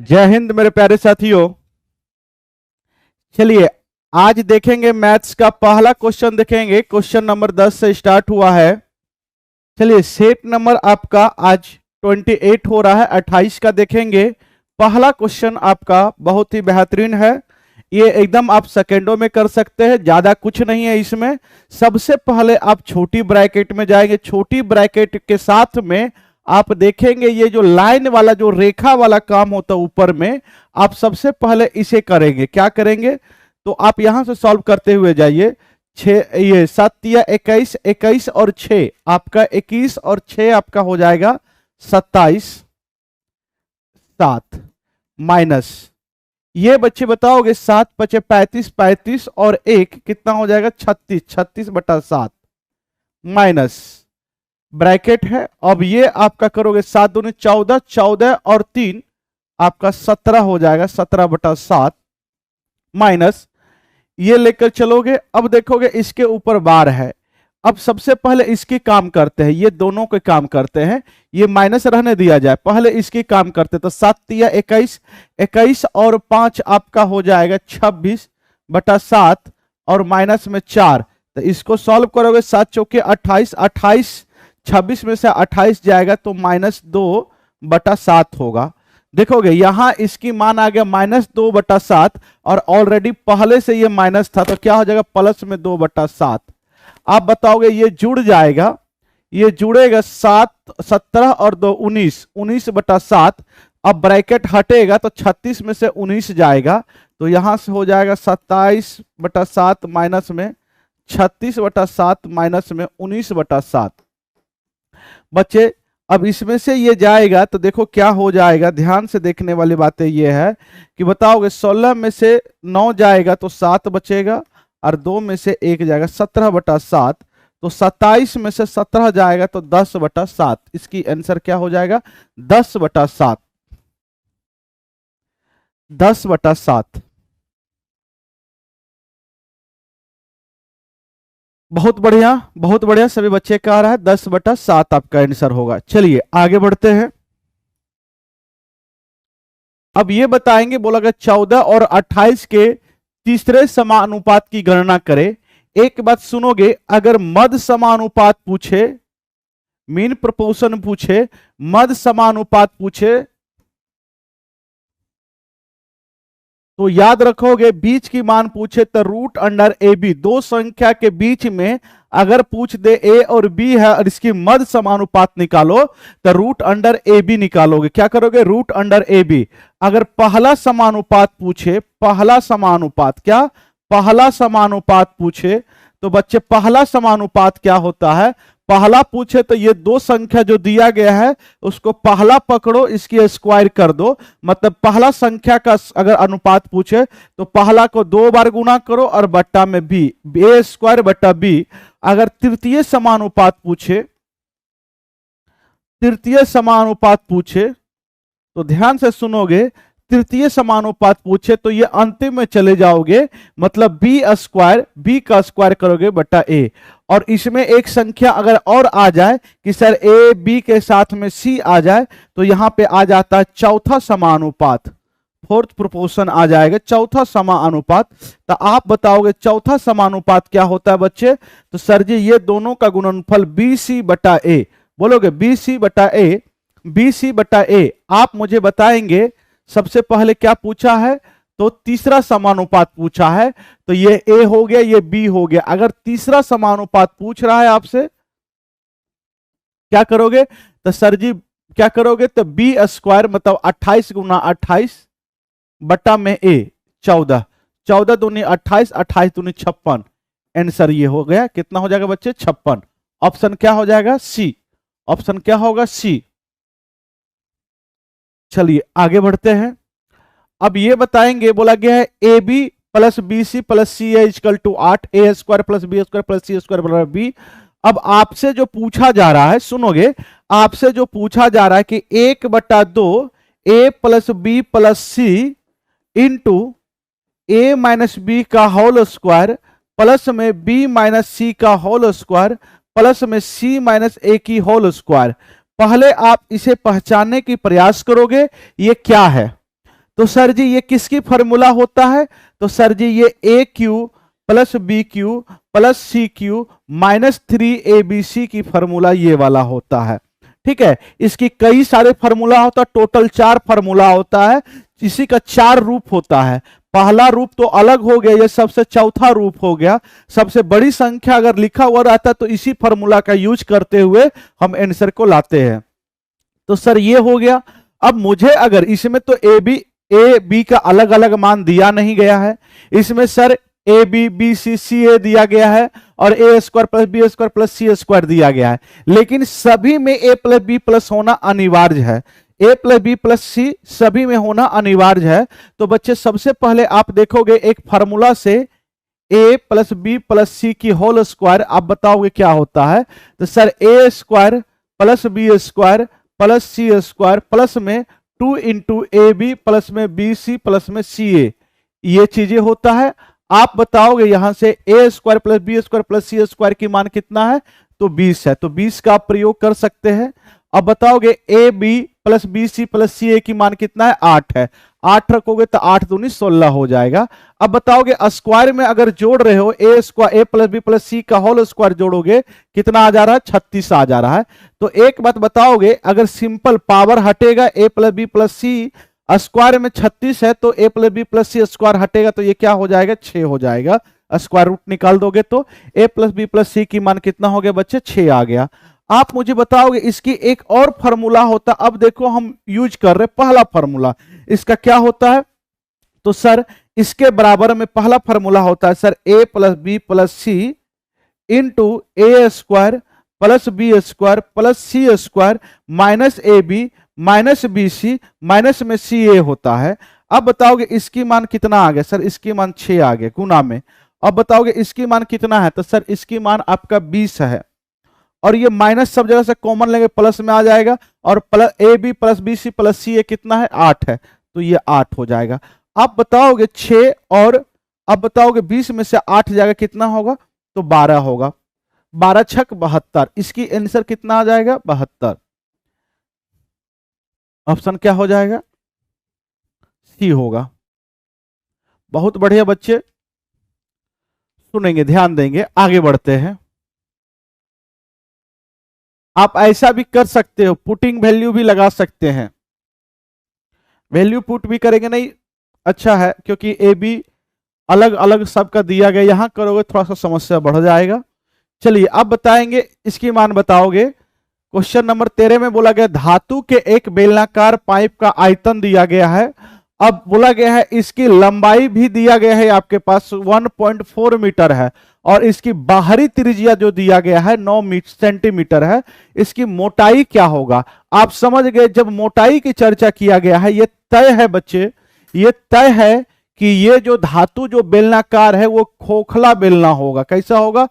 जय हिंद मेरे प्यारे साथियों। चलिए आज देखेंगे मैथ्स का पहला क्वेश्चन। देखेंगे क्वेश्चन नंबर 10 से स्टार्ट हुआ है। चलिए सेट नंबर आपका आज 28 हो रहा है, 28 का देखेंगे। पहला क्वेश्चन आपका बहुत ही बेहतरीन है, ये एकदम आप सेकेंडों में कर सकते हैं, ज्यादा कुछ नहीं है इसमें। सबसे पहले आप छोटी ब्रैकेट में जाएंगे, छोटी ब्रैकेट के साथ में आप देखेंगे ये जो लाइन वाला जो रेखा वाला काम होता है ऊपर में, आप सबसे पहले इसे करेंगे। क्या करेंगे तो आप यहां से सॉल्व करते हुए जाइए। ये 7 या 21, 21 और 6 आपका 21 और 6 आपका हो जाएगा 27, 7 माइनस ये बच्चे बताओगे 7 बचे 35, 35 और 1 कितना हो जाएगा 36, 36/7 माइनस ब्रैकेट है। अब ये आपका करोगे 7 दूनी 14, 14 और 3 आपका 17 हो जाएगा 17/7 माइनस ये लेकर चलोगे। अब देखोगे इसके ऊपर बार है। अब सबसे पहले इसकी काम करते हैं, ये दोनों के काम करते हैं, ये माइनस रहने दिया जाए, पहले इसकी काम करते हैं। तो 7 या 21, 21 और 5 आपका हो जाएगा 26/7 और माइनस में 4। तो इसको सॉल्व करोगे 7 चौके 28, 28 26 में से 28 जाएगा तो -2/7 होगा। देखोगे यहां इसकी मान आ गया -2/7 और ऑलरेडी पहले से ये माइनस था तो क्या हो जाएगा प्लस में 2/7। आप बताओगे ये जुड़ जाएगा, ये जुड़ेगा 7, 17 और 2 19, 19/7। अब ब्रैकेट हटेगा तो 36 में से 19 जाएगा तो यहां से हो जाएगा 27/7 माइनस में 36/7 माइनस में 19/7। बच्चे अब इसमें से ये जाएगा तो देखो क्या हो जाएगा, ध्यान से देखने वाली बातें ये है कि बताओगे 16 में से 9 जाएगा तो 7 बचेगा और 2 में से 1 जाएगा 17/7। तो 27 में से 17 जाएगा तो 10/7। इसकी आंसर क्या हो जाएगा 10/7, 10/7। बहुत बढ़िया, बहुत बढ़िया, सभी बच्चे कह रहा है 10/7 आपका आंसर होगा। चलिए आगे बढ़ते हैं। अब ये बताएंगे, बोला गया 14 और 28 के तीसरे समानुपात की गणना करें। एक बात सुनोगे, अगर मध्य समानुपात पूछे, मीन प्रोपोर्शन पूछे, मध्य समानुपात पूछे तो याद रखोगे बीच की मान पूछे तो √√AB, दो संख्या के बीच में अगर पूछ दे A और B है और इसकी मध्य समानुपात निकालो तो √√AB निकालोगे। क्या करोगे √√AB। अगर पहला समानुपात पूछे, पहला समानुपात, क्या पहला समानुपात पूछे तो बच्चे पहला समानुपात क्या होता है, पहला पूछे तो ये दो संख्या जो दिया गया है उसको पहला पकड़ो, इसकी स्क्वायर कर दो। मतलब पहला संख्या का अगर अनुपात पूछे तो पहला को 2 बार गुना करो और बट्टा में b, a²/b। अगर तृतीय समानुपात पूछे, तृतीय समानुपात पूछे तो ध्यान से सुनोगे, तृतीय समानुपात पूछे तो ये अंतिम में चले जाओगे, मतलब b² b का स्क्वायर करोगे बट्टा a। और इसमें एक संख्या अगर और आ जाए कि सर a b के साथ में c आ जाए तो यहां पे आ जाता है चौथा समानुपात, फोर्थ प्रोपोर्शन आ जाएगा, चौथा समानुपात। तो आप बताओगे चौथा समानुपात क्या होता है बच्चे, तो सर जी ये दोनों का गुणनफल bc/a। बोलोगे bc/a, bc/a। आप मुझे बताएंगे सबसे पहले क्या पूछा है, तो तीसरा समानुपात पूछा है, तो ये a हो गया, ये b हो गया। अगर तीसरा समानुपात पूछ रहा है आपसे क्या करोगे, तो सर जी क्या करोगे, तो b² मतलब 28 × 28 बट्टा में a 14, 14 दूनी 28, 28 दूनी 56। आंसर ये हो गया, कितना हो जाएगा बच्चे 56। ऑप्शन क्या हो जाएगा सी, ऑप्शन क्या होगा सी। चलिए आगे बढ़ते हैं। अब ये बताएंगे, बोला गया है AB + BC + CA = 8, a² + b² + c² b। अब आपसे जो पूछा जा रहा है, सुनोगे, आपसे जो पूछा जा रहा है कि 1/2 a + b + c into a - b का होल स्क्वायर प्लस में b - c का होल स्क्वायर प्लस में c - a की होल स्क्वायर। पहले आप इसे पहचानने की प्रयास करोगे ये क्या है। तो सर जी ये किसकी फॉर्मूला होता है? तो सर जी ये A cube plus B cube plus C cube minus 3abc की फॉर्मूला ये वाला होता है। ठीक है, इसकी कई सारे फॉर्मूला होता है, टोटल 4 फॉर्मूला होता है, इसी का 4 रूप होता है। पहला रूप तो अलग हो गया, ये सबसे चौथा रूप हो गया। सबसे बड़ी संख्या अगर लिखा हुआ रहता तो इसी फॉर्मूला का यूज करते हुए हम आंसर को लाते हैं। तो सर ये हो गया। अब मुझे अगर इसमें तो ए बी का अलग अलग मान दिया नहीं गया है, इसमें sir A B B C C A दिया गया है और A square plus B square plus C square दिया गया है, लेकिन सभी में ए प्लस बी प्लस होना अनिवार्य है। ए प्लस बी प्लस सी सभी में होना अनिवार्य है। तो बच्चे सबसे पहले आप देखोगे एक फार्मूला से A plus B plus C की होल स्क्वायर, आप बताओगे क्या होता है? तो sir A square plus B square plus C square plus में 2 इंटू ए बी प्लस में बी सी प्लस में सी ए, ये चीजें होता है। आप बताओगे यहां से A square plus B square plus C square की मान कितना है? तो 20 है, तो 20 का आप प्रयोग कर सकते हैं। अब बताओगे A B plus B C plus C A की मान कितना है? 8 है, 8 रखोगे तो 8 दूनी 16 हो जाएगा। अब बताओगे स्क्वायर में अगर जोड़ रहे हो ए स्क्वायर ए प्लस बी प्लस सी का होल स्क्वायर जोड़ोगे कितना आ जा रहा है? 36 आ जा रहा है। तो एक बात बताओगे, अगर सिंपल पावर हटेगा ए plus B plus C, square में 36 है तो ए plus B plus C square हटेगा तो ये क्या हो जाएगा? 6 हो जाएगा। स्क्वायर रूट निकाल दोगे तो ए प्लस बी प्लस सी की मान कितना हो गया बच्चे? 6 आ गया। आप मुझे बताओगे इसकी एक और फॉर्मूला होता, अब देखो हम यूज कर रहे पहला फॉर्मूला, इसका क्या होता है? तो सर इसके बराबर में पहला फॉर्मूला होता है sir A plus B plus C into A square plus B square plus C square minus A B minus B C minus में सी ए होता है। अब बताओगे इसकी मान कितना आ गया? सर इसकी मान 6 आ गया गुना में। अब बताओगे इसकी मान कितना है? तो सर इसकी मान आपका 20 है, और ये माइनस सब जगह से कॉमन लेंगे प्लस में आ जाएगा, और plus A B plus B C plus C A कितना है? 8 है, तो ये 8 हो जाएगा। आप बताओगे 6 और अब बताओगे 20 में से 8 जाएगा कितना होगा? तो 12 होगा। 12 छक 72, इसकी आंसर कितना आ जाएगा? 72। ऑप्शन क्या हो जाएगा? सी होगा। बहुत बढ़िया बच्चे, सुनेंगे, ध्यान देंगे, आगे बढ़ते हैं। आप ऐसा भी कर सकते हो, पुटिंग वैल्यू भी लगा सकते हैं। वैल्यू पुट भी करेंगे नहीं अच्छा है, क्योंकि ए बी अलग अलग सबका दिया गया, यहां करोगे थोड़ा सा समस्या बढ़ जाएगा। चलिए अब बताएंगे, इसकी मान बताओगे। क्वेश्चन नंबर 13 में बोला गया धातु के एक बेलनाकार पाइप का आयतन दिया गया है। अब बोला गया है इसकी लंबाई भी दिया गया है, आपके पास 1.4 मीटर है, और इसकी बाहरी त्रिज्या जो दिया गया है 9 सेंटीमीटर है। इसकी मोटाई क्या होगा? आप समझ गए, जब मोटाई की चर्चा किया गया है, ये तय है बच्चे, ये तय है कि ये जो धातु जो बेलनाकार है वो खोखला बेलना होगा। कैसा होगा?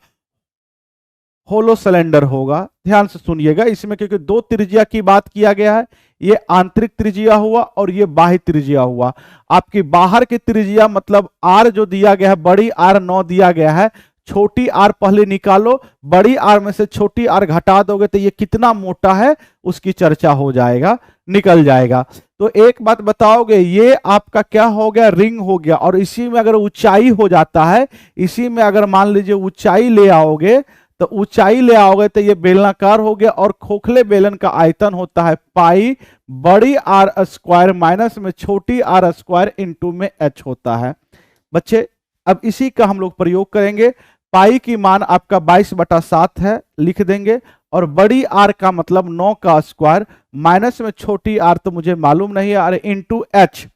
होलो सिलेंडर होगा। ध्यान से सुनिएगा इसमें, क्योंकि 2 त्रिज्या की बात किया गया है, ये आंतरिक त्रिज्या हुआ और ये बाह्य त्रिज्या हुआ। आपकी बाहर की त्रिज्या मतलब आर जो दिया गया है, बड़ी आर 9 दिया गया है, छोटी आर पहले निकालो, बड़ी आर में से छोटी आर घटा दोगे तो ये कितना मोटा है उसकी चर्चा हो जाएगा, निकल जाएगा। तो एक बात बताओगे, ये आपका क्या हो गया? रिंग हो गया। और इसी में अगर ऊंचाई हो जाता है, इसी में अगर मान लीजिए ऊंचाई ले आओगे, तो ऊंचाई ले आओगे तो ये बेलनाकार हो गया, और खोखले बेलन का आयतन होता है पाई बड़ी आर स्क्वायर माइनस में छोटी आर स्क्वायर इंटू में एच होता है। बच्चे अब इसी का हम लोग प्रयोग करेंगे। पाई की मान आपका 22/7 है, लिख देंगे, और बड़ी आर का मतलब 9 का स्क्वायर माइनस में छोटी आर तो मुझे मालूम नहीं है, और इंटू एच।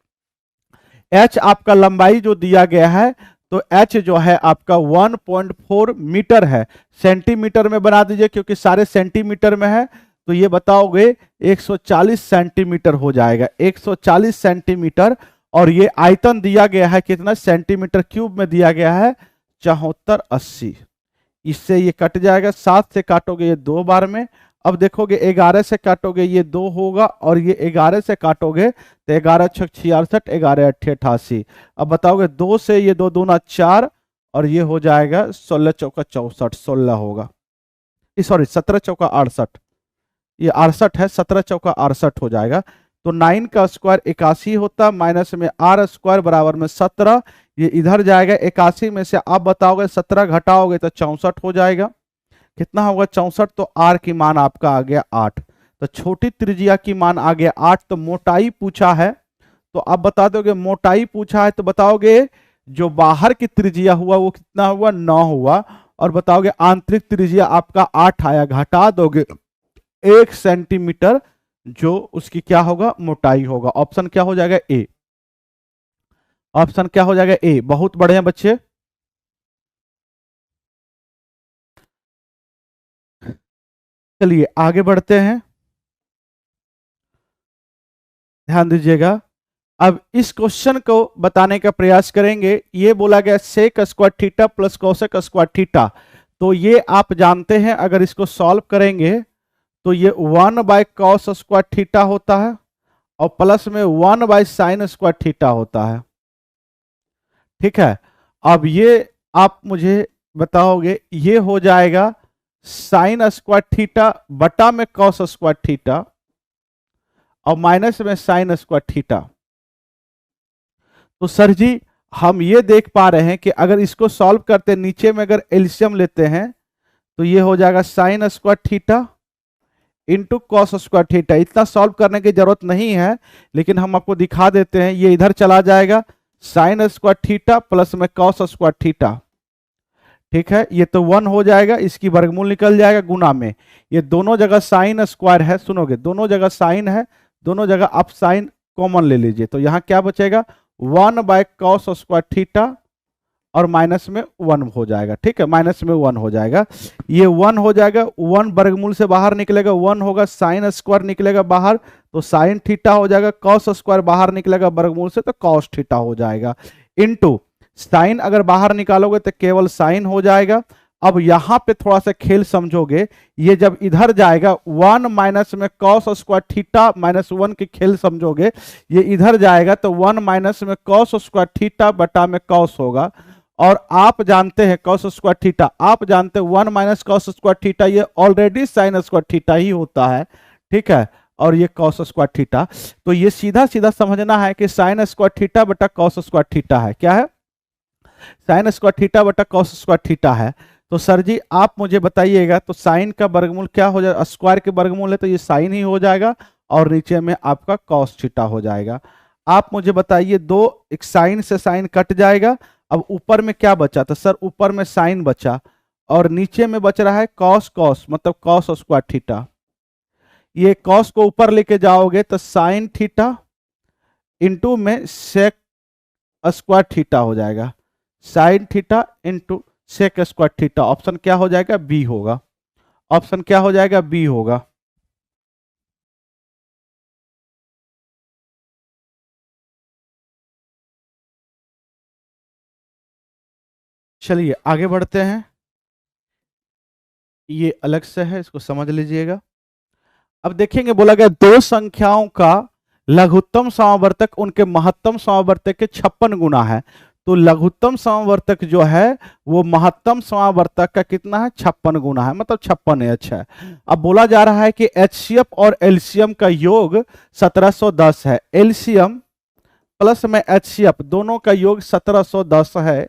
एच आपका लंबाई जो दिया गया है, तो h जो है आपका 1.4 मीटर है। सेंटीमीटर में बना दीजिए क्योंकि सारे सेंटीमीटर में है, तो ये बताओगे 140 सेंटीमीटर हो जाएगा, 140 सेंटीमीटर। और ये आयतन दिया गया है कितना? सेंटीमीटर क्यूब में दिया गया है 7480। इससे ये कट जाएगा, 7 से काटोगे ये 2 बार में। अब देखोगे 11 से काटोगे ये 2 होगा, और ये 11 से काटोगे तो 11 छक 66, 11 अट्ठे 88। अब बताओगे 2 से ये 2 दूना 4, और ये हो जाएगा 16 चौका 64, 16 होगा, सॉरी 17 चौका 68, ये 68 है, 17 चौका 68 हो जाएगा। तो 9 का स्क्वायर 81 होता, माइनस में आर स्क्वायर बराबर में 17, ये इधर जाएगा। 81 में से आप बताओगे 17 घटाओगे तो 64 हो जाएगा। कितना होगा 64, तो आर की मान आपका आ गया 8। तो छोटी त्रिज्या की मान आ गया 8। तो मोटाई पूछा है, तो आप बता दोगे मोटाई पूछा है तो बताओगे जो बाहर की त्रिज्या हुआ वो कितना हुआ 9 हुआ, और बताओगे आंतरिक त्रिज्या आपका 8 आया, घटा दोगे 1 सेंटीमीटर, जो उसकी क्या होगा मोटाई होगा। ऑप्शन क्या हो जाएगा ए, ऑप्शन क्या हो जाएगा ए। बहुत बढ़िया बच्चे, चलिए आगे बढ़ते हैं, ध्यान दीजिएगा। अब इस क्वेश्चन को बताने का प्रयास करेंगे। ये बोला गया sec square theta plus cosec square theta, तो ये आप जानते हैं अगर इसको सॉल्व करेंगे तो ये 1 बाय कॉस स्क्वायर थीटा होता है और प्लस में 1 बाय साइन स्क्वायर थीटा होता है। ठीक है, अब ये आप मुझे बताओगे ये हो जाएगा साइन स्क्वायर थीटा बटा में कॉस स्क्वायर थीटा और माइनस में साइन स्क्वायर थीटा। तो सर जी हम ये देख पा रहे हैं कि अगर इसको सॉल्व करते नीचे में अगर एलसीएम लेते हैं तो ये हो जाएगा sine square theta into cos square theta. इतना सॉल्व करने की जरूरत नहीं है, लेकिन हम आपको दिखा देते हैं। ये इधर चला जाएगा साइन स्क्वायर थीटा प्लस में कॉस स्क्वायर थीटा। ठीक है, ये तो 1 हो जाएगा, इसकी वर्गमूल निकल जाएगा गुना में। ये दोनों जगह साइन स्क्वायर है, सुनोगे दोनों जगह साइन है, दोनों जगह आप साइन कॉमन ले लीजिए, तो यहां क्या बचेगा 1 बाय कॉस स्क्वायर थीटा और माइनस में 1 हो जाएगा। ठीक है, माइनस में 1 हो जाएगा, ये 1 हो जाएगा। 1 वर्गमूल से बाहर निकलेगा, 1 होगा, साइन स्क्वायर निकलेगा बाहर तो साइन थीटा हो जाएगा, कॉस स्क्वायर बाहर निकलेगा वर्गमूल से तो कॉस थीटा हो जाएगा, इनटू साइन अगर बाहर निकालोगे तो केवल साइन हो जाएगा। अब यहां पे थोड़ा सा खेल समझोगे, ये जब इधर जाएगा 1 माइनस में कॉस स्क्वायर थीटा माइनस 1 की खेल समझोगे, ये इधर जाएगा तो 1 माइनस में कॉस स्क्वायर थीटा बटा में कॉस होगा। और आप जानते हैं कॉस स्क्वायर थीटा, आप जानते हैं 1 माइनस कॉस स्क्वायर थीटा ये ऑलरेडी साइन स्क्वायर थीटा ही होता है। ठीक है, और ये कॉस स्क्वायर थीटा, तो ये सीधा सीधा समझना है कि साइन स्क्वायर थीटा बटा कॉस स्क्वायर थीटा है। क्या है, साइन स्क्वायर थीटा बटा कॉस स्क्वायर थीटा है। तो सर जी आप मुझे बताइएगा, तो साइन का वर्गमूल क्या हो जाएगा, स्क्वायर के वर्गमूल है तो ये साइन ही हो जाएगा और नीचे में आपका कॉस थीटा हो जाएगा। आप मुझे बताइए, दो एक साइन से साइन कट जाएगा, अब ऊपर में क्या बचा, तो सर ऊपर में साइन बचा और नीचे में बच रहा है कॉस, कॉस मतलब कॉस स्क्वायर थीटा। ये कॉस को ऊपर लेके जाओगे तो साइन थीटा इंटू में सेक स्क्वायर थीटा हो जाएगा, sine theta into sec square theta. Option क्या हो जाएगा बी होगा, ऑप्शन क्या हो जाएगा बी होगा। चलिए आगे बढ़ते हैं, ये अलग से है, इसको समझ लीजिएगा। अब देखेंगे बोला गया दो संख्याओं का लघुत्तम समावर्तक उनके महत्तम समावर्तक के 56 गुना है। तो लघुत्तम समावर्तक जो है वो महत्तम समावर्तक का कितना है 56 गुना है, मतलब 56H है। अब बोला जा रहा है कि एचसीएफ और एलसीएम का योग 1710 है, एलसीएम प्लस में एचसीएफ दोनों का योग 1710 है।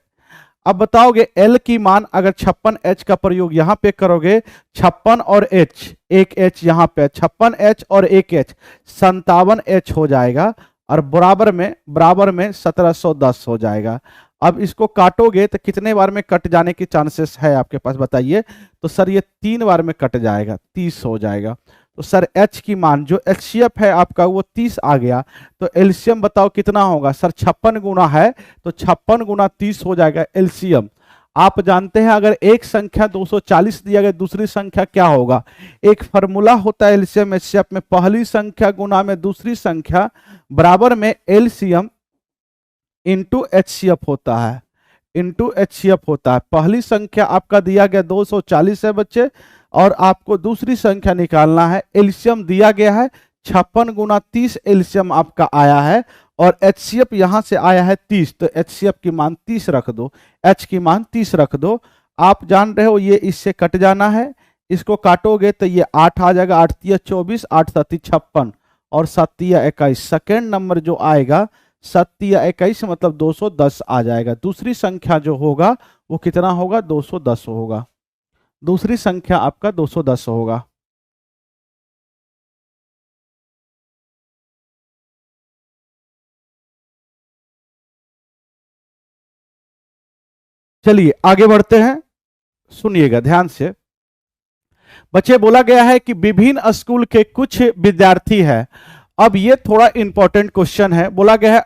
अब बताओगे एल की मान अगर 56H का प्रयोग यहां पे करोगे, 56 और H, एक H यहां पे 56H और एक H 57H हो जाएगा और बराबर में 1710 हो जाएगा। अब इसको काटोगे तो कितने बार में कट जाने की चांसेस है आपके पास बताइए, तो सर ये 3 बार में कट जाएगा, 30 हो जाएगा। तो सर H की मान जो एचसीएफ है आपका वो 30 आ गया, तो एलसीएम बताओ कितना होगा, सर 56 गुना है तो 56 गुना 30 हो जाएगा एलसीएम। आप जानते हैं अगर एक संख्या 240 दिया गया, दूसरी संख्या क्या होगा, एक फॉर्मूला होता है एलसीएम एचसीएफ में, पहली संख्या गुना में दूसरी संख्या बराबर में एलसीएम इंटू एचसीएफ होता है, इंटू एचसीएफ होता है। पहली संख्या आपका दिया गया 240 है बच्चे, और आपको दूसरी संख्या निकालना है, एलसीएम दिया गया है 56 गुना 30 एलसीएम आपका आया है और एचसीएफ यहां से आया है 30, तो एचसीएफ की मान 30 रख दो, एच की मान 30 रख दो। आप जान रहे हो ये इससे कट जाना है, इसको काटोगे तो ये 8 आ जाएगा, 8 3 24, 8 7 56, और 7 या 21, सेकेंड नंबर जो आएगा 7 या 21 मतलब 210 आ जाएगा। दूसरी संख्या जो होगा वो कितना होगा, 210 होगा। दूसरी संख्या आपका 210 होगा। चलिए आगे बढ़ते हैं, सुनिएगा ध्यान से। बच्चे बोला गया है कि विभिन्न स्कूल के कुछ विद्यार्थी है। अब ये थोड़ा इंपॉर्टेंट क्वेश्चन है। बोला गया है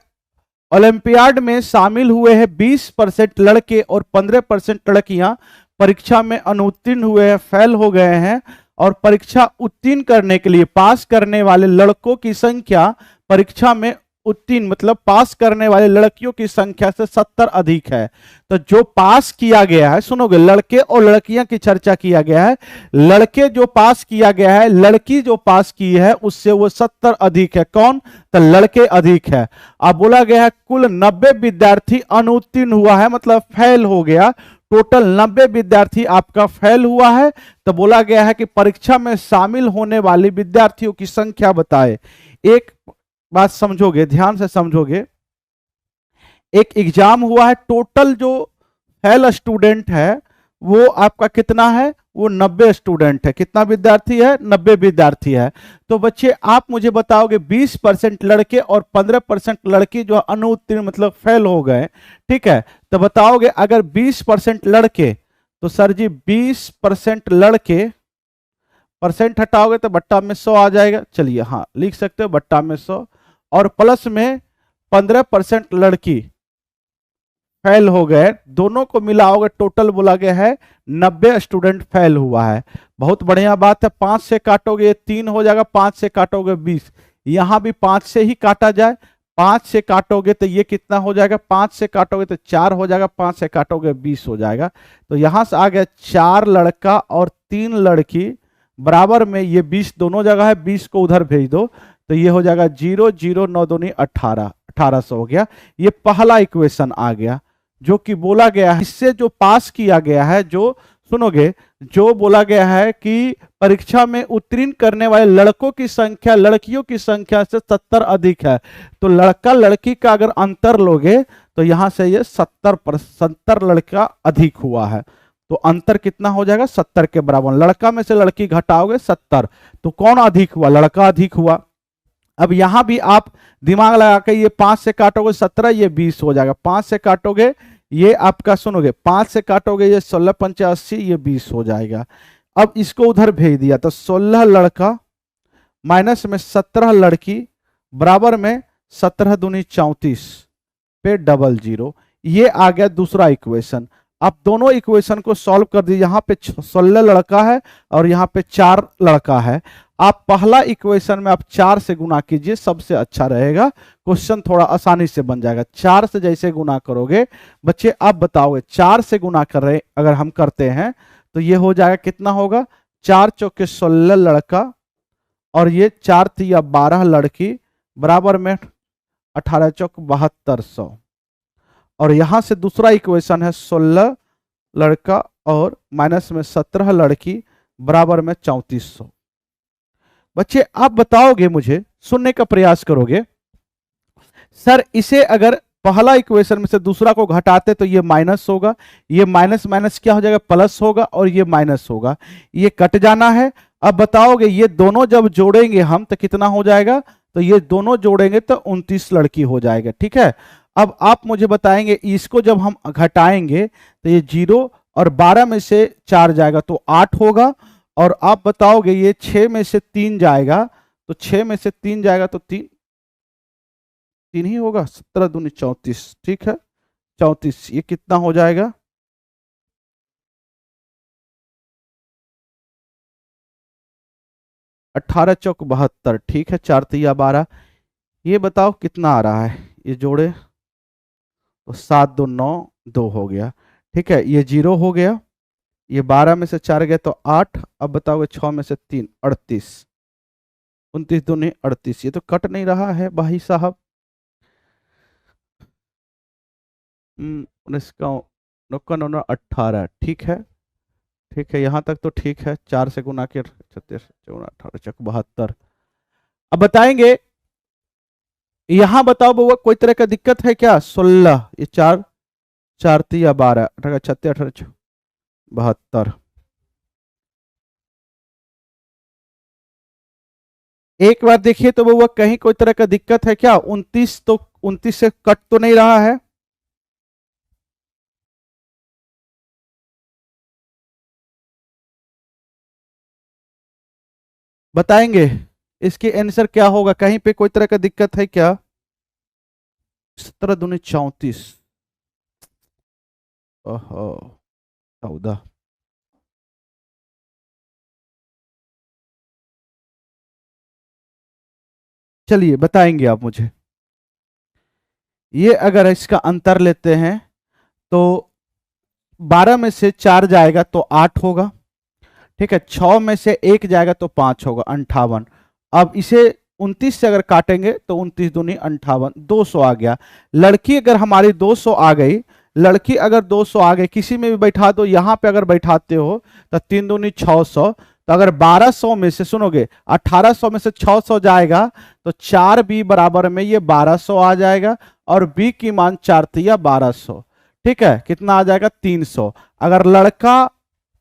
ओलंपियाड में शामिल हुए हैं 20% लड़के और 15% लड़कियां परीक्षा में अनुत्तीर्ण हुए हैं, फेल हो गए हैं। और परीक्षा उत्तीर्ण करने के लिए पास करने वाले लड़कों की संख्या परीक्षा में उत्तीर्ण मतलब पास करने वाले लड़कियों की संख्या से 70 अधिक है। तो जो पास किया गया है, सुनोगे, लड़के और लड़कियां की चर्चा किया गया है। लड़के जो पास किया गया है, लड़की जो पास की है उससे वो 70 अधिक है। कौन? तो लड़के अधिक है। अब बोला गया है कुल 90 विद्यार्थी अनुत्तीर्ण हुआ है मतलब फेल हो गया। टोटल 90 विद्यार्थी आपका फेल हुआ है। तो बोला गया है कि परीक्षा में शामिल होने वाले विद्यार्थियों की संख्या बताए। एक बात समझोगे, ध्यान से समझोगे, एक एग्जाम हुआ है, टोटल जो फेल स्टूडेंट है वो आपका कितना है, वो 90 स्टूडेंट है। कितना विद्यार्थी है? 90 विद्यार्थी है। तो बच्चे आप मुझे बताओगे 20% लड़के और 15% लड़की जो अनुत्तीर्ण मतलब फेल हो गए, ठीक है। तो बताओगे अगर 20% लड़के, तो सर जी 20% लड़के, परसेंट हटाओगे तो बट्टा में 100 आ जाएगा। चलिए हाँ लिख सकते हो बट्टा में 100, और प्लस में 15% लड़की फेल हो गए, दोनों को मिलाओगे टोटल बोला गया है 90 स्टूडेंट फेल हुआ है। बहुत बढ़िया बात है। 5 से काटोगे 3 हो जाएगा, 5 से काटोगे 20, यहां भी 5 से ही काटा जाए। 5 से काटोगे तो ये कितना हो जाएगा, 5 से काटोगे तो 4 हो जाएगा, 5 से काटोगे 20 हो जाएगा। तो यहां से आ गया 4 लड़का और 3 लड़की बराबर में, ये 20 दोनों जगह है, 20 को उधर भेज दो तो ये हो जाएगा 0 0 9 दूनी 18, 1800 हो गया। ये पहला इक्वेशन आ गया जो कि बोला गया है। इससे जो पास किया गया है, जो सुनोगे, जो बोला गया है कि परीक्षा में उत्तीर्ण करने वाले लड़कों की संख्या लड़कियों की संख्या से 70 अधिक है। तो लड़का लड़की का अगर अंतर लोगे तो यहां से ये 70 लड़का अधिक हुआ है। तो अंतर कितना हो जाएगा, 70 के बराबर। लड़का में से लड़की घटाओगे 70, तो कौन अधिक हुआ, लड़का अधिक हुआ। अब यहां भी आप दिमाग लगा के ये 5 से काटोगे 17, ये 20 हो जाएगा। 5 से काटोगे ये आपका, सुनोगे, 5 से काटोगे ये 16 पंचे 80, ये 20 हो जाएगा। अब इसको उधर भेज दिया तो 16 लड़का माइनस में 17 लड़की बराबर में 17 दूनी 34 पे डबल जीरो। ये आ गया दूसरा इक्वेशन। आप दोनों इक्वेशन को सॉल्व कर दीजिए। यहां पे 16 लड़का है और यहां पे 4 लड़का है। आप पहला इक्वेशन में आप 4 से गुना कीजिए, सबसे अच्छा रहेगा, क्वेश्चन थोड़ा आसानी से बन जाएगा। 4 से जैसे गुना करोगे बच्चे, आप बताओगे 4 से गुना कर रहे अगर हम करते हैं तो ये हो जाएगा, कितना होगा, 4 चौके 16 लड़का और ये 4 तिया 12 लड़की बराबर में 18 चौक 7200। और यहां से दूसरा इक्वेशन है 16 लड़का और माइनस में 17 लड़की बराबर में 3400। बच्चे आप बताओगे, मुझे सुनने का प्रयास करोगे, सर इसे अगर पहला इक्वेशन में से दूसरा को घटाते तो ये माइनस होगा, ये माइनस माइनस क्या हो जाएगा, प्लस होगा, और ये माइनस होगा, ये कट जाना है। अब बताओगे ये दोनों जब जोड़ेंगे हम तो कितना हो जाएगा, तो ये दोनों जोड़ेंगे तो 29 लड़की हो जाएगा। ठीक है। अब आप मुझे बताएंगे इसको जब हम घटाएंगे तो ये 0 और 12 में से 4 जाएगा तो 8 होगा। और आप बताओगे ये 6 में से 3 जाएगा, तो 6 में से 3 जाएगा तो 3 ही होगा, 17 दूनी 34। ठीक है, 34, ये कितना हो जाएगा, 18 चौक 72। ठीक है, 4 तिया 12। ये बताओ कितना आ रहा है, ये जोड़े तो 7 2 9 2 हो गया। ठीक है, ये 0 हो गया, ये 12 में से 4 गया तो 8। अब बताओगे 6 में से 3 38, 29 दूनी 38। ये तो कट नहीं रहा है भाई साहब। 19 का 18। ठीक है, ठीक है, यहाँ तक तो ठीक है। 4 से गुना के 36 18 चौक 72। अब बताएंगे, यहां बताओ बउआ कोई तरह का दिक्कत है क्या? 16, ये 4 4 3 12 18 36 18 72। एक बार देखिए तो बउआ कहीं कोई तरह का दिक्कत है क्या? 29 तो 29 से कट तो नहीं रहा है? बताएंगे इसके आंसर क्या होगा? कहीं पे कोई तरह का दिक्कत है क्या? 17 दूनी 34, ओहो 14। चलिए बताएंगे आप मुझे। ये अगर इसका अंतर लेते हैं तो 12 में से 4 जाएगा तो 8 होगा, ठीक है। 6 में से 1 जाएगा तो 5 होगा, 58। अब इसे 29 से अगर काटेंगे तो 29 दूनी 58, 200 आ गया। लड़की अगर हमारी 200 आ गई, लड़की अगर 200 आ गई, किसी में भी बैठा दो, यहां पे अगर बैठाते हो तो 3 दूनी 600। तो अगर 1200 में से सुनोगे 1800 में से 600 जाएगा तो 4 बी बराबर में ये 1200 आ जाएगा, और बी की मान 4 तिया 1200, ठीक है। कितना आ जाएगा? 300। अगर लड़का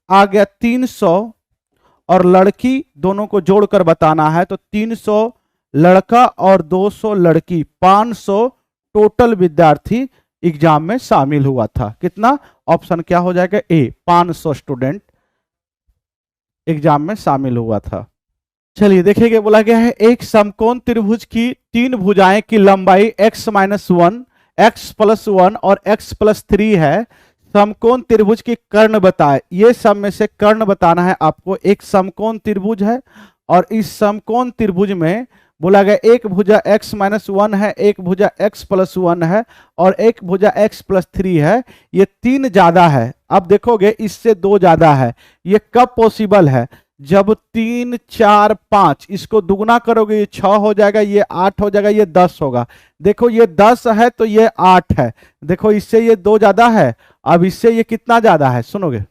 आ गया 300 और लड़की, दोनों को जोड़कर बताना है तो 300 लड़का और 200 लड़की, 500 टोटल विद्यार्थी एग्जाम में शामिल हुआ था। कितना? ऑप्शन क्या हो जाएगा? ए, 500 स्टूडेंट एग्जाम में शामिल हुआ था। चलिए देखिए बोला गया है, एक समकोण त्रिभुज की 3 भुजाएं की लंबाई x माइनस 1, x प्लस 1 और x प्लस 3 है। समकोण त्रिभुज की कर्ण बताए। ये सब में से कर्ण बताना है आपको। एक समकोण त्रिभुज है और इस समकोण त्रिभुज में बोला गया एक भुजा x माइनस 1 है, एक भुजा x प्लस 1 है और एक भुजा x प्लस 3 है। ये 3 ज्यादा है। अब देखोगे इससे 2 ज्यादा है। ये कब पॉसिबल है? जब 3 4 5 इसको दुगना करोगे, ये 6 हो जाएगा, ये 8 हो जाएगा, ये 10 होगा। देखो ये 10 है तो ये 8 है। देखो इससे ये 2 ज्यादा है। अब इससे ये कितना ज्यादा है? सुनोगे,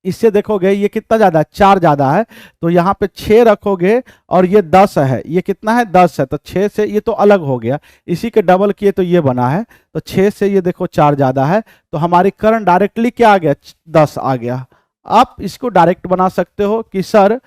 इससे देखोगे ये कितना ज्यादा है? 4 ज्यादा है। तो यहाँ पे 6 रखोगे और ये 10 है। ये कितना है? 10 है। तो 6 से ये तो अलग हो गया, इसी के डबल किए तो ये बना है। तो 6 से ये देखो 4 ज्यादा है। तो हमारी कर्ण डायरेक्टली क्या आ गया? 10 आ गया। आप इसको डायरेक्ट बना सकते हो कि सर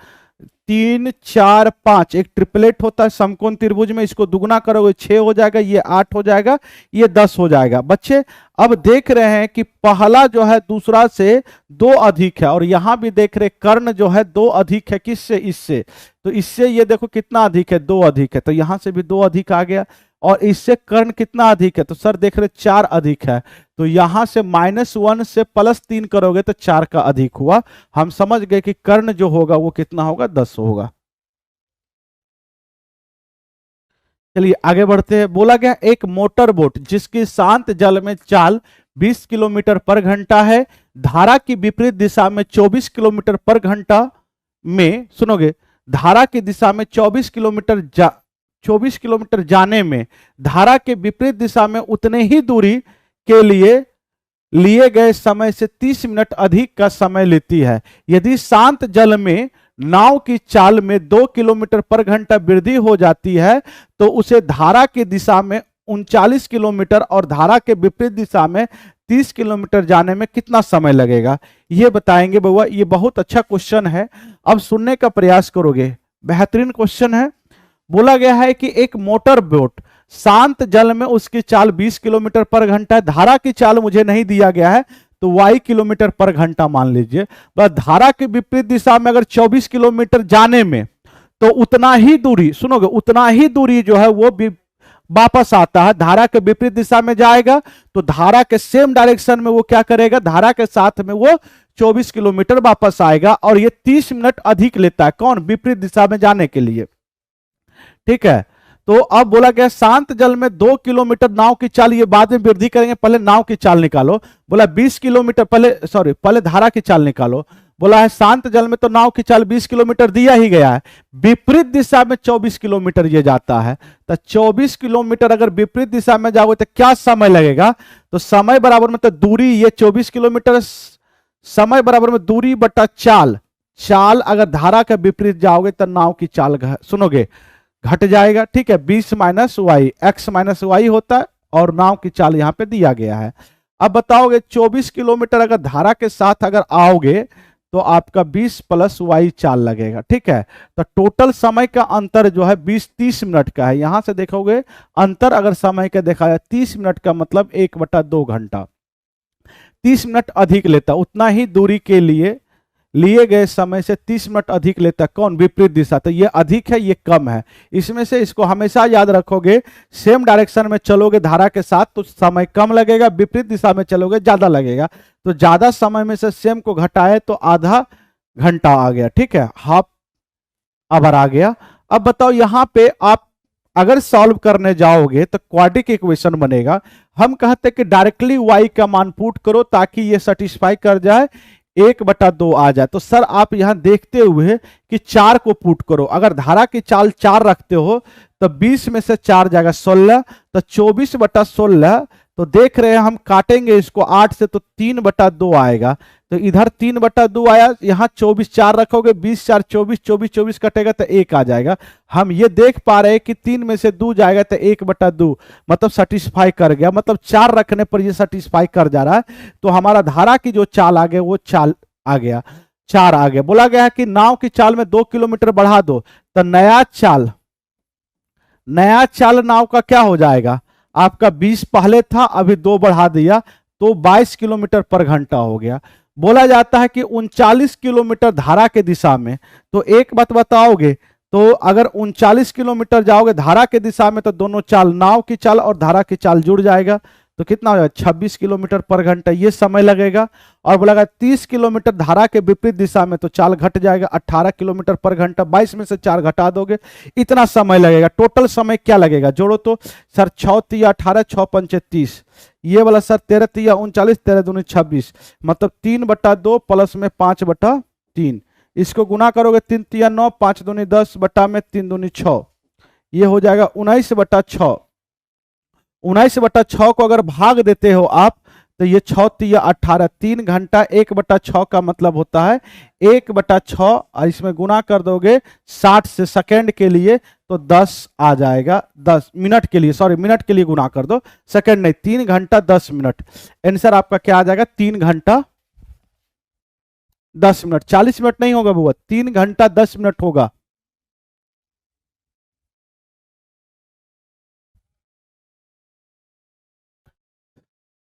3 4 5 एक ट्रिपलेट होता है समकोण त्रिभुज में, इसको दुगना करोगे 6 हो जाएगा, ये 8 हो जाएगा, ये 10 हो जाएगा। बच्चे अब देख रहे हैं कि पहला जो है दूसरा से 2 अधिक है, और यहां भी देख रहे कर्ण जो है 2 अधिक है। किससे? इससे। तो इससे ये देखो कितना अधिक है? 2 अधिक है। तो यहां से भी 2 अधिक आ गया। और इससे कर्ण कितना अधिक है? तो सर देख रहे 4 अधिक है। तो यहां से -1 से +3 करोगे तो 4 का अधिक हुआ। हम समझ गए कि कर्ण जो होगा वो कितना होगा? 10 होगा। चलिए आगे बढ़ते हैं। बोला गया एक मोटर बोट जिसकी शांत जल में चाल 20 किलोमीटर पर घंटा है, धारा की विपरीत दिशा में 24 किलोमीटर पर घंटा में, सुनोगे, धारा की दिशा में 24 किलोमीटर जाने में धारा के विपरीत दिशा में उतने ही दूरी के लिए गए समय से 30 मिनट अधिक का समय लेती है। यदि शांत जल में नाव की चाल में 2 किलोमीटर पर घंटा वृद्धि हो जाती है तो उसे धारा की दिशा में 39 किलोमीटर और धारा के विपरीत दिशा में 30 किलोमीटर जाने में कितना समय लगेगा? ये बताएंगे बउआ। ये बहुत अच्छा क्वेश्चन है, अब सुनने का प्रयास करोगे। बेहतरीन क्वेश्चन है। बोला गया है कि एक मोटर बोट शांत जल में उसकी चाल 20 किलोमीटर पर घंटा है। धारा की चाल मुझे नहीं दिया गया है तो y किलोमीटर पर घंटा मान लीजिए। बस धारा के विपरीत दिशा में अगर 24 किलोमीटर जाने में, तो उतना ही दूरी, सुनोगे, उतना ही दूरी जो है वो भी वापस आता है। धारा के विपरीत दिशा में जाएगा तो धारा के सेम डायरेक्शन में वो क्या करेगा? धारा के साथ में वो 24 किलोमीटर वापस आएगा। और ये 30 मिनट अधिक लेता है। कौन? विपरीत दिशा में जाने के लिए, ठीक है। तो अब बोला गया शांत जल में 2 किलोमीटर नाव की चाल, ये बाद में वृद्धि करेंगे, पहले नाव की चाल निकालो। बोला 20 किलोमीटर, पहले धारा की चाल निकालो। बोला है शांत जल में तो नाव की चाल 20 किलोमीटर दिया ही गया है, विपरीत दिशा में 24 किलोमीटर ये जाता है। तो 24 किलोमीटर अगर विपरीत दिशा में जाओगे तो क्या समय लगेगा? तो समय बराबर में तो दूरी, ये 24 किलोमीटर, समय बराबर में दूरी बटा चाल। चाल अगर धारा के विपरीत जाओगे तो नाव की चाल, सुनोगे, घट जाएगा। ठीक है, 20 minus Y, X minus Y होता है और नाव की चाल यहाँ पे दिया गया है। अब बताओगे 24 किलोमीटर अगर धारा के साथ अगर आओगे तो आपका 20 प्लस वाई चाल लगेगा। ठीक है, तो टोटल समय का अंतर जो है 20-30 मिनट का है। यहां से देखोगे अंतर अगर समय का देखा जाए 30 मिनट का मतलब 1/2 घंटा, 30 मिनट अधिक लेता, उतना ही दूरी के लिए लिए गए समय से 30 मिनट अधिक लेता। कौन? विपरीत दिशा। तो ये अधिक है, ये कम है। इसमें से इसको हमेशा याद रखोगे, सेम डायरेक्शन में चलोगे धारा के साथ तो समय कम लगेगा, विपरीत दिशा में चलोगे ज्यादा लगेगा। तो ज्यादा समय में से सेम को घटाए तो आधा घंटा आ गया। ठीक है, हाफ आवर आ गया। अब बताओ यहां पे आप अगर सॉल्व करने जाओगे तो क्वाड्रिक इक्वेशन बनेगा। हम कहते हैं कि डायरेक्टली y का मान पुट करो ताकि ये सेटिस्फाई कर जाए, 1/2 आ जाए। तो सर आप यहां देखते हुए कि 4 को पुट करो। अगर धारा की चाल 4 रखते हो तो 20 में से 4 जाएगा 16, तो 24/16। तो देख रहे हैं हम काटेंगे इसको 8 से तो 3/2 आएगा। तो इधर 3/2 आया, यहाँ 24 4 रखोगे, 20 4 24, 24 24 कटेगा तो 1 आ जाएगा। हम ये देख पा रहे हैं कि 3 में से 2 जाएगा तो 1/2 मतलब सेटिस्फाई कर गया, मतलब 4 रखने पर ये सेटिस्फाई कर जा रहा है। तो हमारा धारा की जो चाल आ गया वो चाल आ गया 4 आ गया। बोला गया है कि नाव की चाल में 2 किलोमीटर बढ़ा दो, तो नया चाल नाव का क्या हो जाएगा? आपका 20 पहले था, अभी 2 बढ़ा दिया तो 22 किलोमीटर पर घंटा हो गया। बोला जाता है कि 39 किलोमीटर धारा के दिशा में। तो एक बात बताओगे, तो अगर 39 किलोमीटर जाओगे धारा के दिशा में तो दोनों चाल, नाव की चाल और धारा की चाल जुड़ जाएगा, तो कितना हो जाएगा? 26 किलोमीटर पर घंटा ये समय लगेगा। और बोला 30 किलोमीटर धारा के विपरीत दिशा में तो चाल घट जाएगा, 18 किलोमीटर पर घंटा। 22 में से 4 घटा दोगे, इतना समय लगेगा। टोटल समय क्या लगेगा? जोड़ो तो सर, 6 3 18, 6 5 30, ये वाला सर 13 3 39, 13 दूनी 26, मतलब 3/2 प्लस में 5/3। इसको गुना करोगे 3 3 9, 5 दूनी 10 बटा में 3 दूनी 6, ये हो जाएगा 19/6। 19/6 को अगर भाग देते हो आप तो ये 6 3 18, 3 घंटा 1/6 का मतलब होता है 1/6। और इसमें गुना कर दोगे 60 से सेकेंड के लिए तो 10 आ जाएगा। 10 मिनट के लिए, सॉरी मिनट के लिए गुना कर दो, सेकेंड नहीं। 3 घंटा 10 मिनट, आंसर आपका क्या आ जाएगा? 3 घंटा 10 मिनट। 40 मिनट नहीं होगा बुआ, 3 घंटा 10 मिनट होगा।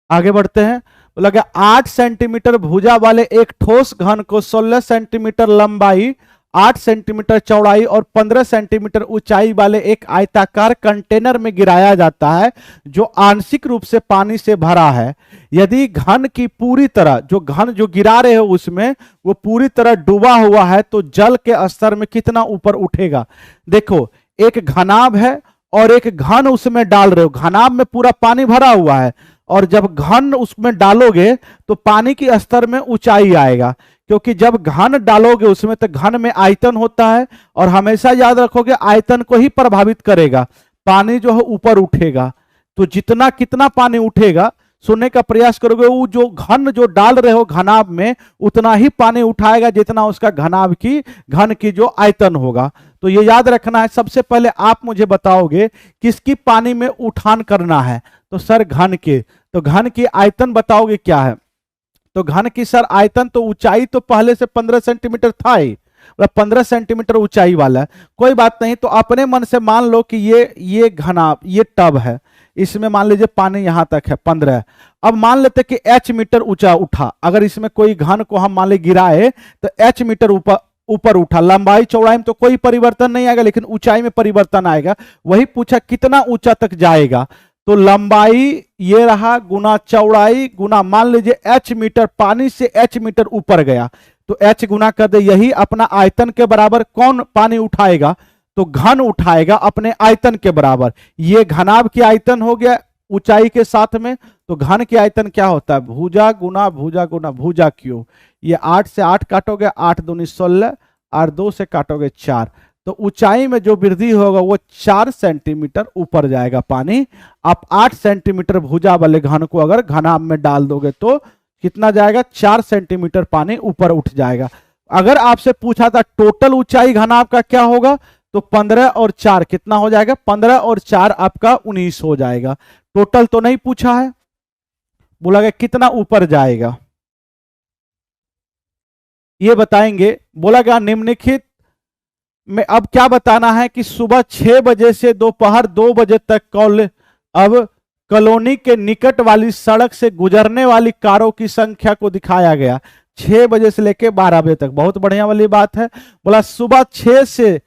आगे बढ़ते हैं। बोला कि 8 सेंटीमीटर भुजा वाले एक ठोस घन को 16 सेंटीमीटर लंबाई, 8 सेंटीमीटर चौड़ाई और 15 सेंटीमीटर ऊंचाई वाले एक आयताकार कंटेनर में गिराया जाता है जो आंशिक रूप से पानी से भरा है। यदि घन की पूरी तरह, घन जो गिरा रहे हो उसमें वो पूरी तरह डूबा हुआ है तो जल के स्तर में कितना ऊपर उठेगा? देखो, एक घनाभ है और एक घन उसमें डाल रहे हो। घनाभ में पूरा पानी भरा हुआ है और जब घन उसमें डालोगे तो पानी की स्तर में ऊंचाई आएगा, क्योंकि जब घन डालोगे उसमें तो घन में आयतन होता है और हमेशा याद रखोगे आयतन को ही प्रभावित करेगा, पानी जो है ऊपर उठेगा। तो जितना कितना पानी उठेगा सुनने का प्रयास करोगे, वो जो घन जो डाल रहे हो घनाभ में उतना ही पानी उठाएगा जितना उसका घन की जो आयतन होगा। तो ये याद रखना है। सबसे पहले आप मुझे बताओगे किसकी पानी में उठान करना है? तो सर घन के। तो घन की आयतन बताओगे क्या है? तो घन की सर आयतन, तो ऊंचाई तो पहले से 15 सेंटीमीटर था ही, 15 सेंटीमीटर ऊंचाई वाला है। कोई बात नहीं, तो अपने मन से मान लो कि ये घना, ये टब है, इसमें मान लीजिए पानी यहां तक है 15। अब मान लेते कि h मीटर ऊंचा उठा। अगर इसमें कोई घन को हम मान ले गिराए तो h मीटर ऊपर उठा। लंबाई चौड़ाई में तो कोई परिवर्तन नहीं आएगा, लेकिन ऊंचाई में परिवर्तन आएगा। वही पूछा कितना ऊंचा तक जाएगा? तो लंबाई ये रहा गुना चौड़ाई गुना, मान लीजिए h मीटर, पानी से h मीटर ऊपर गया तो h गुना कर दे, यही अपना आयतन के बराबर। कौन पानी उठाएगा? तो घन उठाएगा अपने आयतन के बराबर। ये घनाभ की आयतन हो गया ऊंचाई के साथ में। तो घन की आयतन क्या होता है? भुजा गुना भुजा गुना भुजा क्यूब। ये 8 से 8 काटोगे, 8 दूनी 16 और 2 से काटोगे 4, तो ऊंचाई में जो वृद्धि होगा वो 4 सेंटीमीटर ऊपर जाएगा पानी। आप 8 सेंटीमीटर भुजा वाले घन को अगर घनाभ में डाल दोगे तो कितना जाएगा? 4 सेंटीमीटर पानी ऊपर उठ जाएगा। अगर आपसे पूछा था टोटल ऊंचाई घनाभ का क्या होगा, तो 15 और 4 कितना हो जाएगा? 15 और 4 आपका 19 हो जाएगा। टोटल तो नहीं पूछा है, बोला गया कितना ऊपर जाएगा ये बताएंगे। बोला गया निम्नलिखित में अब क्या बताना है कि सुबह 6 बजे से दोपहर 2 बजे तक अब कॉलोनी के निकट वाली सड़क से गुजरने वाली कारों की संख्या को दिखाया गया। 6 बजे से लेकर 12 बजे तक, बहुत बढ़िया वाली बात है। बोला सुबह 6 से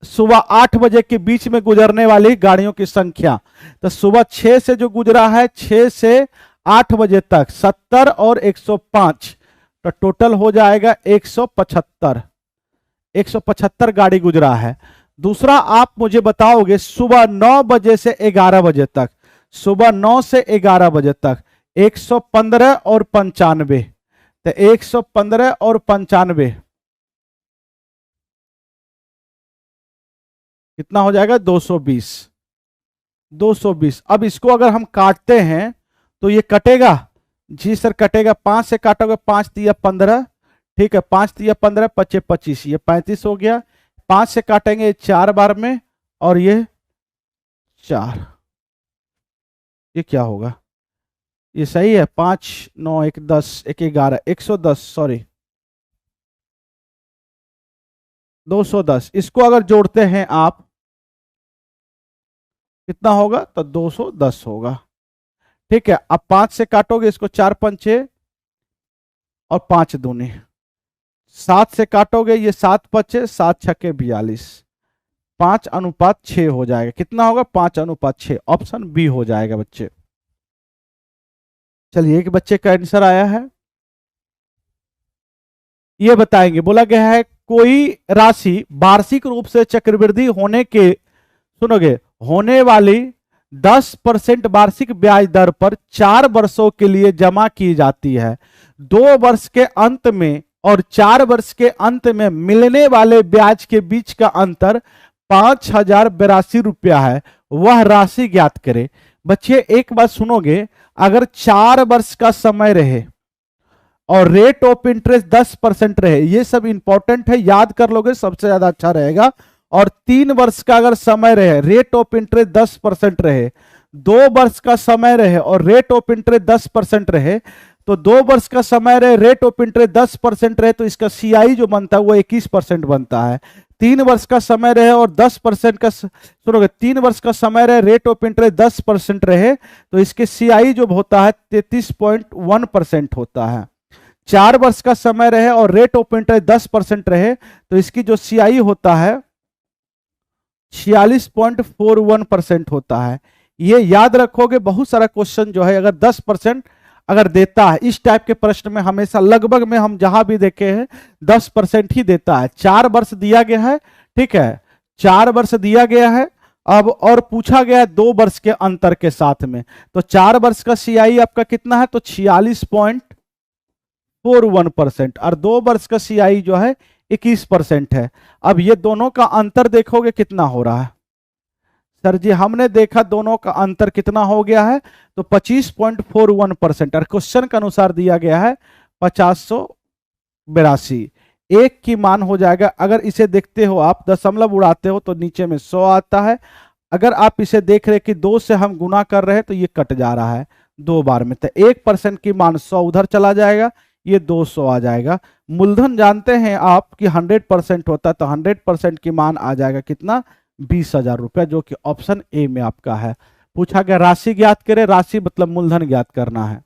सुबह 8 बजे के बीच में गुजरने वाली गाड़ियों की संख्या, तो सुबह 6 से जो गुजरा है 6 से 8 बजे तक 70 और 105, तो टोटल हो जाएगा 175। 175 गाड़ी गुजरा है। दूसरा आप मुझे बताओगे सुबह 9 बजे से 11 बजे तक, सुबह 9 से 11 बजे तक 115 और 95, तो 115 और 95 कितना हो जाएगा? 220। 220। अब इसको अगर हम काटते हैं तो ये कटेगा जी सर, कटेगा। 5 से काटोगे 5 तिया 15, ठीक है, 5 तिया 15, 25 25, ये 35 हो गया। 5 से काटेंगे 4 बार में और ये 4, ये क्या होगा? ये सही है? 5 9 1 10 1 11 110, सॉरी 210। इसको अगर जोड़ते हैं आप कितना होगा? तो 210 होगा, ठीक है। अब 5 से काटोगे इसको, 4 पंचे और 5 दूनी, 7 से काटोगे ये 7 पचे 7 छक्के 42, 5:6 हो जाएगा। कितना होगा? 5:6। ऑप्शन बी हो जाएगा बच्चे। चलिए एक बच्चे का आंसर आया है, ये बताएंगे। बोला गया है कोई राशि वार्षिक रूप से चक्रवृद्धि होने के, सुनोगे, होने वाली 10% वार्षिक ब्याज दर पर 4 वर्षों के लिए जमा की जाती है। 2 वर्ष के अंत में और 4 वर्ष के अंत में मिलने वाले ब्याज के बीच का अंतर 5082 रुपया है, वह राशि ज्ञात करें। बच्चे एक बात सुनोगे, अगर 4 वर्ष का समय रहे और रेट ऑफ इंटरेस्ट 10% रहे, ये सब इंपॉर्टेंट है, याद कर लोगे सबसे ज्यादा अच्छा रहेगा। और 3 वर्ष का अगर समय रहे, रेट ऑफ इंटरेस्ट 10% रहे, 2 वर्ष का समय रहे और रेट ऑफ इंटरेस्ट 10% रहे, तो 2 वर्ष का समय रहे, रेट ऑफ इंटरेस्ट 10% रहे, तो इसका सीआई जो बनता है वो 21% बनता है। 3 वर्ष का समय रहे और 10% का, सुनोगे, 3 वर्ष का समय रहे, रेट ऑफ इंटरेस्ट 10% रहे, तो इसके सीआई जो होता है 33.1% होता है। 4 वर्ष का समय रहे और रेट ऑफ इंटरेस्ट 10% रहे, तो इसकी जो सीआई होता है 46.41% होता है। ये याद रखोगे, बहुत सारा क्वेश्चन जो है अगर 10% अगर देता है, इस टाइप के प्रश्न में हमेशा लगभग में हम जहां भी देखे हैं 10% ही देता है। 4 वर्ष दिया गया है, ठीक है, 4 वर्ष दिया गया है। अब और पूछा गया है 2 वर्ष के अंतर के साथ में, तो 4 वर्ष का सीआई आपका कितना है? तो 46.41% और 2 वर्ष का सीआई जो है 21% है। अब ये दोनों का अंतर देखोगे कितना हो रहा है? सर जी हमने देखा दोनों का अंतर कितना हो गया है, तो 25.41%, और क्वेश्चन के अनुसार दिया गया है 5082। एक की मान हो जाएगा, अगर इसे देखते हो आप दशमलव उड़ाते हो तो नीचे में 100 आता है। अगर आप इसे देख रहे कि 2 से हम गुना कर रहे हैं तो ये कट जा रहा है 2 बार में, तो 1% की मान 100 उधर चला जाएगा, ये 200 आ जाएगा। मूलधन जानते हैं आप कि 100% होता है, तो 100% की मान आ जाएगा कितना? 20,000 रुपया, जो कि ऑप्शन ए में आपका है। पूछा गया राशि ज्ञात करें, राशि मतलब मूलधन ज्ञात करना है।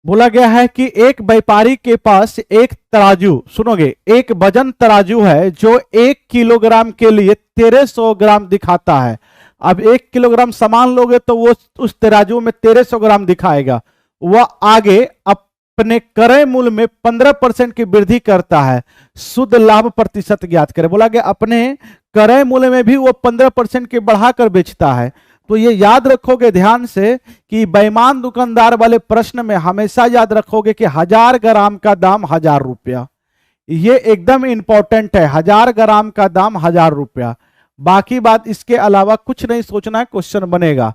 बोला गया है कि एक व्यापारी के पास एक तराजू, सुनोगे, एक वजन तराजू है जो 1 किलोग्राम के लिए 1300 ग्राम दिखाता है। अब 1 किलोग्राम सामान लोगे तो वो उस तराजू में 1300 ग्राम दिखाएगा। वह आगे अपने क्रय मूल्य में 15% की वृद्धि करता है, शुद्ध लाभ प्रतिशत ज्ञात करें। बोला गया अपने क्रय मूल्य में भी वो 15% की बढ़ाकर बेचता है। तो ये याद रखोगे ध्यान से कि बेईमान दुकानदार वाले प्रश्न में हमेशा याद रखोगे कि 1000 ग्राम का दाम 1000 रुपया, ये एकदम इंपॉर्टेंट है। 1000 ग्राम का दाम 1000 रुपया, बाकी बात इसके अलावा कुछ नहीं सोचना है, क्वेश्चन बनेगा।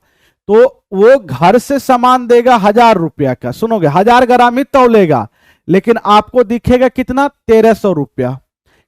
तो वो घर से सामान देगा 1000 रुपया का, सुनोगे 1000 ग्राम ही तौलेगा, लेकिन आपको दिखेगा कितना, 1300 रुपया।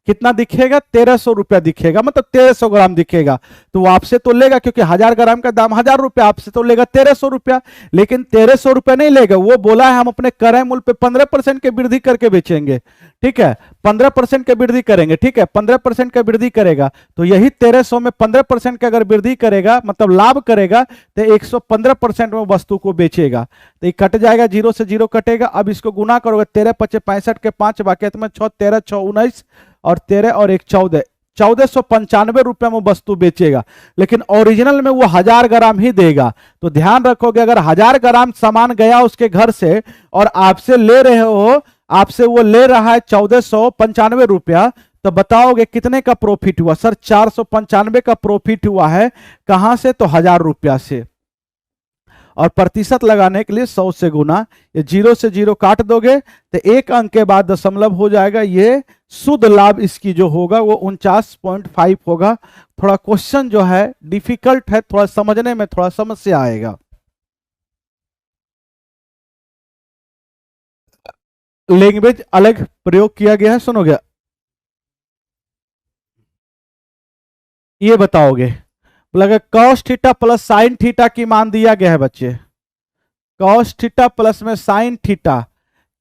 कितना दिखेगा, 1300 रुपया दिखेगा, मतलब 1300 ग्राम दिखेगा। तो वो आपसे तो लेगा, क्योंकि 1000 ग्राम का दाम 1000 रुपया, आपसे तो लेगा 1300 रुपया। लेकिन 1300 रुपया नहीं लेगा, वो बोला है हम अपने क्रय मूल्य पे 15% की वृद्धि करके बेचेंगे। ठीक है, 15% की वृद्धि करेंगे। ठीक है, 15% का वृद्धि करेगा, तो यही 1300 में 15% का अगर वृद्धि करेगा, मतलब लाभ करेगा, तो 115% में वस्तु को बेचेगा। तो ये कट जाएगा, 0 से 0 कटेगा। अब इसको गुना करोगे, 13 पचे 65 के 5 बाकी में 6 13 6 19 और 13 और 1 14, 1495 रुपए में वस्तु बेचेगा। लेकिन ओरिजिनल में वो 1000 ग्राम ही देगा। तो ध्यान रखोगे, अगर 1000 ग्राम सामान गया उसके घर से और आपसे ले रहे हो, आपसे वो ले रहा है 1495 रुपया, तो बताओगे कितने का प्रॉफिट हुआ? सर 495 का प्रॉफिट हुआ है। कहां से? तो 1000 रुपया से। और प्रतिशत लगाने के लिए 100 से गुना, ये 0 से 0 काट दोगे तो एक अंक के बाद दशमलव हो जाएगा। ये शुद्ध लाभ इसकी जो होगा वो 49.5 होगा। थोड़ा क्वेश्चन जो है डिफिकल्ट है, थोड़ा समझने में थोड़ा समस्या आएगा। लैंग्वेज अलग प्रयोग किया गया है, सुनोगे? ये बताओगे, बोला cos theta plus sine theta की मान दिया गया है बच्चे। कॉस थीटा प्लस में साइन थीटा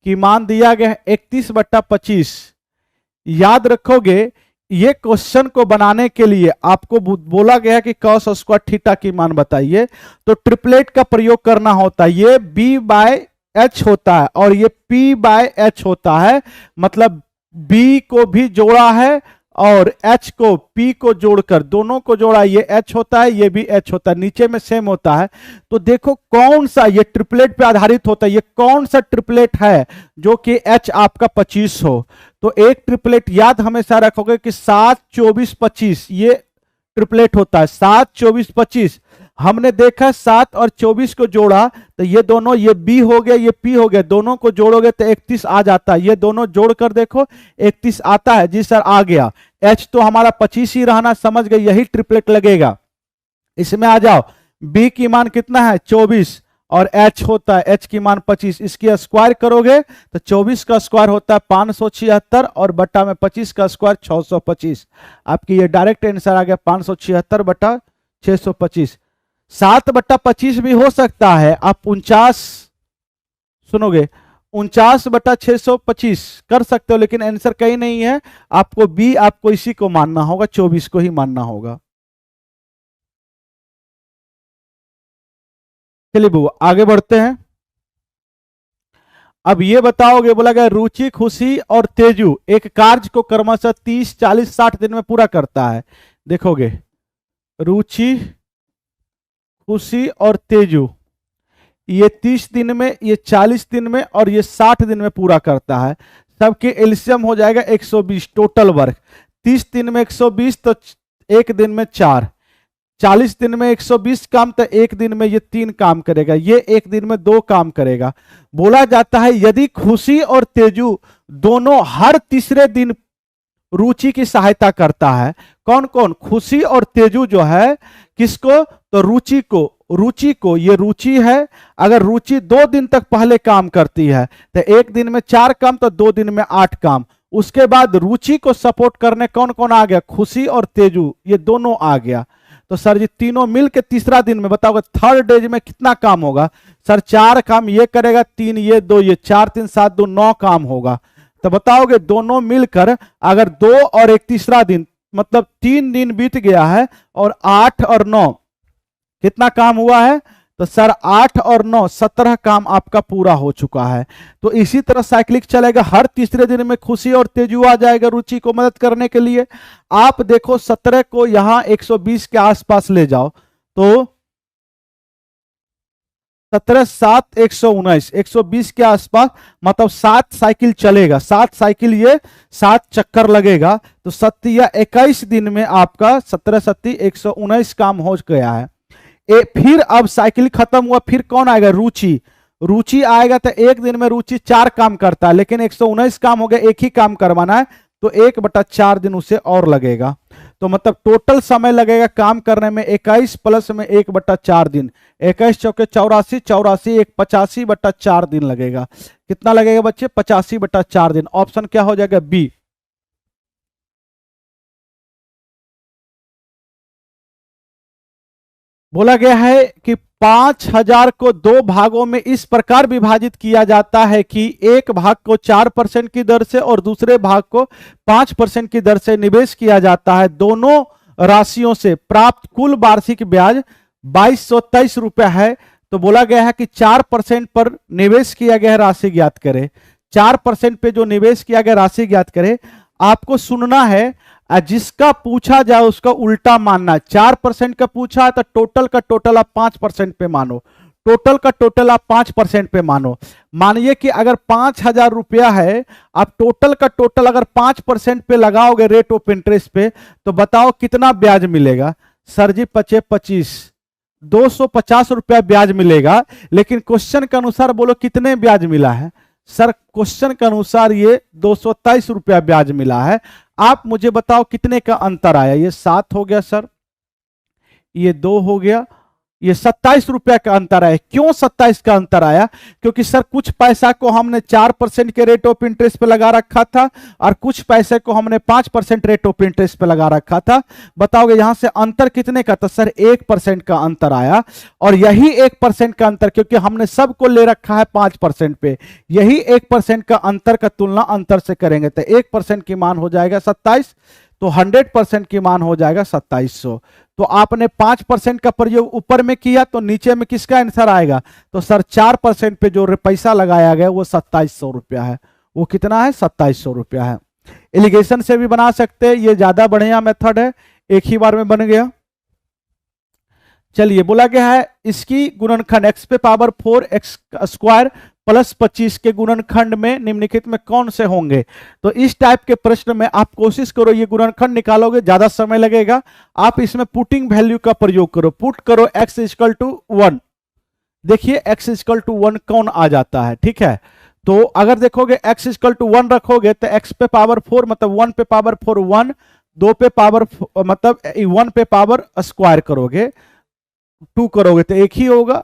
की मान दिया गया है 31/25। याद रखोगे, ये क्वेश्चन को बनाने के लिए आपको बोला गया है कि कॉस स्क्वायर थीटा की मान बताइए, तो ट्रिपलेट का प्रयोग करना होता है। ये b/h होता है और ये p/h होता है, मतलब b को भी जोड़ा है और h को p को जोड़कर दोनों को जोड़ा, ये h होता है, ये भी h होता है, नीचे में सेम होता है। तो देखो कौन सा, ये ट्रिपलेट पे आधारित होता है, ये कौन सा ट्रिपलेट है जो कि h आपका 25 हो। तो एक ट्रिपलेट याद हमेशा रखोगे कि 7 24 25 ये ट्रिपलेट होता है। 7 24 25 हमने देखा 7 और 24 को जोड़ा तो ये दोनों, ये b हो गया, ये p हो गया, दोनों को जोड़ोगे तो 31 आ जाता है। ये दोनों जोड़कर देखो 31 आता है। जी सर आ गया। h तो हमारा 25 ही रहना, समझ गए, यही ट्रिपलेट लगेगा। इसमें आ जाओ, b की मान कितना है 24 और h होता है, h की मान 25। इसकी स्क्वायर करोगे तो 24 का स्क्वायर होता है 576 और बट्टा में 25 का स्क्वायर 625। आपकी ये डायरेक्ट आंसर आ गया 576 बट्टा 625। 7/25 भी हो सकता है, आप 49 सुनोगे 49/625 कर सकते हो, लेकिन आंसर कहीं नहीं है। आपको बी, आपको इसी को मानना होगा, 24 को ही मानना होगा। चलिए बुआ आगे बढ़ते हैं। अब ये बताओगे, बोला गया रुचि, खुशी और तेजू एक कार्य को क्रमशः 30 40 60 दिन में पूरा करता है। देखोगे रुचि, खुशी और तेजू ये 30 दिन में, ये 40 दिन में और ये 60 दिन में पूरा करता है। सबके एलसीएम हो जाएगा 120 टोटल वर्क। 30 दिन में 120 तो एक दिन में 4, 40 दिन में 120 काम तो एक दिन में ये 3 काम करेगा, ये एक दिन में 2 काम करेगा। बोला जाता है यदि खुशी और तेजू दोनों हर तीसरे दिन रुचि की सहायता करता है। कौन कौन? खुशी और तेजू जो है, किसको? तो रुचि को। रुचि को, ये रुचि है, अगर रुचि 2 दिन तक पहले काम करती है तो एक दिन में 4 काम तो 2 दिन में 8 काम। उसके बाद रुचि को सपोर्ट करने कौन कौन आ गया? खुशी और तेजू, ये दोनों आ गया। तो सर जी तीनों मिलके तीसरा दिन में बताओगे थर्ड डेज में कितना काम होगा? सर 4 काम ये करेगा, 3 ये, 2 ये, 4 3 7 2 9 काम होगा। तो बताओगे दोनों मिलकर अगर 2 और एक तीसरा दिन, मतलब 3 दिन बीत गया है और 8 और 9 कितना काम हुआ है? तो सर 8 और 9 17 काम आपका पूरा हो चुका है। तो इसी तरह साइक्लिक चलेगा, हर तीसरे दिन में खुशी और तेजू आ जाएगा रुचि को मदद करने के लिए। आप देखो 17 को यहां 120 के आसपास ले जाओ तो 17 7 119, 120 के आसपास, मतलब 7 साइकिल चलेगा, 7 साइकिल ये 7 चक्कर लगेगा। तो 7 या 21 दिन में आपका 17 7 119 काम हो गया है। फिर अब साइकिल खत्म हुआ, फिर कौन आएगा? रुचि। रुचि आएगा तो एक दिन में रुचि 4 काम करता है, लेकिन 119 काम हो गया, एक ही काम करवाना है तो 1/4 दिन उसे और लगेगा। तो मतलब टोटल समय लगेगा काम करने में 21 प्लस में 1/4 दिन, 21 चौके 84, 84 1 85/4 दिन लगेगा। कितना लगेगा बच्चे? 85/4 दिन। ऑप्शन क्या हो जाएगा? बी। बोला गया है कि 5000 को दो भागों में इस प्रकार विभाजित किया जाता है कि एक भाग को 4% की दर से और दूसरे भाग को 5% की दर से निवेश किया जाता है। दोनों राशियों से प्राप्त कुल वार्षिक ब्याज 2223 रुपया है। तो बोला गया है कि 4% पर निवेश किया गया राशि ज्ञात करें। 4% पे जो निवेश किया गया राशि ज्ञात करें। आपको सुनना है, जिसका पूछा जाए उसका उल्टा मानना। 4% का पूछा है तो टोटल का टोटल आप 5% पे मानो, टोटल का टोटल आप 5% पे मानो। मानिए कि अगर 5000 रुपया है, आप टोटल का टोटल अगर 5% पे लगाओगे रेट ऑफ इंटरेस्ट पे, तो बताओ कितना ब्याज मिलेगा? सर जी 25 250 रुपया ब्याज मिलेगा। लेकिन क्वेश्चन के अनुसार बोलो कितने ब्याज मिला है? सर क्वेश्चन के अनुसार ये 223 रुपया ब्याज मिला है। आप मुझे बताओ कितने का अंतर आया? ये 7 हो गया सर, ये 2 हो गया, ये 27 रुपया का अंतर आया। क्यों 27 का अंतर आया? क्योंकि सर कुछ पैसा को हमने 4% के रेट ऑफ इंटरेस्ट पे लगा रखा था और कुछ पैसे को हमने 5% रेट ऑफ इंटरेस्ट पे लगा रखा था। बताओगे यहां से अंतर कितने का? तो सर 1% का अंतर आया। और यही 1% का अंतर, क्योंकि हमने सबको ले रखा है 5% पे, यही 1% का अंतर का तुलना अंतर से करेंगे तो 1% की मान हो जाएगा 27, तो 100% की मान हो जाएगा 2700। तो आपने 5% का प्रयोग ऊपर में किया तो नीचे में किसका आंसर आएगा? तो सर 4% पे जो पैसा लगाया गया वो 2700 रुपया है। वो कितना है? 2700 रुपया है। एलिगेशन से भी बना सकते हैं, ये ज्यादा बढ़िया मेथड है, एक ही बार में बन गया। चलिए बोला गया है इसकी गुणनखंड x पे पावर 4 x स्क्वायर प्लस 25 के गुणनखंड में निम्नलिखित में कौन से होंगे? तो इस टाइप के प्रश्न में आप कोशिश करो ये गुणनखंड निकालोगे, ज्यादा समय लगेगा। आप इसमें पुटिंग वैल्यू का प्रयोग करो, पुट करो x इक्वल टू 1। देखिए x इक्वल टू 1 कौन आ जाता है, ठीक है। तो अगर देखोगे x इक्वल टू 1 रखोगे तो x पे पावर 4 मतलब 1 पे पावर 4 1, 2 पे पावर मतलब 1 पे पावर स्क्वायर करोगे 2 करोगे तो एक ही होगा,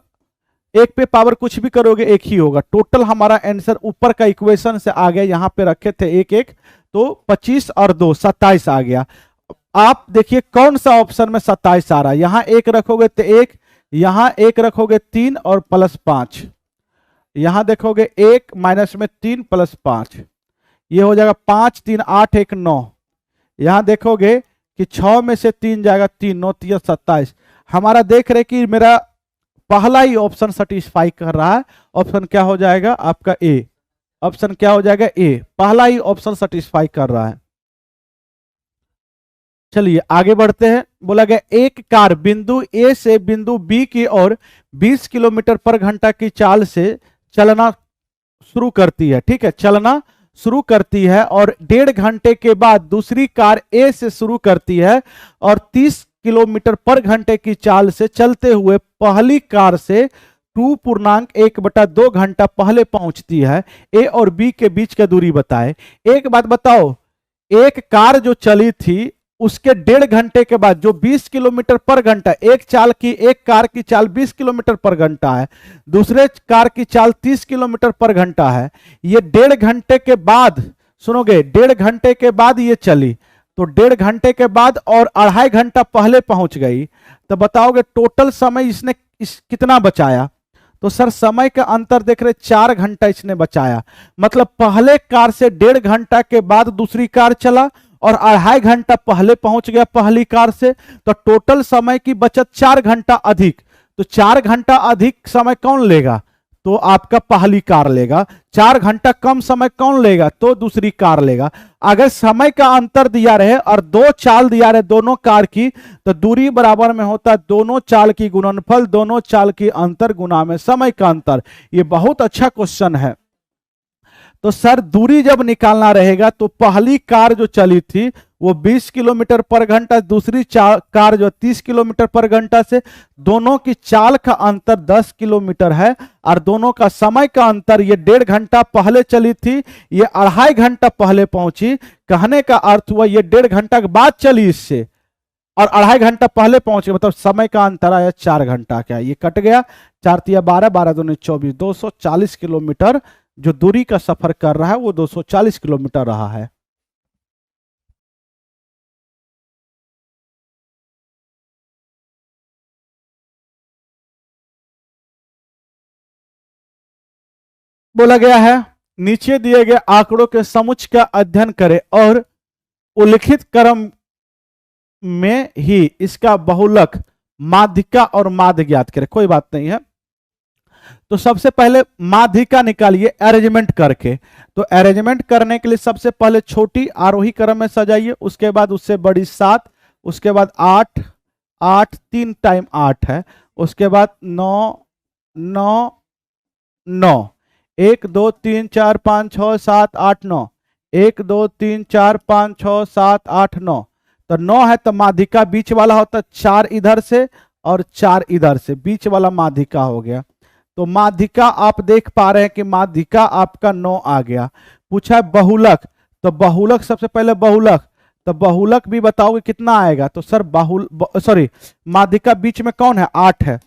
1 पे पावर कुछ भी करोगे एक ही होगा। टोटल हमारा आंसर ऊपर का इक्वेशन से आ गया, यहां पे रखे थे 1 1, तो 25 और 2 27 आ गया। आप देखिए कौन सा ऑप्शन में 27 आ रहा है। यहां 1 रखोगे तो 1, यहां 1 रखोगे 3 और प्लस 5, यहां देखोगे 1 माइनस में 3 प्लस 5, ये हो जाएगा 5 3 8 1 9। यहां देखोगे कि 6 में से 3 जाएगा 3 9 3 27। हमारा देख रहे कि मेरा पहला ही ऑप्शन सेटिस्फाई कर रहा है। ऑप्शन क्या हो जाएगा आपका? ए। ऑप्शन क्या हो जाएगा? ए। पहला ही ऑप्शन सेटिस्फाई कर रहा है। चलिए आगे बढ़ते हैं। बोला गया एक कार बिंदु ए से बिंदु बी की ओर 20 किलोमीटर पर घंटा की चाल से चलना शुरू करती है, ठीक है, चलना शुरू करती है और 1.5 घंटे के बाद दूसरी कार ए से शुरू करती है और 30 किलोमीटर पर घंटे की चाल से चलते हुए पहली कार से 2.1/2 घंटा पहले पहुंचती है। ए और बी के बीच की दूरी बताए। एक बात बताओ, एक कार जो चली थी उसके 1.5 घंटे के बाद जो 20 किलोमीटर पर घंटा, एक कार की चाल 20 किलोमीटर पर घंटा है, दूसरे कार की चाल 30 किलोमीटर पर घंटा है। ये 1.5 घंटे के बाद, सुनोगे, 1.5 घंटे के बाद ये चली, तो 1.5 घंटे के बाद और 2.5 घंटा पहले पहुंच गई, तो बताओगे टोटल समय इसने कितना बचाया? तो सर समय का अंतर देख रहे 4 घंटा इसने बचाया। मतलब पहले कार से 1.5 घंटा के बाद दूसरी कार चला और 2.5 घंटा पहले पहुंच गया पहली कार से, तो टोटल समय की बचत 4 घंटा अधिक। तो 4 घंटा अधिक समय कौन लेगा? तो आपका पहली कार लेगा। 4 घंटा कम समय कौन लेगा? तो दूसरी कार लेगा। अगर समय का अंतर दिया रहे और 2 चाल दिया रहे दोनों कार की, तो दूरी बराबर में होता है दोनों चाल की गुणनफल, दोनों चाल की अंतर गुना में समय का अंतर। ये बहुत अच्छा क्वेश्चन है। तो सर दूरी जब निकालना रहेगा तो पहली कार जो चली थी वो 20 किलोमीटर पर घंटा, दूसरी कार जो 30 किलोमीटर पर घंटा से, दोनों की चाल का अंतर 10 किलोमीटर है और दोनों का समय का अंतर, ये 1.5 घंटा पहले चली थी, ये 2.5 घंटा पहले पहुंची। कहने का अर्थ हुआ ये 1.5 घंटा के बाद चली इससे, और 2.5 घंटा पहले पहुंचे, मतलब समय का अंतर आया 4 घंटा। क्या ये कट गया, 4 तिया 12, 12 दूनी 24, 240 किलोमीटर जो दूरी का सफर कर रहा है वो 240 किलोमीटर रहा है। बोला गया है नीचे दिए गए आंकड़ों के समुच्चय का अध्ययन करें और उल्लिखित क्रम में ही इसका बहुलक, माध्यिका और माध्य ज्ञात करें। कोई बात नहीं है, तो सबसे पहले माध्यिका निकालिए अरेंजमेंट करके। तो अरेंजमेंट करने के लिए सबसे पहले छोटी आरोही क्रम में सजाइए, उसके बाद उससे बड़ी 7, उसके बाद 8, 8 3 टाइम 8 है, उसके बाद 9 9 9, 1 2 3 4 5 6 7 8 9, 1 2 3 4 5 6 7 8 9, तो 9 है तो माध्यिका बीच वाला होता है 4 इधर से और 4 इधर से, बीच वाला माध्यिका हो गया। तो माध्यिका आप देख पा रहे हैं कि माध्यिका आपका 9 आ गया। पूछा है बहुलक, तो बहुलक सबसे पहले बहुलक, तो बहुलक भी बताओगे कितना आएगा, तो सर सॉरी माध्यिका बीच में कौन है, 8 है,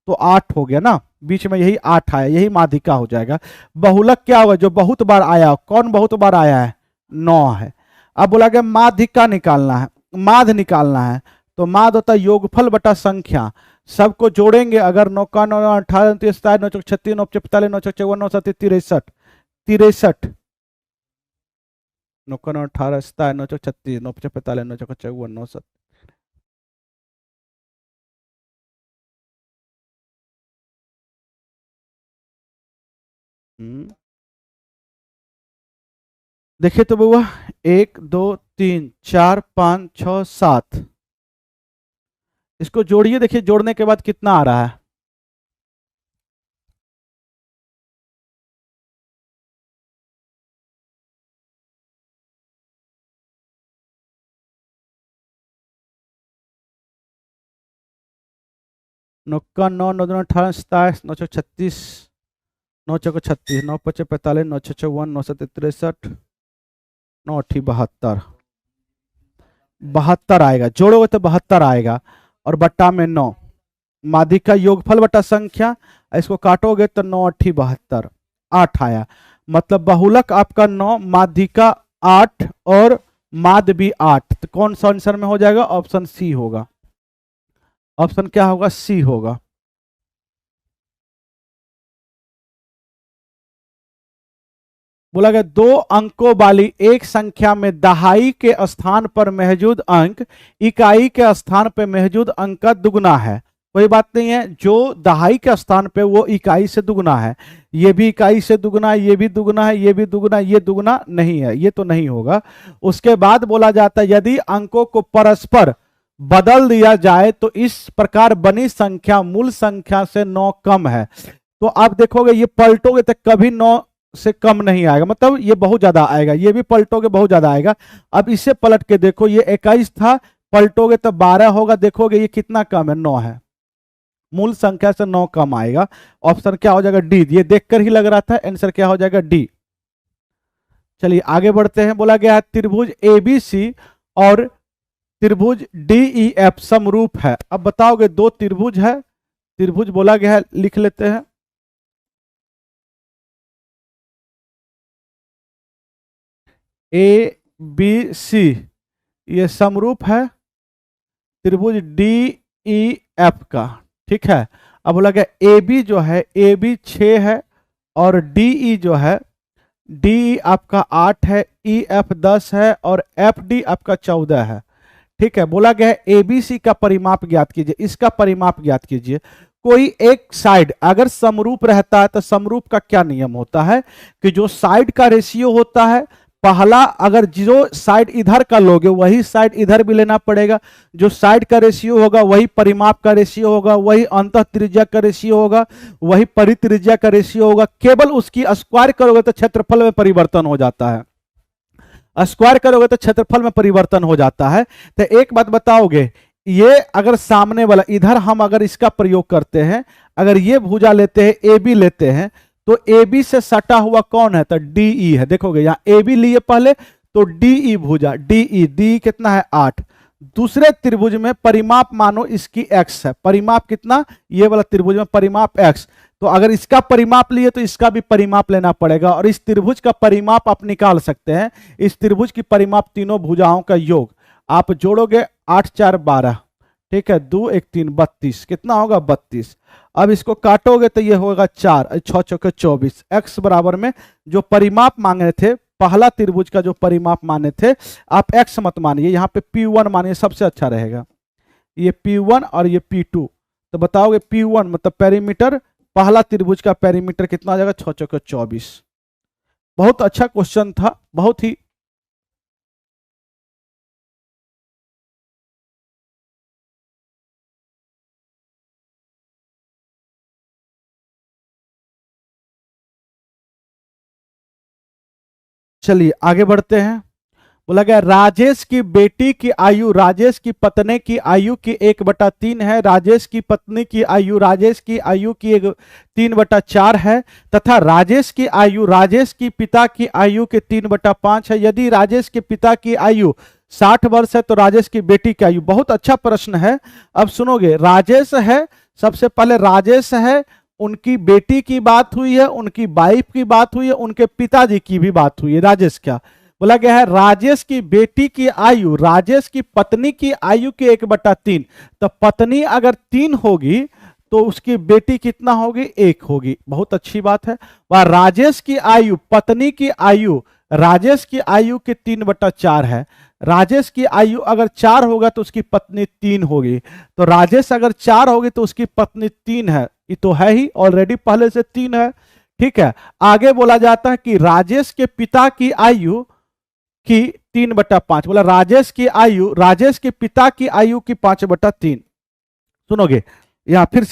तो 8 हो गया ना, बीच में यही 8 आया, यही माध्यिका हो जाएगा। बहुलक क्या होगा, जो बहुत बार आया, कौन बहुत बार आया है, 9 है। अब बोला गया माध्यिका निकालना है, माध्य निकालना है, तो माध्य होता है योगफल बटा संख्या। सबको जोड़ेंगे अगर 9 का 9 18 29 9 36 9 45 9 54 9 7 63 63, 9 का 9 18 9 36 9 45 9 54 9 7। देखिए तो बउआ 1 2 3 4 5 6 7, इसको जोड़िए, देखिए जोड़ने के बाद कितना आ रहा है, नौका 9 9 2 18 27 9 36 9 चौको 36 9 5 45 9 6 54 9 7 63 9 8 72, 72 आएगा, जोड़ोगे तो 72 आएगा, और बट्टा में 9, माध्यिका योगफल बटा संख्या, इसको काटोगे तो 9 8 72, 8 आया। मतलब बहुलक आपका 9, माध्यिका 8 और माध्य भी 8, तो कौन सा आंसर में हो जाएगा, ऑप्शन सी होगा। ऑप्शन क्या होगा, सी होगा। बोला गया 2 अंकों वाली एक संख्या में दहाई के स्थान पर मौजूद अंक इकाई के स्थान पर मौजूद अंक का दुगुना है। कोई बात नहीं है, जो दहाई के स्थान पे वो इकाई से दुगुना है, ये भी इकाई से दुगुना है, ये भी दुगुना है, ये भी दुगुना, ये दुगुना नहीं है, ये तो नहीं होगा। उसके बाद बोला जाता है यदि अंकों को परस्पर बदल दिया जाए तो इस प्रकार बनी संख्या मूल संख्या से 9 कम है। तो आप देखोगे ये पलटोगे तो कभी 9 से कम नहीं आएगा, मतलब ये बहुत ज्यादा आएगा, ये भी पलटोगे बहुत ज्यादा आएगा। अब इसे पलट के देखो, ये 21 था, पलटोगे तो 12 होगा, देखोगे ये कितना कम है, 9 है, मूल संख्या से 9 कम आएगा। ऑप्शन क्या हो जाएगा, डी। ये देखकर ही लग रहा था, आंसर क्या हो जाएगा, डी। चलिए आगे बढ़ते हैं। बोला गया है त्रिभुज एबीसी और त्रिभुज डीईएफ समरूप है। अब बताओगे दो त्रिभुज है, त्रिभुज बोला गया है, लिख लेते हैं। ए बी सी ये समरूप है त्रिभुज डी ई एफ का, ठीक है। अब बोला गया ए बी जो है, ए बी 6 है और डी ई जो है, डी आपका 8 है, ई एफ 10 है और एफ डी आपका 14 है, ठीक है। बोला गया है एबीसी का परिमाप ज्ञात कीजिए, इसका परिमाप ज्ञात कीजिए। कोई एक साइड अगर समरूप रहता है तो समरूप का क्या नियम होता है कि जो साइड का रेशियो होता है, पहला अगर जो साइड इधर का लोगे वही साइड इधर भी लेना पड़ेगा, जो साइड का रेशियो होगा वही परिमाप का रेशियो होगा, वही अंतः त्रिज्या का रेशियो होगा, वही परित्रिज्या का रेशियो होगा। केवल उसकी स्क्वायर करोगे तो क्षेत्रफल में परिवर्तन हो जाता है, स्क्वायर करोगे तो क्षेत्रफल में परिवर्तन हो जाता है। तो एक बात बताओगे, ये अगर सामने वाला इधर हम अगर इसका प्रयोग करते हैं, अगर ये भुजा लेते हैं, ए बी लेते हैं, तो ए बी से सटा हुआ कौन है, तो डी ई है। देखोगे यहां ए बी लिए पहले, तो डी ई भुजा, डी ई, डी कितना है 8, दूसरे त्रिभुज में परिमाप मानो इसकी x है, परिमाप कितना, ये वाला त्रिभुज में परिमाप x, तो अगर इसका परिमाप लिए तो इसका भी परिमाप लेना पड़ेगा, और इस त्रिभुज का परिमाप आप निकाल सकते हैं। इस त्रिभुज की परिमाप तीनों भुजाओं का योग आप जोड़ोगे 8 4 12, ठीक है, 2 1 3 32, कितना होगा 32। अब इसको काटोगे तो ये होगा 4 6 चौके 24। x बराबर में जो परिमाप मांगे थे, पहला त्रिभुज का जो परिमाप माने थे, आप x मत मानिए, यहाँ पे P1 मानिए, सबसे अच्छा रहेगा। ये P1 और ये P2, तो बताओगे P1 मतलब पेरीमीटर, पहला त्रिभुज का पेरीमीटर कितना आ जाएगा 6 चौके 24। बहुत अच्छा क्वेश्चन था, बहुत ही। चलिए आगे बढ़ते हैं। बोला गया राजेश की बेटी की आयु राजेश की पत्नी की आयु की 1/3 है, राजेश की पत्नी की आयु राजेश की आयु की 3/4 है, तथा राजेश की आयु राजेश की पिता की आयु के 3/5 है। यदि राजेश के पिता की आयु 60 वर्ष है तो राजेश की बेटी की आयु। बहुत अच्छा प्रश्न है। अब सुनोगे, राजेश है, सबसे पहले राजेश है, उनकी बेटी की बात हुई है, उनकी वाइफ की बात हुई है, उनके पिताजी की भी बात हुई है। राजेश क्या बोला गया है, राजेश की बेटी की आयु राजेश की पत्नी की आयु के 1/3, तो पत्नी अगर 3 होगी तो उसकी बेटी कितना होगी 1 होगी। बहुत अच्छी बात है। वह राजेश की आयु पत्नी की आयु राजेश की आयु के 3/4 है। राजेश की आयु अगर 4 होगा तो उसकी पत्नी 3 होगी, तो राजेश अगर 4 होगी तो उसकी पत्नी 3 है, ये तो है ही, ऑलरेडी पहले से 3 है। ठीक है, आगे बोला जाता है कि राजेश के पिता की आयु की 3/5, बोला राजेश की आयु राजेश के पिता की आयु की 5/3। सुनोगे यहां फिर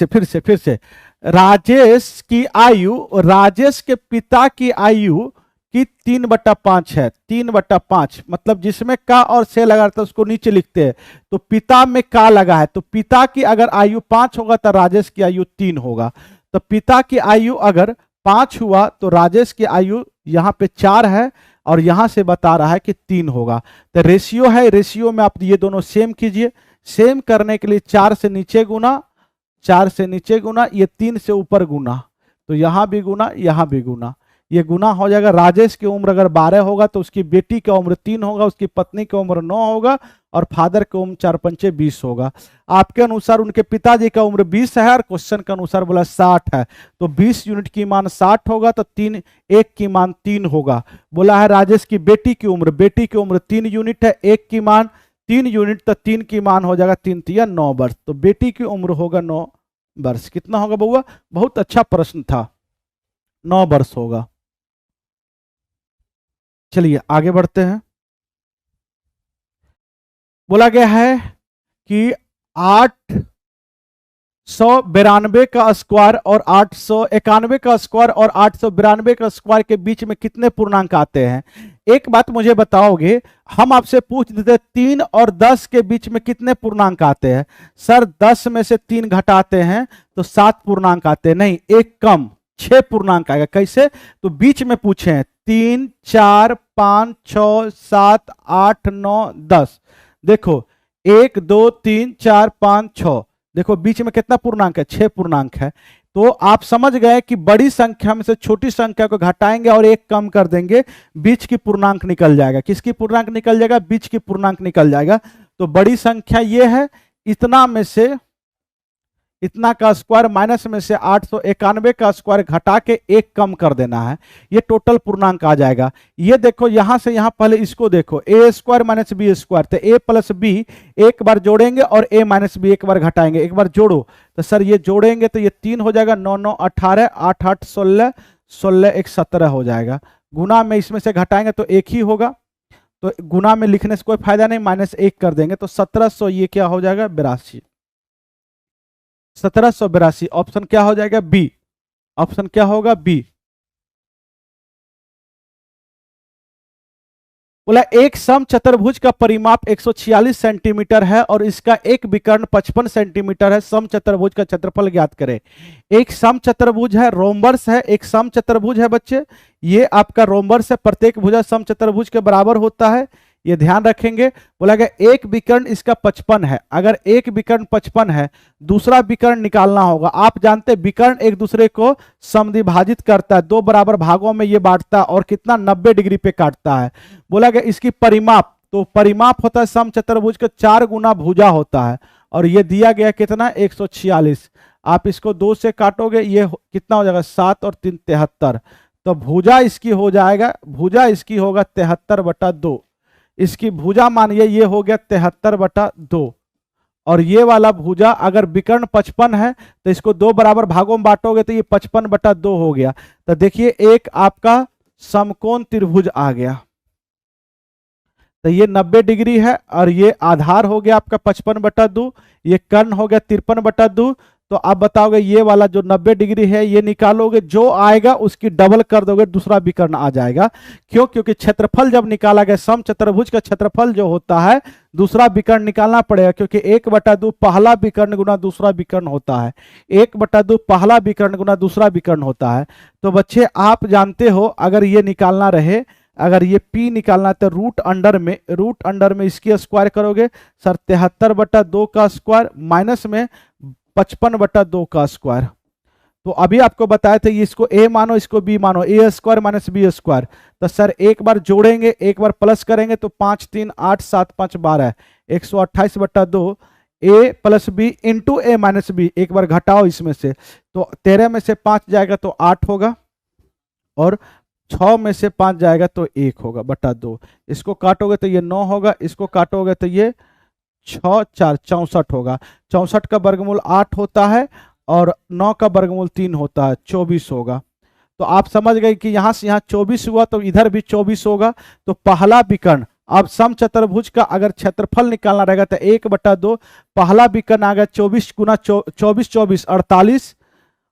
से राजेश की आयु राजेश के पिता की आयु की 3/5 है। 3/5 मतलब जिसमें का और से लगा रहता है उसको नीचे लिखते हैं, तो पिता में का लगा है, तो पिता की अगर आयु 5 होगा तो राजेश की आयु 3 होगा। तो पिता की आयु अगर 5 हुआ तो राजेश की आयु यहां पे 4 है, और यहां से बता रहा है कि 3 होगा। तो रेशियो है, रेशियो में आप ये दोनों सेम कीजिए। सेम करने के लिए 4 से नीचे गुना, 4 से नीचे गुना, ये 3 से ऊपर गुना, तो यहां भी गुना, यहां भी गुना, ये गुना हो जाएगा। राजेश की उम्र अगर 12 होगा तो उसकी बेटी की उम्र 3 होगा, उसकी पत्नी की उम्र 9 होगा, और फादर की उम्र 4 पंचे 20 होगा। आपके अनुसार उनके पिताजी का उम्र 20 है और क्वेश्चन के अनुसार बोला 60 है, तो 20 यूनिट की मान 60 होगा, तो 3 1 की मान 3 होगा। बोला है राजेश की बेटी की उम्र 3 यूनिट है, 1 की मान 3 यूनिट, तो 3 की मान हो जाएगा 3 3 9 वर्ष, तो बेटी की उम्र होगा 9 वर्ष। कितना होगा बउआ? बहुत अच्छा प्रश्न था, 9 वर्ष होगा। चलिए आगे बढ़ते हैं। बोला गया है कि 892 का स्क्वायर और 891 का स्क्वायर और 892 का स्क्वायर के बीच में कितने पूर्णांक आते हैं? एक बात मुझे बताओगे, हम आपसे पूछ देते 3 और 10 के बीच में कितने पूर्णांक आते हैं? सर 10 में से 3 घटाते हैं तो 7 पूर्णांक आते हैं। नहीं, एक कम, 6 पूर्णांक आएगा। कैसे? तो बीच में पूछे हैं 3 4 5 6 7 8 9 10। देखो 1 2 3 4 5 6, देखो बीच में कितना पूर्णांक है? 6 पूर्णांक है। तो आप समझ गए कि बड़ी संख्या में से छोटी संख्या को घटाएंगे और 1 कम कर देंगे, बीच की पूर्णांक निकल जाएगा। किसकी पूर्णांक निकल जाएगा? बीच की पूर्णांक निकल जाएगा। तो बड़ी संख्या ये है, इतना में से इतना का स्क्वायर माइनस में से 891 का स्क्वायर घटा के 1 कम कर देना है, ये टोटल पूर्णांक आ जाएगा। ये देखो यहां से यहां, पहले इसको देखो, ए स्क्वायर माइनस बी स्क्वायर, तो ए प्लस बी एक बार जोड़ेंगे और ए माइनस बी एक बार घटाएंगे। एक बार जोड़ो तो सर ये जोड़ेंगे तो ये 3 हो जाएगा, 9 9 18, 8 8 16, 16 1 17 हो जाएगा। गुना में इसमें से घटाएंगे तो 1 ही होगा, तो गुना में लिखने से कोई फायदा नहीं, -1 कर देंगे तो 1700, ये क्या हो जाएगा? 82। 1782 ऑप्शन क्या हो जाएगा? बी। ऑप्शन क्या होगा? बी। बोला एक सम चतुर्भुज का परिमाप 146 सेंटीमीटर है और इसका एक विकर्ण 55 सेंटीमीटर है। सम चतुर्भुज का क्षेत्रफल ज्ञात करें। एक सम चतुर्भुज है, रोम्बर्स है, एक सम चतुर्भुज है बच्चे, ये आपका रोम्बर्स है, प्रत्येक भुजा सम चतुर्भुज के बराबर होता है। ये ध्यान रखेंगे। बोला गया एक विकर्ण इसका 55 है, अगर एक विकर्ण 55 है, दूसरा विकर्ण निकालना होगा। आप जानते हैं विकर्ण एक दूसरे को समद्विभाजित करता है, दो बराबर भागों में ये बांटता है और कितना 90 डिग्री पे काटता है। बोला गया इसकी परिमाप, तो परिमाप होता है समचतुर्भुज का 4 गुना भुजा होता है, और ये दिया गया कितना 146। आप इसको 2 से काटोगे, ये कितना हो जाएगा 7 और 3 73। तो भुजा इसकी हो जाएगा, भुजा इसकी होगा 73/2। इसकी भुजा मानिए ये हो गया 73/2, और ये वाला भुजा अगर विकर्ण 55 है तो इसको 2 बराबर भागों में बांटोगे तो ये 55/2 हो गया। तो देखिए एक आपका समकोण त्रिभुज आ गया। तो ये 90 डिग्री है और ये आधार हो गया आपका 55/2, ये कर्ण हो गया 53/2। तो आप बताओगे ये वाला जो 90 डिग्री है ये निकालोगे, जो आएगा उसकी डबल कर दोगे, दूसरा विकर्ण आ जाएगा। क्यों? क्योंकि क्षेत्रफल जब निकाला गया समचतुर्भुज का क्षेत्रफल जो होता है दूसरा विकर्ण निकालना पड़ेगा, क्योंकि 1/2 पहला विकर्ण गुना दूसरा विकर्ण होता है, 1/2 पहला विकर्ण गुना दूसरा विकर्ण होता है। तो बच्चे आप जानते हो अगर ये निकालना रहे, अगर ये P निकालना है तो रूट अंडर में इसकी स्क्वायर करोगे सर 73/2 का स्क्वायर माइनस में 55/2 का स्क्वायर। तो अभी आपको बताया था इसको A मानो इसको B मानो, A square minus B square. तो सर एक बार जोड़ेंगे एक बार प्लस करेंगे तो 5 3 8 7 5 12 128/2 A plus B into A minus B। एक बार घटाओ इसमें से, तो 13 में से 5 जाएगा तो 8 होगा, और 6 में से 5 जाएगा तो 1 होगा बटा 2। इसको काटोगे तो ये 9 होगा, इसको काटोगे तो ये 6 4 64 होगा। 64 का वर्गमूल 8 होता है और 9 का वर्गमूल 3 होता है, 24 होगा। तो आप समझ गए कि यहाँ से यहाँ 24 हुआ तो इधर भी 24 होगा। तो पहला विकर्ण, अब समचतुर्भुज का अगर क्षेत्रफल निकालना रहेगा तो 1/2 पहला विकर्ण आ गया 24 गुना 24 24 48,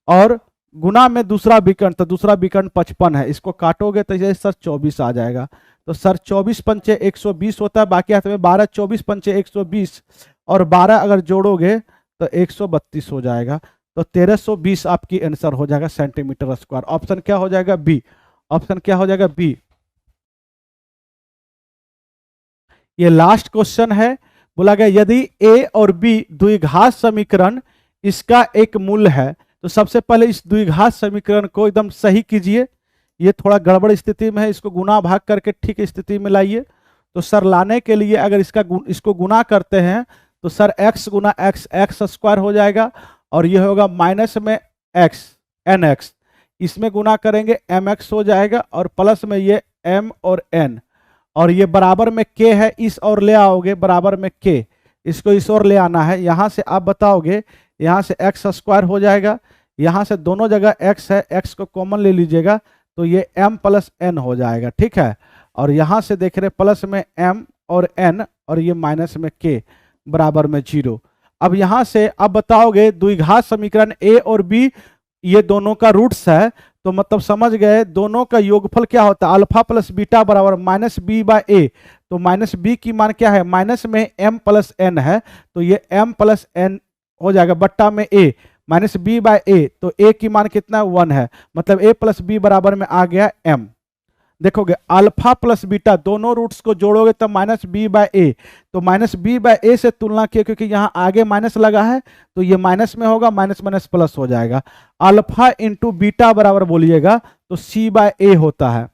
और गुना में दूसरा विकर्ण, तो दूसरा विकर्ण 55 है, इसको काटोगे तो ये सर 24 आ जाएगा। तो सर 24 पंचे 120 होता है, बाकी हाथ में 12, 24 पंचे 120 और 12 अगर जोड़ोगे तो 132 हो जाएगा। तो 1320 आपकी आंसर हो जाएगा सेंटीमीटर स्क्वायर। ऑप्शन क्या हो जाएगा? बी। ऑप्शन क्या हो जाएगा? बी। ये लास्ट क्वेश्चन है। बोला गया यदि ए और बी द्विघात समीकरण इसका एक मूल है, तो सबसे पहले इस द्विघात समीकरण को एकदम सही कीजिए। ये थोड़ा गड़बड़ स्थिति में है, इसको गुना भाग करके ठीक स्थिति में लाइए। तो सर लाने के लिए अगर इसको गुना करते हैं तो सर x गुना x स्क्वायर हो जाएगा, और ये होगा माइनस में x nx, इसमें गुना करेंगे mx हो जाएगा, और प्लस में ये m और n, और ये बराबर में k है, इस और ले आओगे बराबर में k, इसको इस और ले आना है। यहाँ से आप बताओगे यहाँ से x स्क्वायर हो जाएगा, यहाँ से दोनों जगह x है, x को कॉमन ले लीजिएगा तो ये m प्लस n हो जाएगा, ठीक है। और यहाँ से देख रहे प्लस में m और n, और ये माइनस में k बराबर में 0। अब यहाँ से अब बताओगे द्विघात समीकरण a और b ये दोनों का रूट्स है, तो मतलब समझ गए दोनों का योगफल क्या होता है, अल्फा प्लस बीटा बराबर माइनस बी बाय ए। तो माइनस बी की मान क्या है, माइनस में m प्लस n है, तो ये m प्लस n हो जाएगा बट्टा में a माइनस बी बाय ए। तो a की मान कितना है 1 है, मतलब a प्लस बी बराबर में आ गया m। देखोगे अल्फा प्लस बीटा दोनों रूट्स को जोड़ोगे तो माइनस बी बाय ए, तो माइनस बी बाय ए से तुलना किया क्योंकि यहाँ आगे माइनस लगा है तो ये माइनस में होगा, माइनस माइनस प्लस हो जाएगा। अल्फा इंटू बीटा बराबर बोलिएगा तो सी बाय ए होता है।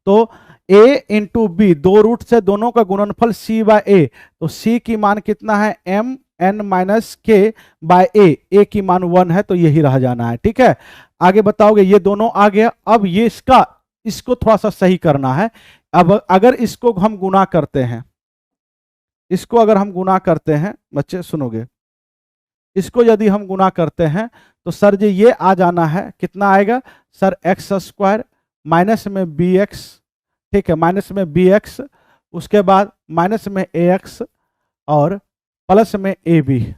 तो a इंटू बी, दो रूट से दोनों का गुणनफल c बाय ए, तो c की मान कितना है m n माइनस के बाय ए की मान 1 है, तो यही रह जाना है, ठीक है। आगे बताओगे ये दोनों आ गया। अब ये इसको थोड़ा सा सही करना है। अब अगर इसको हम गुना करते हैं, इसको अगर हम गुना करते हैं बच्चे सुनोगे, इसको यदि हम गुना करते हैं तो सर जी ये आ जाना है, कितना आएगा सर एक्स स्क्वायर माइनस में बी एक्स, ठीक है, माइनस में बी एक्स, उसके बाद माइनस में ए एक्स और प्लस में ए बी,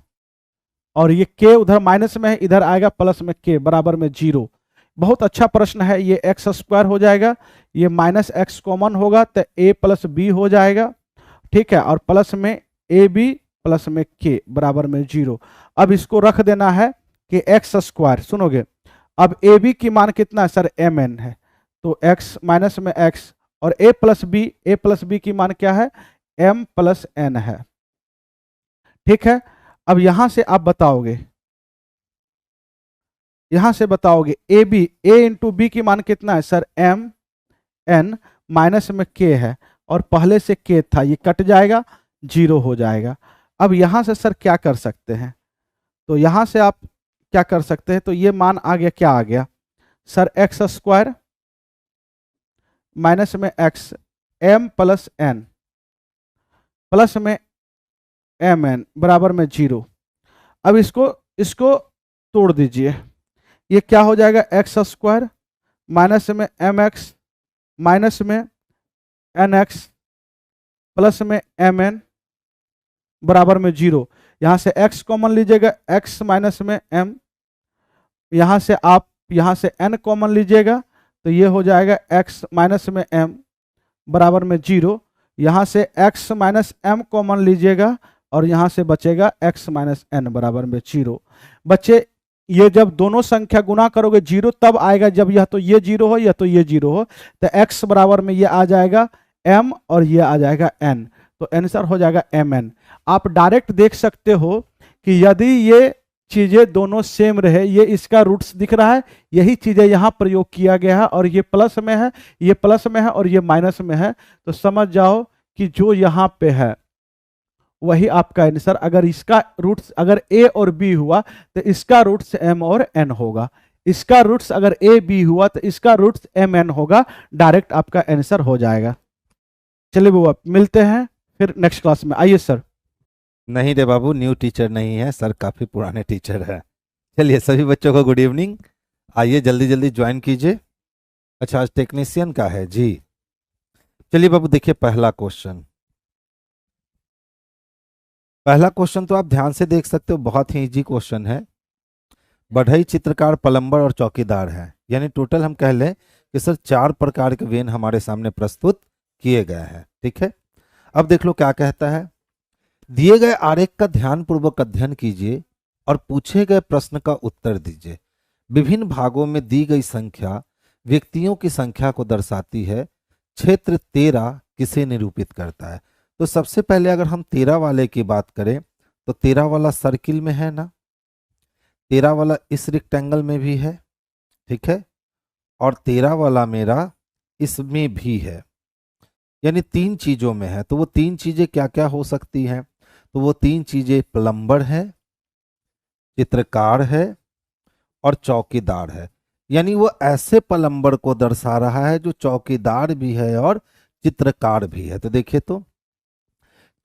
और ये के उधर माइनस में है, इधर आएगा प्लस में के बराबर में 0। बहुत अच्छा प्रश्न है। ये एक्स स्क्वायर हो जाएगा, ये माइनस एक्स कॉमन होगा तो ए प्लस बी हो जाएगा, ठीक है, और प्लस में ए बी प्लस में के बराबर में 0। अब इसको रख देना है कि एक्स स्क्वायर, सुनोगे अब ए बी की मान कितना है सर एम एन है, तो एक्स माइनस में एक्स और a प्लस बी की मान क्या है, m प्लस n है। ठीक है, अब यहां से आप बताओगे, यहां से बताओगे a इंटू बी की मान कितना है सर, m n माइनस में k है और पहले से k था, ये कट जाएगा, 0 हो जाएगा। अब यहां से सर क्या कर सकते हैं, तो यहां से आप क्या कर सकते हैं, तो ये मान आ गया, क्या आ गया सर, एक्स स्क्वायर माइनस में x m plus n plus में एम एन बराबर में 0। अब इसको तोड़ दीजिए, ये क्या हो जाएगा, एक्स स्क्वायर माइनस में एम एक्स माइनस में एन एक्स प्लस में एम एन बराबर में 0। यहां से x कॉमन लीजिएगा, x माइनस में m, यहां से आप यहां से n कॉमन लीजिएगा तो ये हो जाएगा x माइनस में m बराबर में 0। यहां से x माइनस m कॉमन लीजिएगा और यहां से बचेगा x माइनस n बराबर में 0। बच्चे ये जब दोनों संख्या गुना करोगे 0 तब आएगा जब यह तो ये 0 हो या तो ये 0 हो, तो x बराबर में ये आ जाएगा m और ये आ जाएगा n, तो आंसर हो जाएगा mn। आप डायरेक्ट देख सकते हो कि यदि ये चीजें दोनों सेम रहे, ये इसका रूट्स दिख रहा है, यही चीजें यहां प्रयोग किया गया है, और ये प्लस में है, ये प्लस में है और ये माइनस में है, तो समझ जाओ कि जो यहां पे है वही आपका आंसर। अगर इसका रूट्स अगर a और b हुआ तो इसका रूट्स m और n होगा, इसका रूट्स अगर a b हुआ तो इसका रूट्स m n होगा, डायरेक्ट आपका आंसर हो जाएगा। चलिए बुआ मिलते हैं फिर नेक्स्ट क्लास में, आइए सर। नहीं रे बाबू, न्यू टीचर नहीं है सर, काफ़ी पुराने टीचर है। चलिए सभी बच्चों को गुड इवनिंग, आइए जल्दी जल्दी ज्वाइन कीजिए। अच्छा आज टेक्नीशियन का है जी। चलिए बाबू देखिए पहला क्वेश्चन, पहला क्वेश्चन तो आप ध्यान से देख सकते हो, बहुत ही इजी क्वेश्चन है। बढ़ई, चित्रकार, प्लम्बर और चौकीदार है, यानी टोटल हम कह लें कि सर 4 प्रकार के वेन हमारे सामने प्रस्तुत किए गए हैं। ठीक है, अब देख लो क्या कहता है। दिए गए आरेख का ध्यानपूर्वक अध्ययन कीजिए और पूछे गए प्रश्न का उत्तर दीजिए। विभिन्न भागों में दी गई संख्या व्यक्तियों की संख्या को दर्शाती है। क्षेत्र 13 किसे निरूपित करता है। तो सबसे पहले अगर हम 13 वाले की बात करें तो 13 वाला सर्किल में है ना, 13 वाला इस रेक्टेंगल में भी है, ठीक है, और 13 वाला मेरा इसमें भी है, यानी 3 चीजों में है। तो वो 3 चीजें क्या क्या हो सकती हैं, तो वो 3 चीजें प्लम्बर है, चित्रकार है और चौकीदार है। यानी वो ऐसे प्लम्बर को दर्शा रहा है जो चौकीदार भी है और चित्रकार भी है। तो देखिए, तो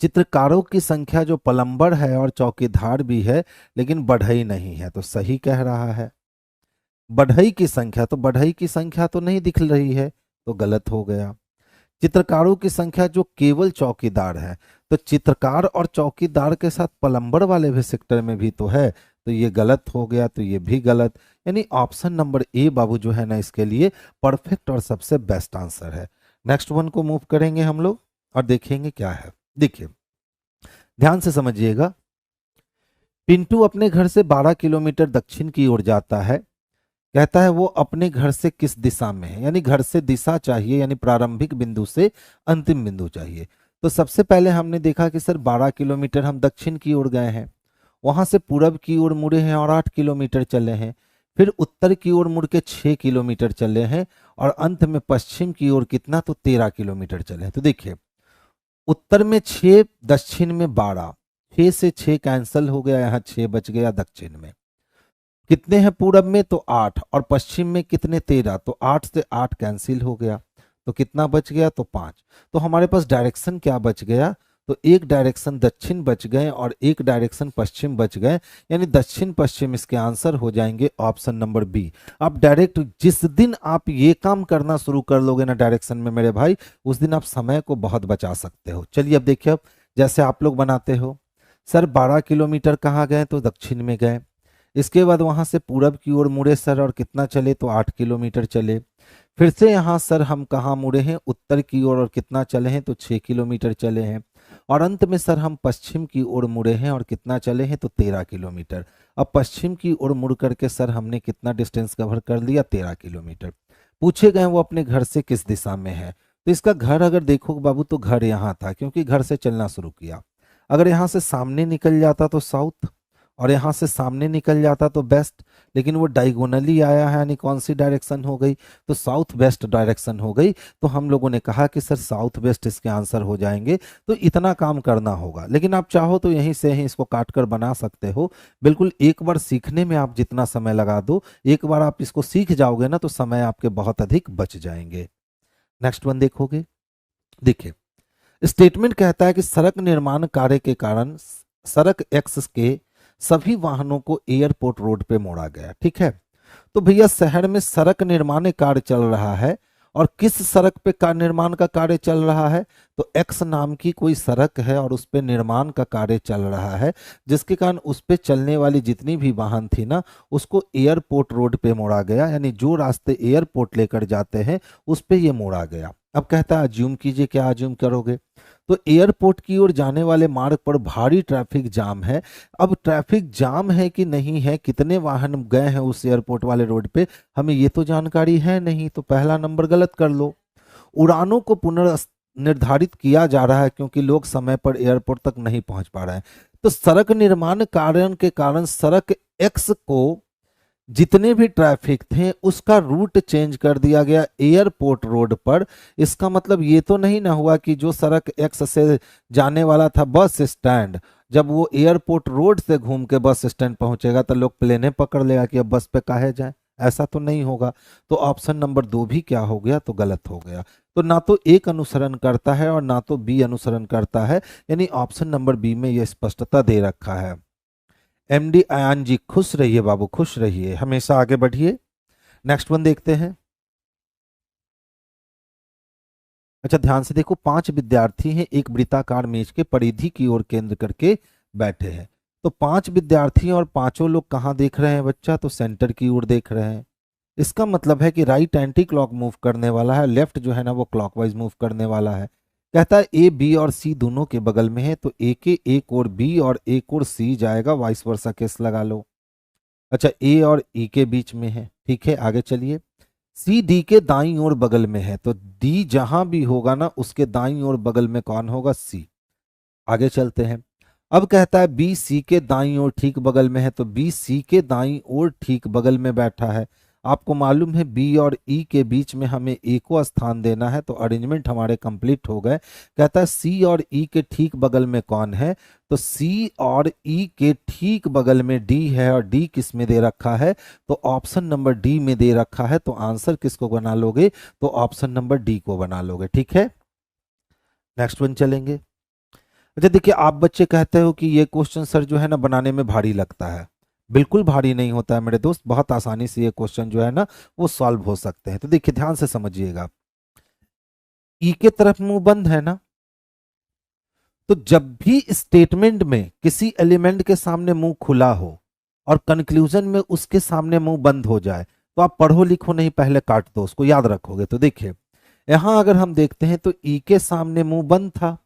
चित्रकारों की संख्या जो प्लम्बर है और चौकीदार भी है लेकिन बढ़ई नहीं है, तो सही कह रहा है। बढ़ई की संख्या, तो बढ़ई की संख्या तो नहीं दिख रही है, तो गलत हो गया। चित्रकारों की संख्या जो केवल चौकीदार है, तो चित्रकार और चौकीदार के साथ प्लम्बर वाले भी सेक्टर में भी तो है, तो ये गलत हो गया, तो ये भी गलत। यानी ऑप्शन नंबर ए बाबू जो है ना इसके लिए परफेक्ट और सबसे बेस्ट आंसर है। नेक्स्ट वन को मूव करेंगे हम लोग और देखेंगे क्या है। देखिए ध्यान से समझिएगा। पिंटू अपने घर से 12 किलोमीटर दक्षिण की ओर जाता है। कहता है वो अपने घर से किस दिशा में है, यानी घर से दिशा चाहिए, यानी प्रारंभिक बिंदु से अंतिम बिंदु चाहिए। तो सबसे पहले हमने देखा कि सर 12 किलोमीटर हम दक्षिण की ओर गए हैं, वहां से पूरब की ओर मुड़े हैं और 8 किलोमीटर चले हैं, फिर उत्तर की ओर मुड़ के 6 किलोमीटर चले हैं और अंत में पश्चिम की ओर कितना, तो 13 किलोमीटर चले हैं। तो देखिए उत्तर में 6, दक्षिण में 12, 6 से 6 कैंसिल हो गया, यहाँ 6 बच गया। दक्षिण में कितने हैं पूरब में, तो 8, और पश्चिम में कितने, 13, तो 8 से 8 कैंसिल हो गया, तो कितना बच गया, तो 5। तो हमारे पास डायरेक्शन क्या बच गया, तो एक डायरेक्शन दक्षिण बच गए और एक डायरेक्शन पश्चिम बच गए, यानी दक्षिण पश्चिम इसके आंसर हो जाएंगे ऑप्शन नंबर बी। आप डायरेक्ट जिस दिन आप ये काम करना शुरू कर लोगे ना डायरेक्शन में मेरे भाई, उस दिन आप समय को बहुत बचा सकते हो। चलिए अब देखिए, अब जैसे आप लोग बनाते हो, सर 12 किलोमीटर कहाँ गए, तो दक्षिण में गए, इसके बाद वहां से पूरब की ओर मुड़े सर और कितना चले, तो 8 किलोमीटर चले, फिर से यहाँ सर हम कहाँ मुड़े हैं, उत्तर की ओर और कितना चले हैं, तो 6 किलोमीटर चले हैं, और अंत में सर हम पश्चिम की ओर मुड़े हैं और कितना चले हैं, तो 13 किलोमीटर। अब पश्चिम की ओर मुड़ करके सर हमने कितना डिस्टेंस कवर कर लिया, 13 किलोमीटर। पूछे गए वो अपने घर से किस दिशा में है, तो इसका घर अगर देखो बाबू तो घर यहाँ था, क्योंकि घर से चलना शुरू किया। अगर यहाँ से सामने निकल जाता तो साउथ, और यहाँ से सामने निकल जाता तो वेस्ट, लेकिन वो डायगोनली आया है, यानी कौन सी डायरेक्शन हो गई, तो साउथ वेस्ट डायरेक्शन हो गई। तो हम लोगों ने कहा कि सर साउथ वेस्ट इसके आंसर हो जाएंगे। तो इतना काम करना होगा, लेकिन आप चाहो तो यहीं से ही इसको काट कर बना सकते हो। बिल्कुल एक बार सीखने में आप जितना समय लगा दो, एक बार आप इसको सीख जाओगे ना तो समय आपके बहुत अधिक बच जाएंगे। नेक्स्ट वन देखोगे, देखिए स्टेटमेंट कहता है कि सड़क निर्माण कार्य के कारण सड़क एक्स के सभी वाहनों को एयरपोर्ट रोड पे मोड़ा गया। ठीक है, तो भैया शहर में सड़क निर्माण कार्य चल रहा है, और किस सड़क पे निर्माण का कार्य चल रहा है, तो एक्स नाम की कोई सड़क है और उस पे निर्माण का कार्य चल रहा है, जिसके कारण उस पे चलने वाली जितनी भी वाहन थी ना उसको एयरपोर्ट रोड पे मोड़ा गया, यानी जो रास्ते एयरपोर्ट लेकर जाते हैं उस पे ये मोड़ा गया। अब कहता है अज्यूम कीजिए, क्या अज्यूम करोगे, तो एयरपोर्ट की ओर जाने वाले मार्ग पर भारी ट्रैफिक जाम है। अब ट्रैफिक जाम है कि नहीं है, कितने वाहन गए हैं उस एयरपोर्ट वाले रोड पे, हमें ये तो जानकारी है नहीं, तो पहला नंबर गलत कर लो। उड़ानों को पुनर्निर्धारित किया जा रहा है क्योंकि लोग समय पर एयरपोर्ट तक नहीं पहुंच पा रहे हैं। तो सड़क निर्माण कार्य के कारण सड़क एक्स को जितने भी ट्रैफिक थे उसका रूट चेंज कर दिया गया एयरपोर्ट रोड पर। इसका मतलब ये तो नहीं ना हुआ कि जो सड़क एक्स से जाने वाला था बस स्टैंड, जब वो एयरपोर्ट रोड से घूम के बस स्टैंड पहुंचेगा तो लोग प्लेने पकड़ लेगा कि अब बस पे काहे जाए, ऐसा तो नहीं होगा। तो ऑप्शन नंबर 2 भी क्या हो गया, तो गलत हो गया। तो ना तो एक अनुसरण करता है और ना तो बी अनुसरण करता है, यानी ऑप्शन नंबर बी में यह स्पष्टता दे रखा है। एमडी आयान जी खुश रहिए बाबू, खुश रहिए, हमेशा आगे बढ़िए। नेक्स्ट वन देखते हैं। अच्छा ध्यान से देखो, 5 विद्यार्थी हैं, एक वृत्ताकार मेज के परिधि की ओर केंद्र करके बैठे हैं। तो 5 विद्यार्थी और पांचों लोग कहाँ देख रहे हैं बच्चा, तो सेंटर की ओर देख रहे हैं। इसका मतलब है कि राइट एंटी क्लॉक मूव करने वाला है, लेफ्ट जो है ना वो क्लॉकवाइज मूव करने वाला है। कहता है ए बी और सी दोनों के बगल में है, तो ए के एक और बी और एक और सी जाएगा, वाइस वर्सा केस लगा लो। अच्छा ए और ई के बीच में है, ठीक है आगे चलिए। सी डी के दाईं ओर बगल में है, तो डी जहां भी होगा ना उसके दाईं ओर बगल में कौन होगा, सी। आगे चलते हैं। अब कहता है बी सी के दाईं ओर ठीक बगल में है, तो बी सी के दाईं ओर ठीक बगल में बैठा है। आपको मालूम है बी और ई के बीच में हमें ए को स्थान देना है, तो अरेंजमेंट हमारे कंप्लीट हो गए। कहता है सी और ई के ठीक बगल में कौन है, तो सी और ई के ठीक बगल में डी है, और डी किस में दे रखा है, तो ऑप्शन नंबर डी में दे रखा है। तो आंसर किसको बना लोगे, तो ऑप्शन नंबर डी को बना लोगे, ठीक है। नेक्स्ट वन चलेंगे। अच्छा देखिए, आप बच्चे कहते हो कि ये क्वेश्चन सर जो है ना बनाने में भारी लगता है। बिल्कुल भारी नहीं होता है मेरे दोस्त, बहुत आसानी से ये क्वेश्चन जो है ना वो सॉल्व हो सकते हैं। तो देखिए ध्यान से समझिएगा, ई के तरफ मुंह बंद है ना, तो जब भी स्टेटमेंट में किसी एलिमेंट के सामने मुंह खुला हो और कंक्लूजन में उसके सामने मुंह बंद हो जाए, तो आप पढ़ो लिखो नहीं, पहले काट दो, उसको याद रखोगे। तो देखिए यहां अगर हम देखते हैं तो ई के सामने मुंह बंद था,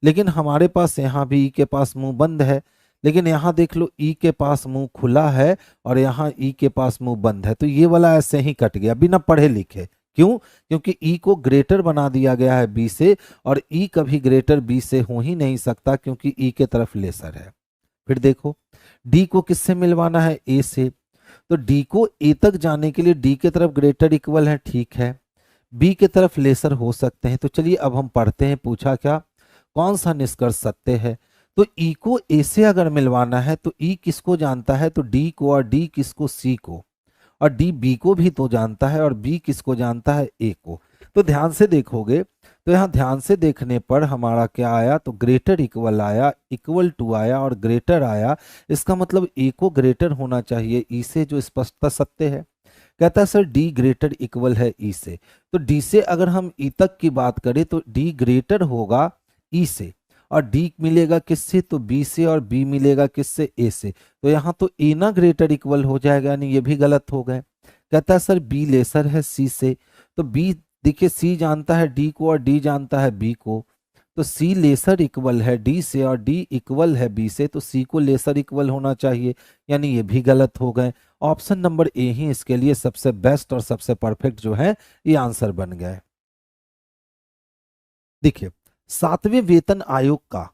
लेकिन हमारे पास यहाँ भी ई के पास मुंह बंद है, लेकिन यहाँ देख लो ई के पास मुंह खुला है और यहाँ ई के पास मुंह बंद है। तो ये वाला ऐसे ही कट गया बिना पढ़े लिखे। क्यों, क्योंकि ई को ग्रेटर बना दिया गया है बी से, और ई कभी ग्रेटर बी से हो ही नहीं सकता क्योंकि ई के तरफ लेसर है। फिर देखो डी को किससे मिलवाना है, ए से, तो डी को ए तक जाने के लिए डी के तरफ ग्रेटर इक्वल है, ठीक है, बी के तरफ लेसर हो सकते हैं। तो चलिए अब हम पढ़ते हैं, पूछा क्या, कौन सा निष्कर्ष सत्य है। तो ई को ए से अगर मिलवाना है तो ई किसको जानता है, तो डी को, और डी किसको, सी को, और डी बी को भी तो जानता है, और बी किसको जानता है, ए को। तो ध्यान से देखोगे तो यहाँ ध्यान से देखने पर हमारा क्या आया, तो ग्रेटर इक्वल आया, इक्वल टू आया और ग्रेटर आया। इसका मतलब ए को ग्रेटर होना चाहिए ई से, जो स्पष्टता सत्य है। कहता है सर डी ग्रेटर इक्वल है ई से, तो डी से अगर हम ई तक की बात करें तो डी ग्रेटर होगा ई से, और डी मिलेगा किससे, तो बी से, और बी मिलेगा किससे, ए से। तो यहाँ तो ए ना ग्रेटर इक्वल हो जाएगा, यानी ये भी गलत हो गए। कहता है सर बी लेसर है सी से, तो बी देखिए सी जानता है डी को और डी जानता है बी को, तो सी लेसर इक्वल है डी से और डी इक्वल है बी से, तो सी को लेसर इक्वल होना चाहिए, यानी ये भी गलत हो गए। ऑप्शन नंबर ए ही इसके लिए सबसे बेस्ट और सबसे परफेक्ट जो है ये आंसर बन गए। देखिए, 7वें वेतन आयोग का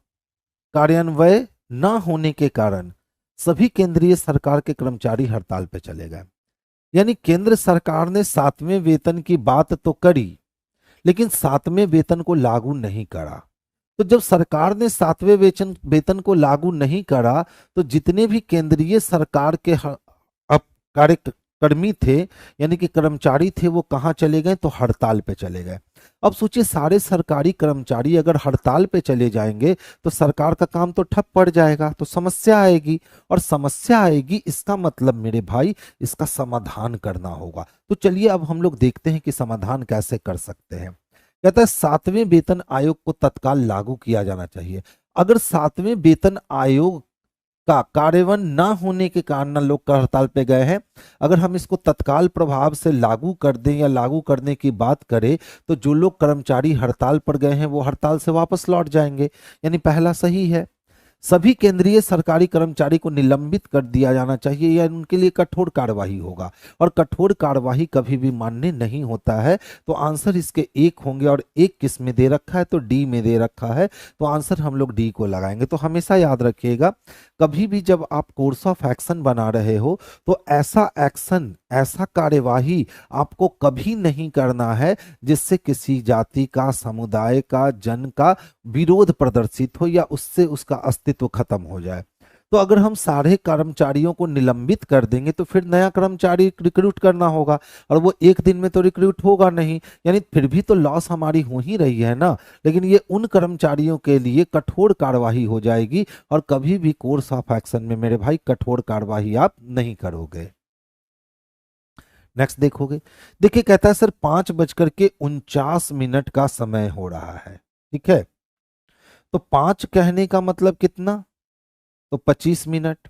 कार्यान्वयन न होने के कारण सभी केंद्रीय सरकार के कर्मचारी हड़ताल पे चले गए। यानी केंद्र सरकार ने 7वें वेतन की बात तो करी, लेकिन 7वें वेतन को लागू नहीं करा। तो जब सरकार ने 7वें वेतन वेतन को लागू नहीं करा, तो जितने भी केंद्रीय सरकार के कार्यकर्मी थे, यानी कि कर्मचारी थे, वो कहाँ चले गए? तो हड़ताल पे चले गए। अब सोचिए, सारे सरकारी कर्मचारी अगर हड़ताल पे चले जाएंगे तो सरकार का काम तो ठप पड़ जाएगा, तो समस्या आएगी। और समस्या आएगी, इसका मतलब मेरे भाई इसका समाधान करना होगा। तो चलिए अब हम लोग देखते हैं कि समाधान कैसे कर सकते हैं। कहता है 7वें वेतन आयोग को तत्काल लागू किया जाना चाहिए। अगर 7वें वेतन आयोग का कार्यान्वयन न होने के कारण लोग हड़ताल पे गए हैं, अगर हम इसको तत्काल प्रभाव से लागू कर दें या लागू करने की बात करें, तो जो लोग कर्मचारी हड़ताल पर गए हैं वो हड़ताल से वापस लौट जाएंगे। यानी पहला सही है। सभी केंद्रीय सरकारी कर्मचारी को निलंबित कर दिया जाना चाहिए या उनके लिए कठोर कार्यवाही होगा, और कठोर कार्यवाही कभी भी मान्य नहीं होता है। तो आंसर इसके एक होंगे, और एक किस में दे रखा है? तो डी में दे रखा है, तो आंसर हम लोग डी को लगाएंगे। तो हमेशा याद रखिएगा, कभी भी जब आप कोर्स ऑफ एक्शन बना रहे हो तो ऐसा एक्शन, ऐसा कार्यवाही आपको कभी नहीं करना है जिससे किसी जाति का, समुदाय का, जन का विरोध प्रदर्शित हो या उससे उसका अस्तित्व खत्म हो जाए। तो अगर हम सारे कर्मचारियों को निलंबित कर देंगे तो फिर नया कर्मचारी रिक्रूट करना होगा, और वो एक दिन में तो रिक्रूट होगा नहीं। यानी फिर भी तो लॉस हमारी हो ही रही है ना। लेकिन ये उन कर्मचारियों के लिए कठोर कार्यवाही हो जाएगी, और कभी भी कोर्स ऑफ एक्शन में मेरे भाई कठोर कार्यवाही आप नहीं करोगे। नेक्स्ट देखोगे, देखिए कहता है सर 5:49 का समय हो रहा है। ठीक है, तो 5 कहने का मतलब कितना? तो 25 मिनट,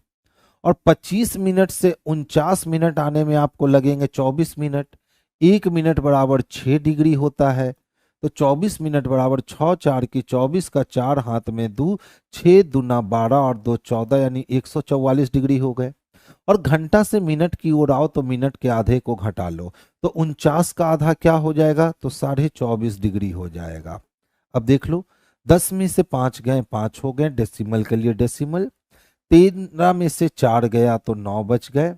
और 25 मिनट से 49 मिनट आने में आपको लगेंगे 24 मिनट। 1 मिनट बराबर 6 डिग्री होता है, तो 24 मिनट बराबर 6 4 की 24 का 4 हाथ में 2, 6 दूना 12 और 2 14, यानी 144 डिग्री हो गए। और घंटा से मिनट की ओर आओ तो मिनट के आधे को घटा लो, तो 49 का आधा क्या हो जाएगा? तो 24.5 डिग्री हो जाएगा। अब देख लो, 10 में से 5 गए, 5 हो गए, डेसिमल के लिए डेसिमल। 13 में से 4 गया तो 9 बच गए,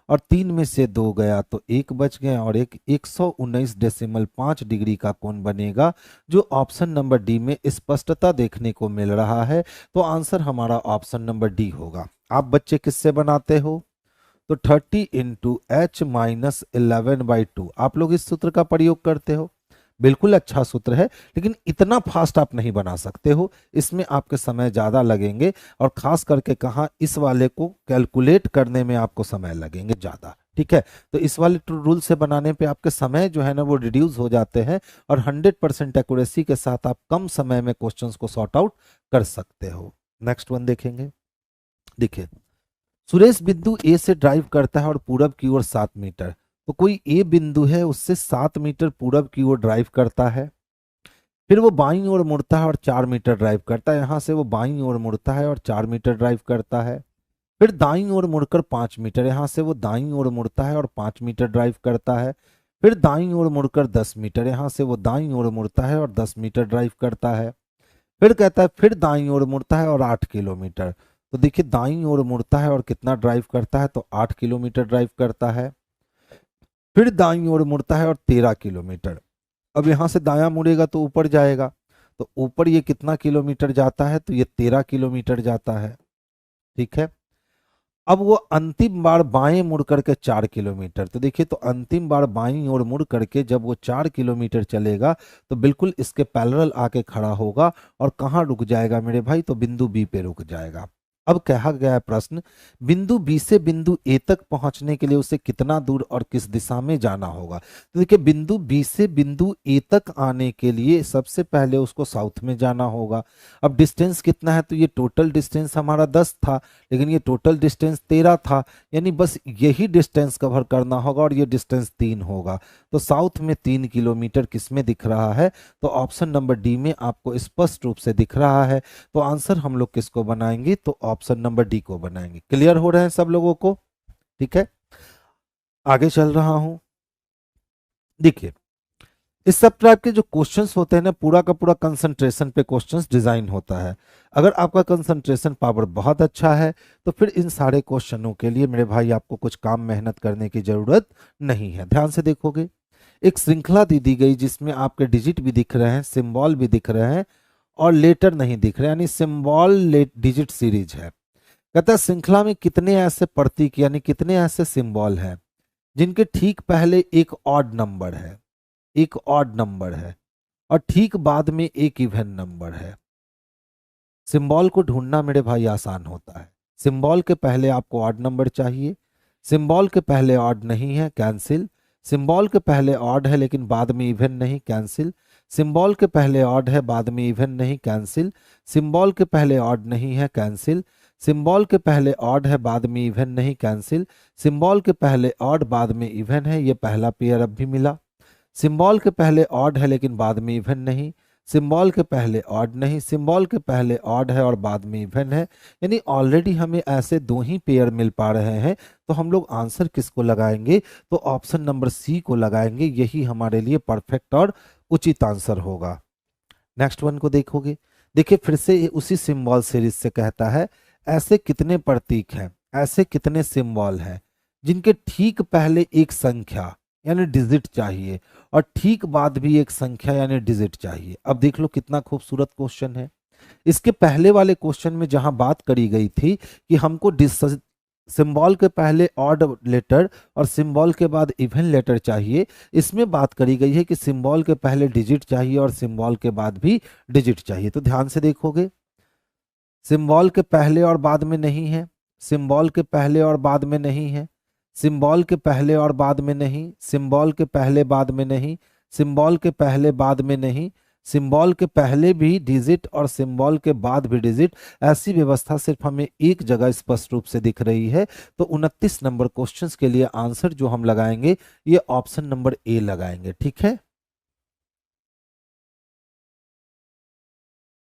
और 3 में से 2 गया तो 1 बच गए, और एक 119.5 डिग्री का कोण बनेगा, जो ऑप्शन नंबर डी में स्पष्टता देखने को मिल रहा है। तो आंसर हमारा ऑप्शन नंबर डी होगा। आप बच्चे किससे बनाते हो? तो 30 इंटू एच माइनस 11/2, आप लोग इस सूत्र का प्रयोग करते हो। बिल्कुल अच्छा सूत्र है, लेकिन इतना फास्ट आप नहीं बना सकते हो, इसमें आपके समय ज़्यादा लगेंगे, और खास करके कहाँ, इस वाले को कैलकुलेट करने में आपको समय लगेंगे ज़्यादा। ठीक है, तो इस वाले रूल से बनाने पे आपके समय जो है ना वो रिड्यूस हो जाते हैं, और 100% एक्यूरेसी के साथ आप कम समय में क्वेश्चंस को सॉर्ट आउट कर सकते हो। नेक्स्ट वन देखेंगे। देखिए, सुरेश बिंदु ए से ड्राइव करता है और पूरब की ओर 7 मीटर, तो कोई ए बिंदु है, उससे 7 मीटर पूरब की ओर ड्राइव करता है। फिर वो बाईं ओर मुड़ता है और 4 मीटर ड्राइव करता है। यहां से वो बाईं ओर मुड़ता है और 4 मीटर ड्राइव करता है। फिर दाईं ओर मुड़कर 5 मीटर, यहां से वो दाईं ओर मुड़ता है और 5 मीटर ड्राइव करता है। फिर दाईं ओर मुड़कर 10 मीटर, यहां से वो दाईं ओर मुड़ता है और 10 मीटर ड्राइव करता है। फिर कहता है फिर दाईं ओर मुड़ता है और 8 किलोमीटर। तो देखिए, दाईं ओर मुड़ता है और कितना ड्राइव करता है? तो 8 किलोमीटर ड्राइव करता है। फिर दाईं ओर मुड़ता है और 13 किलोमीटर। अब यहां से दायां मुड़ेगा तो ऊपर जाएगा, तो ऊपर ये कितना किलोमीटर जाता है? तो ये 13 किलोमीटर जाता है। ठीक है, अब वो अंतिम बार बाएं मुड़ करके 4 किलोमीटर, तो देखिए, तो अंतिम बार बाईं ओर मुड़ करके जब वो 4 किलोमीटर चलेगा तो बिल्कुल इसके पैरेलल आके खड़ा होगा, और कहाँ रुक जाएगा मेरे भाई? तो बिंदु बी पे रुक जाएगा। अब कहा गया है प्रश्न, बिंदु बी से बिंदु ए तक पहुंचने के लिए उसे कितना दूर और किस दिशा में जाना होगा? तो देखिए, बिंदु बी से बिंदु ए तक आने के लिए सबसे पहले उसको साउथ में जाना होगा। अब डिस्टेंस कितना है? तो ये टोटल डिस्टेंस हमारा 10 था, लेकिन ये टोटल डिस्टेंस 13 था, यानी बस यही डिस्टेंस कवर करना होगा, और ये डिस्टेंस 3 होगा। तो साउथ में 3 किलोमीटर किस में दिख रहा है? तो ऑप्शन नंबर डी में आपको स्पष्ट रूप से दिख रहा है। तो आंसर हम लोग किसको बनाएंगे? तो ऑप्शन नंबर डी को बनाएंगे। क्लियर हो रहे हैं सब लोगों को? ठीक है, आगे चल रहा हूं। देखिए, इस सब टाइप के जो क्वेश्चंस होते हैं ना, पूरा का पूरा कंसंट्रेशन पे क्वेश्चंस डिजाइन होता है। अगर आपका कंसंट्रेशन पावर बहुत अच्छा है तो फिर इन सारे क्वेश्चनों के लिए मेरे भाई आपको कुछ काम मेहनत करने की जरूरत नहीं है। ध्यान से देखोगे, एक श्रृंखला दी गई जिसमें आपके डिजिट भी दिख रहे हैं, सिंबल भी दिख रहे हैं और लेटर नहीं दिख रहे, यानी सिंबल डिजिट सीरीज है। कहता है श्रृंखला में कितने ऐसे प्रतीक यानी कितने ऐसे सिंबल हैं जिनके ठीक पहले एक ऑड नंबर है, एक ऑड नंबर है और ठीक बाद में एक इवन नंबर है। सिंबल को ढूंढना मेरे भाई आसान होता है। सिंबल के पहले आपको ऑड नंबर चाहिए, सिंबल के पहले ऑड नहीं है, कैंसिल। सिंबल के पहले ऑड है लेकिन बाद में इवन नहीं, कैंसिल। सिंबल के पहले ऑड है बाद में इवन नहीं, कैंसिल। सिंबल के पहले ऑड नहीं है, कैंसिल। सिंबल के पहले ऑड है बाद में इवन नहीं, कैंसिल। सिंबल के पहले ऑड बाद में इवन है, ये पहला पेयर अब भी मिला। सिंबल के पहले ऑड है लेकिन बाद में इवन नहीं, सिंबल के पहले ऑड नहीं, सिंबल के पहले ऑड है और बाद में इवन है, यानी ऑलरेडी हमें ऐसे दो ही पेयर मिल पा रहे हैं। तो हम लोग आंसर किसको लगाएंगे, तो ऑप्शन नंबर सी को लगाएंगे, यही हमारे लिए परफेक्ट और उचित आंसर होगा। नेक्स्ट वन को देखोगे, देखिए फिर से उसी सिंबल सीरीज से कहता है ऐसे कितने प्रतीक हैं, ऐसे कितने सिंबल हैं जिनके ठीक पहले एक संख्या यानी डिजिट चाहिए और ठीक बाद भी एक संख्या यानी डिजिट चाहिए। अब देख लो कितना खूबसूरत क्वेश्चन है। इसके पहले वाले क्वेश्चन में जहां बात करी गई थी कि हमको सिंबल के पहले ऑड लेटर और सिंबल के बाद इवन लेटर चाहिए, इसमें बात करी गई है कि सिंबल के पहले डिजिट चाहिए और सिंबल के बाद भी डिजिट चाहिए। तो ध्यान से देखोगे, सिंबल के पहले और बाद में नहीं है, सिंबल के पहले और बाद में नहीं है, सिंबल के पहले और बाद में नहीं, सिंबल के पहले बाद में नहीं, सिंबल के पहले बाद में नहीं, सिंबल के पहले भी डिजिट और सिंबल के बाद भी डिजिट। ऐसी व्यवस्था सिर्फ हमें एक जगह स्पष्ट रूप से दिख रही है। तो 29 नंबर क्वेश्चंस के लिए आंसर जो हम लगाएंगे ये ऑप्शन नंबर ए लगाएंगे। ठीक है,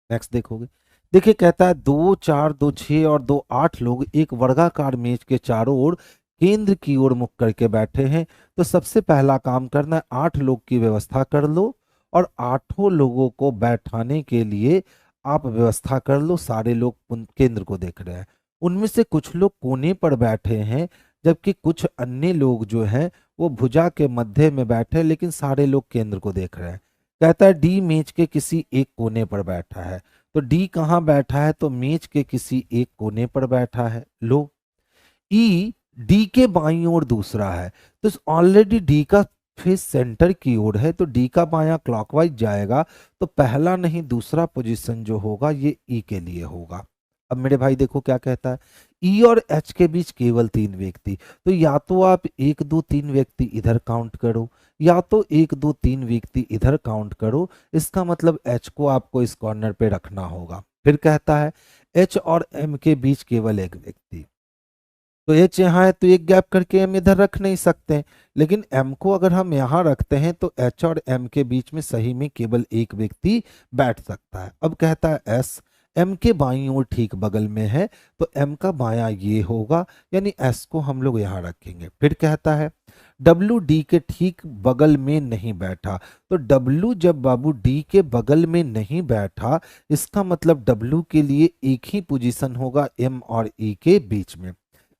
नेक्स्ट देखोगे, देखिए कहता है 2 4 2 6 और 2 8 लोग एक वर्गाकार मेज के चारों ओर केंद्र की ओर मुख करके बैठे हैं। तो सबसे पहला काम करना है 8 लोग की व्यवस्था कर लो और 8 लोगों को बैठाने के लिए आप व्यवस्था कर लो। सारे लोग केंद्र को देख रहे हैं, उनमें से कुछ लोग कोने पर बैठे हैं जबकि कुछ अन्य लोग जो हैं वो भुजा के मध्य में बैठे, लेकिन सारे लोग केंद्र को देख रहे हैं। कहता है डी मेज के किसी एक कोने पर बैठा है। तो डी कहाँ बैठा है, तो मेज के किसी एक कोने पर बैठा है। लो, ई डी के बाईं ओर दूसरा है, तो ऑलरेडी डी का फेस सेंटर की ओर है, तो डी का बायां क्लॉकवाइज जाएगा। तो पहला नहीं दूसरा पोजीशन जो होगा ये ई के लिए होगा। अब मेरे भाई देखो क्या कहता है, ई और एच के बीच केवल 3 व्यक्ति, तो या तो आप 1 2 3 व्यक्ति इधर काउंट करो या तो 1 2 3 व्यक्ति इधर काउंट करो। इसका मतलब एच को आपको इस कॉर्नर पे रखना होगा। फिर कहता है एच और एम के बीच केवल एक व्यक्ति, तो एच यहाँ है तो एक गैप करके एम इधर रख नहीं सकते, लेकिन एम को अगर हम यहाँ रखते हैं तो एच और एम के बीच में सही में केवल एक व्यक्ति बैठ सकता है। अब कहता है एस एम के बाईं ओर ठीक बगल में है, तो एम का बायां ये होगा, यानी एस को हम लोग यहाँ रखेंगे। फिर कहता है डब्ल्यू डी के ठीक बगल में नहीं बैठा, तो डब्ल्यू जब बाबू डी के बगल में नहीं बैठा इसका मतलब डब्ल्यू के लिए एक ही पोजीशन होगा एम और ई के बीच में।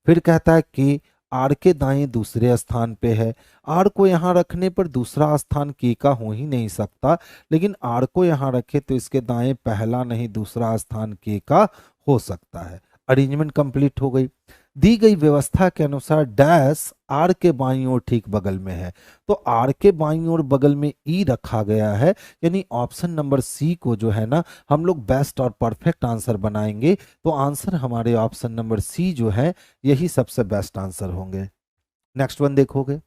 फिर कहता है कि आर के दाएं दूसरे स्थान पे है, आर को यहाँ रखने पर दूसरा स्थान के का हो ही नहीं सकता, लेकिन आर को यहाँ रखे तो इसके दाएं पहला नहीं दूसरा स्थान के का हो सकता है। अरेंजमेंट कंप्लीट हो गई। दी गई व्यवस्था के अनुसार डैश आर के बाईं ओर ठीक बगल में है, तो आर के बाईं ओर बगल में ई रखा गया है, यानी ऑप्शन नंबर सी को जो है ना हम लोग बेस्ट और परफेक्ट आंसर बनाएंगे। तो आंसर हमारे ऑप्शन नंबर सी जो है यही सबसे बेस्ट आंसर होंगे। नेक्स्ट वन देखोगे,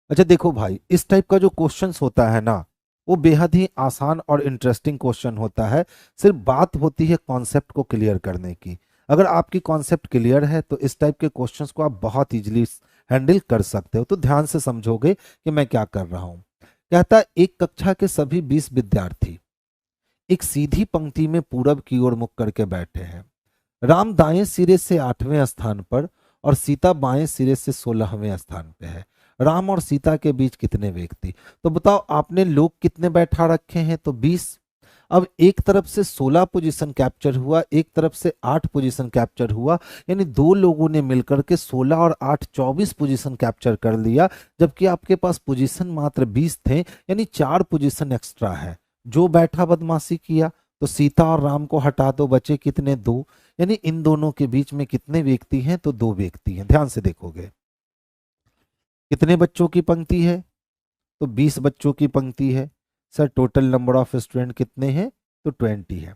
अच्छा देखो भाई इस टाइप का जो क्वेश्चंस होता है ना वो बेहद ही आसान और इंटरेस्टिंग क्वेश्चन होता है। सिर्फ बात होती है कॉन्सेप्ट को क्लियर करने की। अगर आपकी कॉन्सेप्ट क्लियर है तो इस टाइप के क्वेश्चंस को आप बहुत इजीली हैंडल कर सकते हो। तो ध्यान से समझोगे कि मैं क्या कर रहा हूं। कहता है एक कक्षा के सभी 20 विद्यार्थी एक सीधी पंक्ति में पूरब की ओर मुख करके बैठे हैं। राम दाएं सिरे से 8वें स्थान पर और सीता बाएं सिरे से 16वें स्थान पे है। राम और सीता के बीच कितने व्यक्ति। तो बताओ आपने लोग कितने बैठा रखे हैं, तो 20। अब एक तरफ से 16 पोजीशन कैप्चर हुआ, एक तरफ से 8 पोजीशन कैप्चर हुआ, यानी दो लोगों ने मिलकर के 16 और 8 24 पोजीशन कैप्चर कर लिया, जबकि आपके पास पोजीशन मात्र 20 थे, यानी 4 पोजीशन एक्स्ट्रा है। जो बैठा बदमाशी किया, तो सीता और राम को हटा दो, बचे कितने, 2, यानी इन दोनों के बीच में कितने व्यक्ति हैं, तो 2 व्यक्ति हैं। ध्यान से देखोगे कितने बच्चों की पंक्ति है, तो 20 बच्चों की पंक्ति है। Sir total number of student कितने हैं, तो 20 है।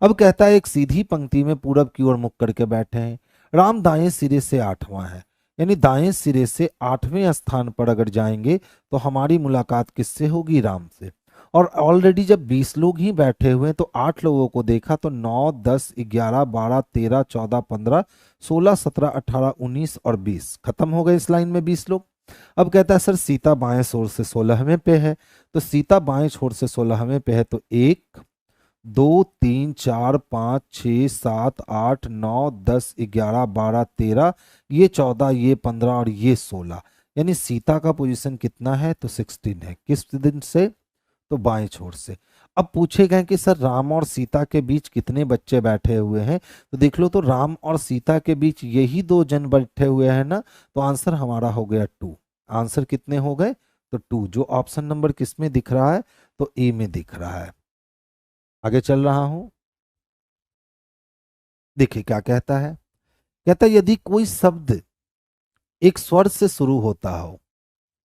अब कहता है एक सीधी पंक्ति में पूरब की ओर मुख करके बैठे हैं, राम दाएं सिरे से 8वां है, यानी दाएं सिरे से 8वें स्थान पर अगर जाएंगे तो हमारी मुलाकात किससे होगी, राम से। और ऑलरेडी जब 20 लोग ही बैठे हुए हैं तो 8 लोगों को देखा तो 9 10 11 12 13 14 15 16 17 18 19 और 20 खत्म हो गए इस लाइन में 20 लोग। अब कहता है सर सीता बाएं छोर से 16वें पे है, तो सीता बाएं छोर से 16वें पे है, तो 1 2 3 4 5 6 7 8 9 10 11 12 13, ये 14, ये 15 और ये 16, यानी सीता का पोजीशन कितना है, तो 16 है। किस दिन से, तो बाएं छोर से। अब पूछे गए कि सर राम और सीता के बीच कितने बच्चे बैठे हुए हैं, तो देख लो तो राम और सीता के बीच यही 2 जन बैठे हुए हैं ना, तो आंसर हमारा हो गया 2। आंसर कितने हो गए, तो 2, जो ऑप्शन नंबर किस में दिख रहा है, तो ए में दिख रहा है। आगे चल रहा हूं, देखिए क्या कहता है। कहता है यदि कोई शब्द एक स्वर से शुरू होता हो,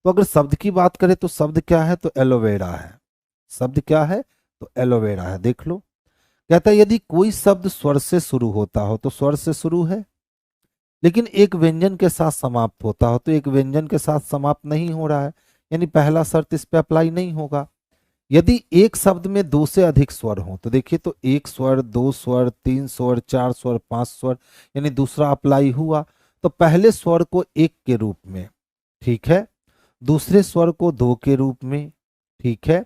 तो अगर शब्द की बात करें तो शब्द क्या है, तो एलोवेरा है। शब्द क्या है, तो एलोवेरा है। देख लो, कहता है यदि कोई शब्द स्वर से शुरू होता हो, तो स्वर से शुरू है, लेकिन एक व्यंजन के साथ समाप्त होता हो, तो एक व्यंजन के साथ समाप्त नहीं हो रहा है, यानी पहला शर्त इस पे अप्लाई नहीं होगा। यदि एक शब्द में 2 से अधिक स्वर हो, तो देखिए तो 1 स्वर 2 स्वर 3 स्वर 4 स्वर 5 स्वर, यानी दूसरा अप्लाई हुआ। तो पहले स्वर को 1 के रूप में, ठीक है, दूसरे स्वर को 2 के रूप में, ठीक है,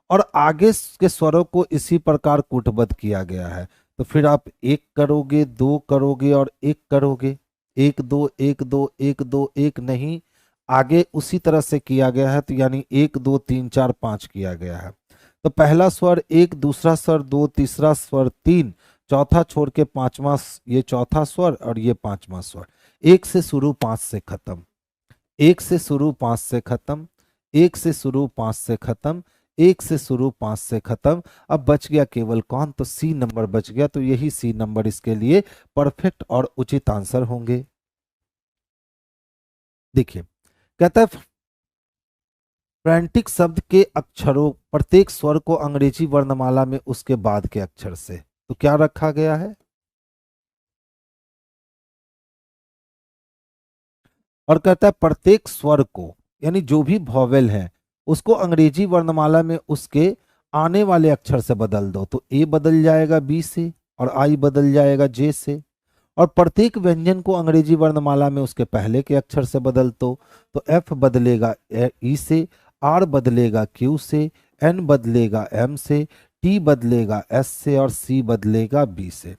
और आगे के स्वरों को इसी प्रकार कूटबद्ध किया गया है। तो फिर आप 1 करोगे, 2 करोगे और 1 करोगे, 1 2 1 2 1 2 1 नहीं, आगे उसी तरह से किया गया है, तो यानी 1 2 3 4 5 किया गया है। तो पहला स्वर 1, दूसरा स्वर 2, तीसरा स्वर 3, चौथा छोड़ के 5वां, ये चौथा स्वर और ये 5वां स्वर। 1 से शुरू 5 से खत्म, 1 से शुरू 5 से खत्म, 1 से शुरू 5 से खत्म, 1 से शुरू 5 से खत्म। अब बच गया केवल कौन, तो सी नंबर बच गया, तो यही सी नंबर इसके लिए परफेक्ट और उचित आंसर होंगे। देखिए कहता है फ्रैंटिक शब्द के अक्षरों प्रत्येक स्वर को अंग्रेजी वर्णमाला में उसके बाद के अक्षर से, तो क्या रखा गया है, और कहता है प्रत्येक स्वर को, यानी जो भी वॉवेल है उसको अंग्रेजी वर्णमाला में उसके आने वाले अक्षर से बदल दो, तो ए बदल जाएगा बी से और आई बदल जाएगा जे से। और प्रत्येक व्यंजन को अंग्रेजी वर्णमाला में उसके पहले के अक्षर से बदल दो, तो एफ बदलेगा ई से, आर बदलेगा क्यू से, एन बदलेगा एम से, टी बदलेगा एस से और सी बदलेगा बी से।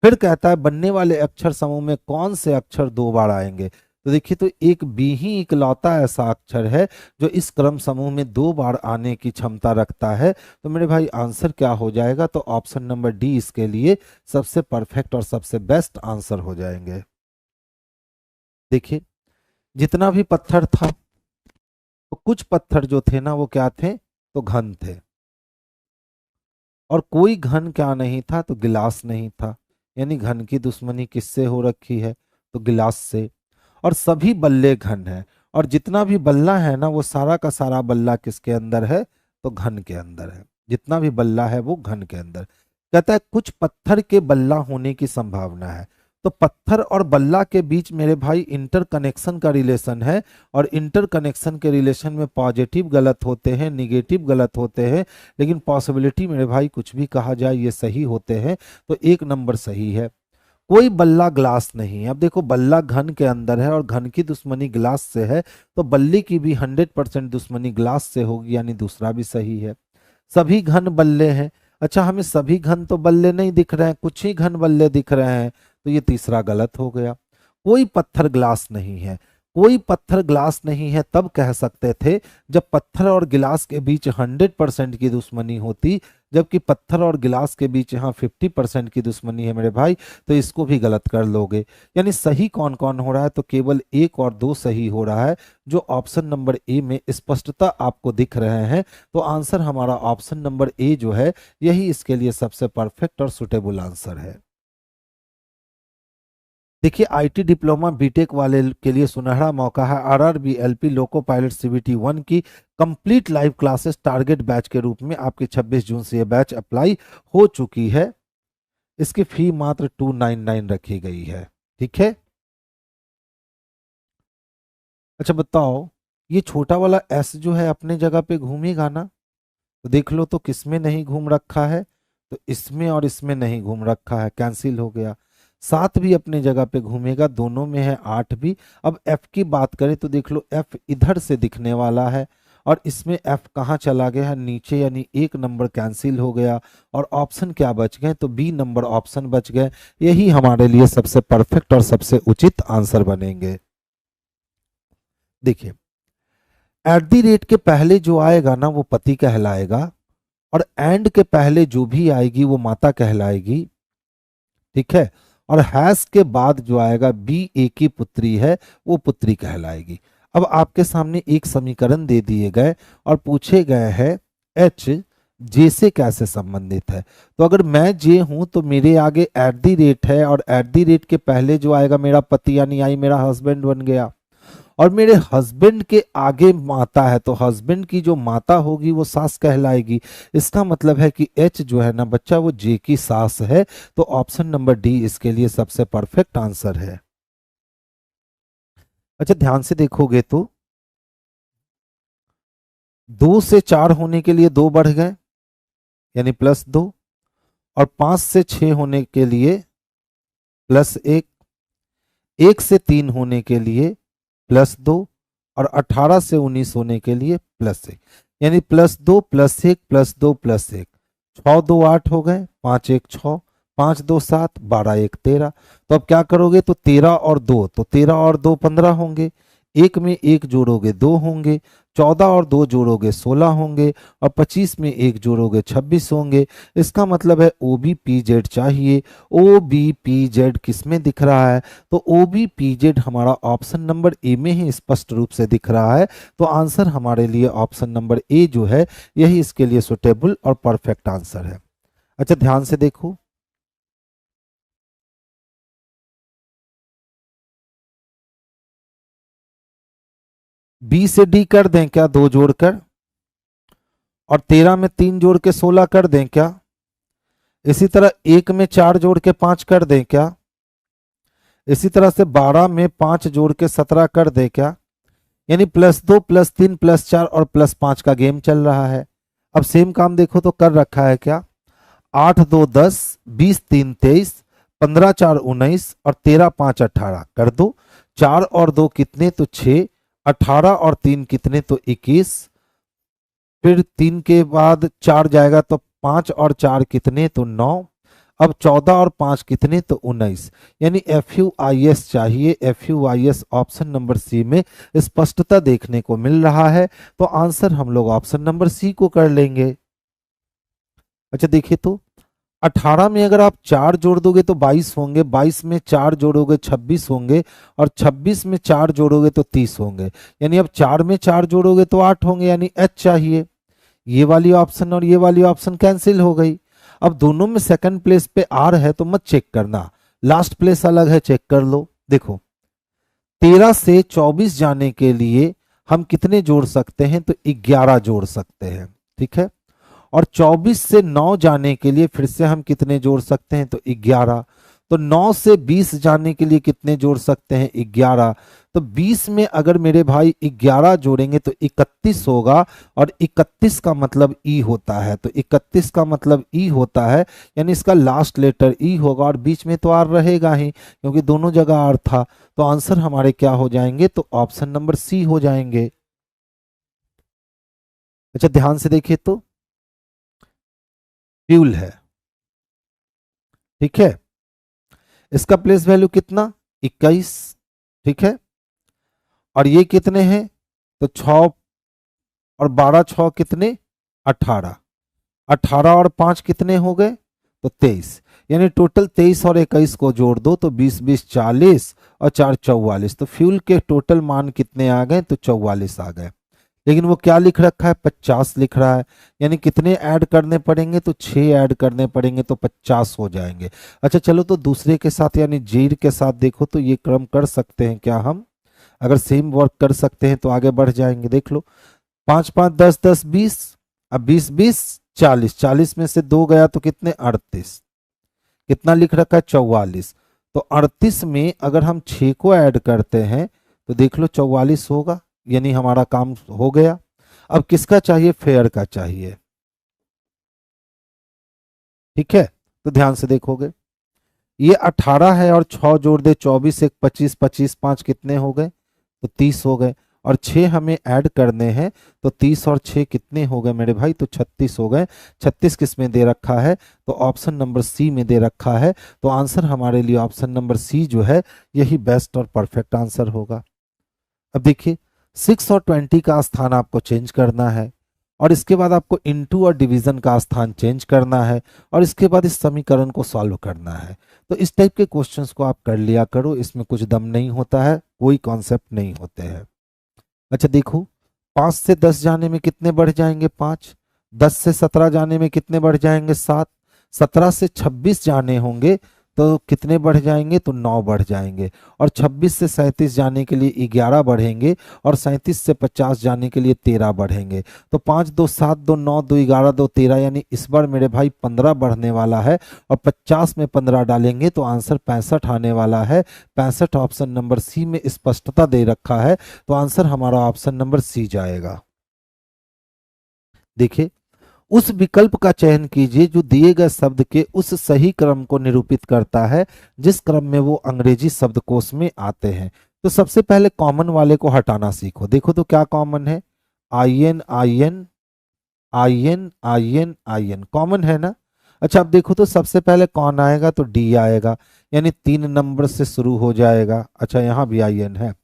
फिर कहता है बनने वाले अक्षर समूह में कौन से अक्षर 2 बार आएंगे, तो देखिए तो एक बी ही इकलौता ऐसा अक्षर है जो इस क्रम समूह में 2 बार आने की क्षमता रखता है। तो मेरे भाई आंसर क्या हो जाएगा, तो ऑप्शन नंबर डी इसके लिए सबसे परफेक्ट और सबसे बेस्ट आंसर हो जाएंगे। देखिए जितना भी पत्थर था, तो कुछ पत्थर जो थे ना वो क्या थे, तो घन थे, और कोई घन क्या नहीं था, तो गिलास नहीं था, यानी घन की दुश्मनी किससे हो रखी है, तो गिलास से। और सभी बल्ले घन है, और जितना भी बल्ला है ना वो सारा का सारा बल्ला किसके अंदर है, तो घन के अंदर है। जितना भी बल्ला है वो घन के अंदर। कहता है कुछ पत्थर के बल्ला होने की संभावना है, तो पत्थर और बल्ला के बीच मेरे भाई इंटर कनेक्शन का रिलेशन है, और इंटर कनेक्शन के रिलेशन में पॉजिटिव गलत होते हैं, निगेटिव गलत होते हैं, लेकिन पॉसिबिलिटी मेरे भाई कुछ भी कहा जाए ये सही होते हैं, तो 1 नंबर सही है। कोई बल्ला ग्लास नहीं है। अब देखो बल्ला घन के अंदर है और घन की दुश्मनी ग्लास से है, तो बल्ले की भी 100% दुश्मनी ग्लास से होगी, यानी दूसरा भी सही है। सभी घन बल्ले हैं, अच्छा हमें सभी घन तो बल्ले नहीं दिख रहे हैं, कुछ ही घन बल्ले दिख रहे हैं, तो ये तीसरा गलत हो गया। कोई पत्थर ग्लास नहीं है, कोई पत्थर ग्लास नहीं है तब कह सकते थे जब पत्थर और गिलास के बीच 100% की दुश्मनी होती, जबकि पत्थर और गिलास के बीच यहाँ 50% की दुश्मनी है मेरे भाई, तो इसको भी गलत कर लोगे। यानी सही कौन कौन हो रहा है, तो केवल 1 और 2 सही हो रहा है, जो ऑप्शन नंबर ए में स्पष्टता आपको दिख रहे हैं। तो आंसर हमारा ऑप्शन नंबर ए जो है, यही इसके लिए सबसे परफेक्ट और सुटेबल आंसर है। देखिए आईटी डिप्लोमा बीटेक वाले के लिए सुनहरा मौका है। RRB LP loco pilot CBT 1 की complete live classes target batch के रूप में आपके 26 जून से यह बैच अप्लाई हो चुकी है। इसकी फी मात्र 299 रखी गई है। ठीक है, अच्छा बताओ, ये छोटा वाला एस जो है अपने जगह पे घूमेगा ना? तो देख लो तो किसमें नहीं घूम रखा है, तो इसमें और इसमें नहीं घूम रखा है, कैंसिल हो गया। 7 भी अपने जगह पे घूमेगा, दोनों में है 8 भी। अब एफ की बात करें तो देख लो एफ इधर से दिखने वाला है, और इसमें एफ कहाँ चला गया है, नीचे, यानी 1 नंबर कैंसिल हो गया। और ऑप्शन क्या बच गए, तो बी नंबर ऑप्शन बच गए। यही हमारे लिए सबसे परफेक्ट और सबसे उचित आंसर बनेंगे। देखिए एट दी रेट के पहले जो आएगा ना वो पति कहलाएगा, और एंड के पहले जो भी आएगी वो माता कहलाएगी। ठीक है, और हैश के बाद जो आएगा बी ए की पुत्री है, वो पुत्री कहलाएगी। अब आपके सामने एक समीकरण दे दिए गए और पूछे गए हैं एच जे से कैसे संबंधित है। तो अगर मैं जे हूं तो मेरे आगे एट दी रेट है, और एट दी रेट के पहले जो आएगा मेरा पति, यानी आई मेरा हस्बैंड बन गया। और मेरे हस्बैंड के आगे माता है, तो हस्बैंड की जो माता होगी वो सास कहलाएगी। इसका मतलब है कि एच जो है ना बच्चा, वो जे की सास है। तो ऑप्शन नंबर डी इसके लिए सबसे परफेक्ट आंसर है। अच्छा ध्यान से देखोगे तो 2 से 4 होने के लिए 2 बढ़ गए, यानी +2, और 5 से 6 होने के लिए +1, 1 से 3 होने के लिए +2, और 18 से 19 होने के लिए +1, यानी +2 +1 +2 +1। 6 2 8 हो गए, 5 1 6, 5 2 7, 12 1 13। तो अब क्या करोगे, तो 13 और 2, तो 13 और 2 15 होंगे, एक में एक जोड़ोगे 2 होंगे, 14 और 2 जोड़ोगे 16 होंगे, और 25 में एक जोड़ोगे 26 होंगे। इसका मतलब है ओ बी पी जेड चाहिए। ओ बी पी जेड किस में दिख रहा है, तो ओ बी पी जेड हमारा ऑप्शन नंबर ए में ही स्पष्ट रूप से दिख रहा है। तो आंसर हमारे लिए ऑप्शन नंबर ए जो है, यही इसके लिए सुटेबल और परफेक्ट आंसर है। अच्छा ध्यान से देखो, बी से डी कर दें क्या 2 जोड़कर, और 13 में 3 जोड़ के 16 कर दें क्या? इसी तरह 1 में 4 जोड़ के 5 कर दें क्या? इसी तरह से 12 में 5 जोड़ के 17 कर दें क्या? यानी +2 +3 +4 और +5 का गेम चल रहा है। अब सेम काम देखो तो कर रखा है क्या, 8 2 10, 20 3 23, 15 4 19, और 13 5 18 कर दो। 4 और 2 कितने, तो 6, 18 और 3 कितने, तो 21। फिर 3 के बाद 4 जाएगा तो 5 और 4 कितने, तो 9। अब 14 और 5 कितने, तो 19। यानी FUIS चाहिए। FUIS ऑप्शन नंबर सी में स्पष्टता देखने को मिल रहा है। तो आंसर हम लोग ऑप्शन नंबर सी को कर लेंगे। अच्छा देखिए तो 18 में अगर आप 4 जोड़ दोगे तो 22 होंगे, 22 में 4 जोड़ोगे 26 होंगे, और 26 में 4 जोड़ोगे तो 30 होंगे। यानी अब 4 में 4 जोड़ोगे तो 8 होंगे, यानी एच चाहिए। ये वाली ऑप्शन और ये वाली ऑप्शन कैंसिल हो गई। अब दोनों में सेकंड प्लेस पे आर है तो मत चेक करना, लास्ट प्लेस अलग है, चेक कर लो। देखो 13 से 24 जाने के लिए हम कितने जोड़ सकते हैं, तो 11 जोड़ सकते हैं। ठीक है, और 24 से 9 जाने के लिए फिर से हम कितने जोड़ सकते हैं, तो 11। तो 9 से 20 जाने के लिए कितने जोड़ सकते हैं, 11। तो 20 में अगर मेरे भाई 11 जोड़ेंगे तो 31 होगा, और 31 का मतलब ई होता है। तो 31 का मतलब ई होता है, यानी इसका लास्ट लेटर ई होगा, और बीच में तो आर रहेगा ही क्योंकि दोनों जगह आर था। तो आंसर हमारे क्या हो जाएंगे, तो ऑप्शन नंबर सी हो जाएंगे। अच्छा ध्यान से देखिए तो फ्यूल है। ठीक है, इसका प्लेस वैल्यू कितना, 21। ठीक है, और ये कितने हैं, तो 6 और 12 6 कितने, 18। 18 और 5 कितने हो गए, तो 23। यानी टोटल 23 और 21 को जोड़ दो तो 20 20 40 और 4 44। तो फ्यूल के टोटल मान कितने आ गए, तो 44 आ गए। लेकिन वो क्या लिख रखा है, 50 लिख रहा है। यानी कितने ऐड करने पड़ेंगे, तो 6 ऐड करने पड़ेंगे तो 50 हो जाएंगे। अच्छा चलो, तो दूसरे के साथ यानी जीर के साथ देखो तो ये क्रम कर सकते हैं क्या हम, अगर सेम वर्क कर सकते हैं तो आगे बढ़ जाएंगे। देख लो, 5 5 10 10 20, अब 20 20 40, 40 में से 2 गया तो कितने, 38। कितना लिख रखा है, 44। तो 38 में अगर हम 6 को ऐड करते हैं तो देख लो 44 होगा, यानी हमारा काम हो गया। अब किसका चाहिए, फेयर का चाहिए। ठीक है, तो ध्यान से देखोगे, ये 18 है और 6 जोड़ दे 24 1 25, 25 5 कितने हो गए, तो 30 हो गए। और 6 हमें ऐड करने हैं, तो 30 और 6 कितने हो गए मेरे भाई, तो 36 हो गए। 36 किस में दे रखा है, तो ऑप्शन नंबर सी में दे रखा है। तो आंसर हमारे लिए ऑप्शन नंबर सी जो है यही बेस्ट और परफेक्ट आंसर होगा। अब देखिए, 6 और 20 का स्थान आपको चेंज करना है, और इसके बाद आपको इनटू और डिवीजन का स्थान चेंज करना है, और इसके बाद इस समीकरण को सॉल्व करना है। तो इस टाइप के क्वेश्चंस को आप कर लिया करो, इसमें कुछ दम नहीं होता है, कोई कॉन्सेप्ट नहीं होते हैं। अच्छा देखो, 5 से 10 जाने में कितने बढ़ जाएंगे, 5। 10 से 17 जाने में कितने बढ़ जाएंगे, 7। 17 से 26 जाने होंगे तो कितने बढ़ जाएंगे, तो 9 बढ़ जाएंगे। और 26 से 37 जाने के लिए 11 बढ़ेंगे, और 37 से 50 जाने के लिए 13 बढ़ेंगे। तो 5 2 7 2 9 2 11 2 13, यानी इस बार मेरे भाई 15 बढ़ने वाला है। और 50 में 15 डालेंगे तो आंसर 65 आने वाला है। 65 ऑप्शन नंबर सी में स्पष्टता दे रखा है, तो आंसर हमारा ऑप्शन नंबर सी जाएगा। देखिए, उस विकल्प का चयन कीजिए जो दिए गए शब्द के उस सही क्रम को निरूपित करता है जिस क्रम में वो अंग्रेजी शब्दकोश में आते हैं। तो सबसे पहले कॉमन वाले को हटाना सीखो। देखो तो क्या कॉमन है, I N I N I N I N I N common है ना। अच्छा अब देखो तो सबसे पहले कौन आएगा, तो डी आएगा, यानी 3 नंबर से शुरू हो जाएगा। अच्छा यहाँ भी आई एन है।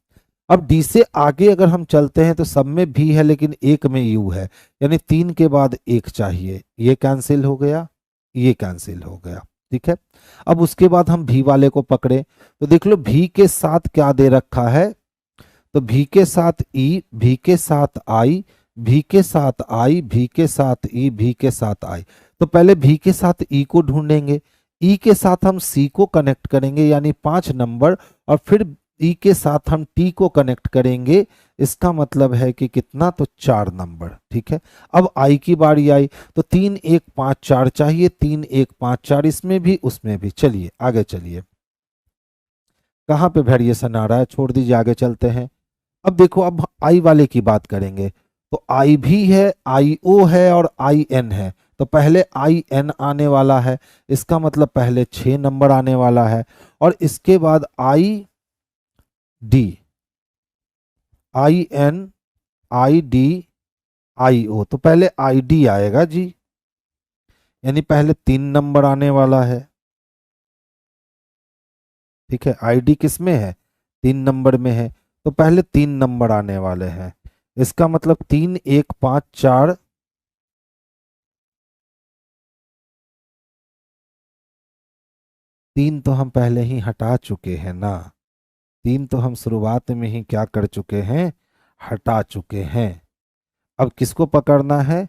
अब डी से आगे अगर हम चलते हैं तो सब में भी है लेकिन एक में यू है, यानी 3 के बाद एक चाहिए, ये कैंसिल हो गया, ये कैंसिल हो गया। ठीक है, अब उसके बाद हम भी वाले को पकड़े, तो देख लो भी के साथ क्या दे रखा है, तो भी के साथ ई, भी के साथ आई, भी के साथ आई, भी के साथ ई, भी के साथ आई। तो पहले भी के साथ ई को ढूंढेंगे, ई के साथ हम सी को कनेक्ट करेंगे यानी 5 नंबर, और फिर ई के साथ हम टी को कनेक्ट करेंगे, इसका मतलब है कि कितना, तो 4 नंबर। ठीक है, अब आई की बारी आई, तो 3 1 5 4 चाहिए, 3 1 5 4 इसमें भी उसमें भी। चलिए आगे चलिए, कहाँ पे वेरिएशन आ रहा है, छोड़ दीजिए, आगे चलते हैं। अब देखो, अब आई वाले की बात करेंगे, तो आई भी है, आई ओ है और आई एन है। तो पहले आई एन आने वाला है, इसका मतलब पहले 6 नंबर आने वाला है। और इसके बाद I D, I N D D O ओ, तो पहले आई डी आएगा जी, यानी पहले 3 नंबर आने वाला है। ठीक है, आई डी किस में है, 3 नंबर में है, तो पहले 3 नंबर आने वाले हैं। इसका मतलब 3 1 5 4, 3 तो हम पहले ही हटा चुके हैं ना, 3 तो हम शुरुआत में ही क्या कर चुके हैं, हटा चुके हैं। अब किसको पकड़ना है,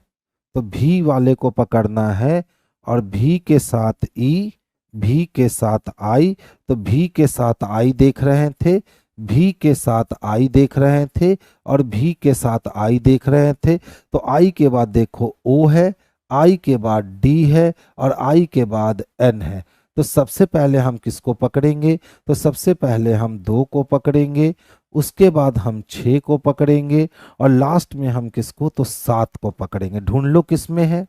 तो भी वाले को पकड़ना है, और भी के साथ ई, भी के साथ आई, तो भी के साथ आई देख रहे थे, भी के साथ आई देख रहे थे, और भी के साथ आई देख रहे थे। तो आई के बाद देखो ओ है, आई के बाद डी है, और आई के बाद एन है। तो सबसे पहले हम किसको पकड़ेंगे, तो सबसे पहले हम 2 को पकड़ेंगे, उसके बाद हम 6 को पकड़ेंगे, और लास्ट में हम किसको, तो 7 को पकड़ेंगे। ढूंढ लो किस में है,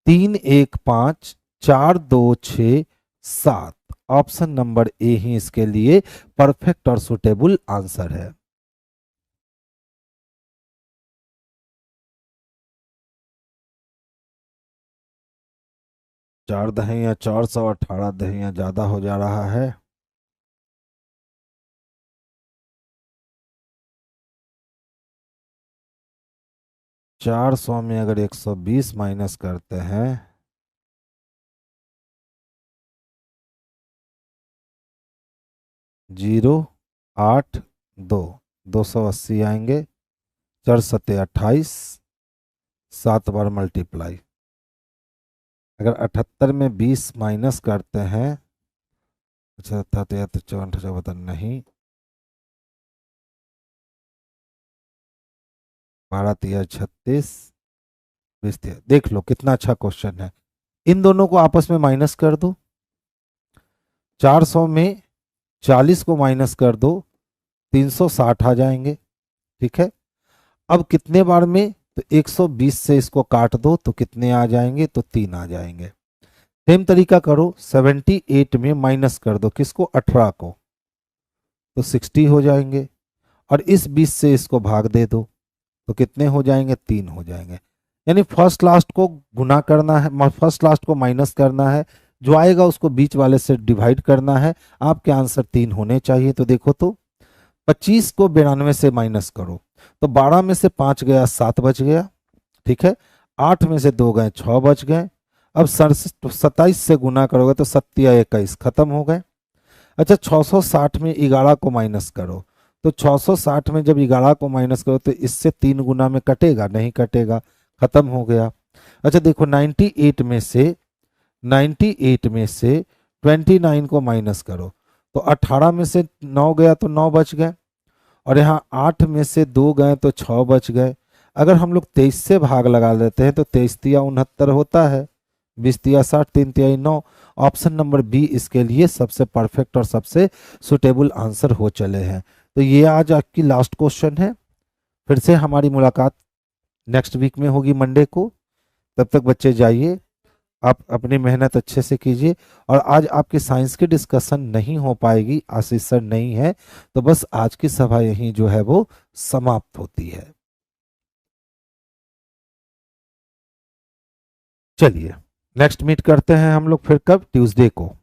3 1 5 4 2 6 7, ऑप्शन नंबर ए ही इसके लिए परफेक्ट और सुटेबल आंसर है। 4 दहिया 418 दहिया ज्यादा हो जा रहा है। 400 में अगर 120 माइनस करते हैं, 082, 280 आएंगे, 4 सत्ते 28, 7 बार मल्टीप्लाई। अगर 78 में 20 माइनस करते हैं, अच्छा था तो या तो 54 नहीं, 12 तिया 36, 20 तिया। देख लो कितना अच्छा क्वेश्चन है। इन दोनों को आपस में माइनस कर दो, 400 में 40 को माइनस कर दो, 360 आ जाएंगे। ठीक है, अब कितने बार में, तो 120 से इसको काट दो तो कितने आ जाएंगे, तो 3 आ जाएंगे। सेम तरीका करो, 78 में माइनस कर दो किसको, 18 को, तो 60 हो जाएंगे। और इस 20 से इसको भाग दे दो तो कितने हो जाएंगे, 3 हो जाएंगे। यानी फर्स्ट लास्ट को गुना करना है, फर्स्ट लास्ट को माइनस करना है, जो आएगा उसको बीच वाले से डिवाइड करना है। आपके आंसर 3 होने चाहिए। तो देखो तो 25 को 92 से माइनस करो तो 12 में से 5 गया 7 बच गया। ठीक है, 8 में से 2 गए 6 बच गए। अब 27 से गुना करोगे तो 7 या 21 खत्म हो गए। अच्छा, 660 में 11 को माइनस करो तो 660 में जब 11 को माइनस करो तो इससे 3 गुना में कटेगा, नहीं कटेगा, खत्म हो गया। अच्छा देखो, 98 में से 29 को माइनस करो तो 18 में से 9 गया तो 9 बच गए, और यहाँ 8 में से 2 गए तो 6 बच गए। अगर हम लोग 23 से भाग लगा लेते हैं तो 23 तिया 69 होता है, 20 तिया 60, 3 तिया 9। ऑप्शन नंबर बी इसके लिए सबसे परफेक्ट और सबसे सुटेबल आंसर हो चले हैं। तो ये आज आपकी लास्ट क्वेश्चन है। फिर से हमारी मुलाकात नेक्स्ट वीक में होगी मंडे को। तब तक बच्चे जाइए, आप अपनी मेहनत अच्छे से कीजिए। और आज आपकी साइंस की डिस्कशन नहीं हो पाएगी, आशीष सर नहीं है, तो बस आज की सभा यहीं जो है वो समाप्त होती है। चलिए नेक्स्ट मीट करते हैं हम लोग फिर कब, ट्यूसडे को।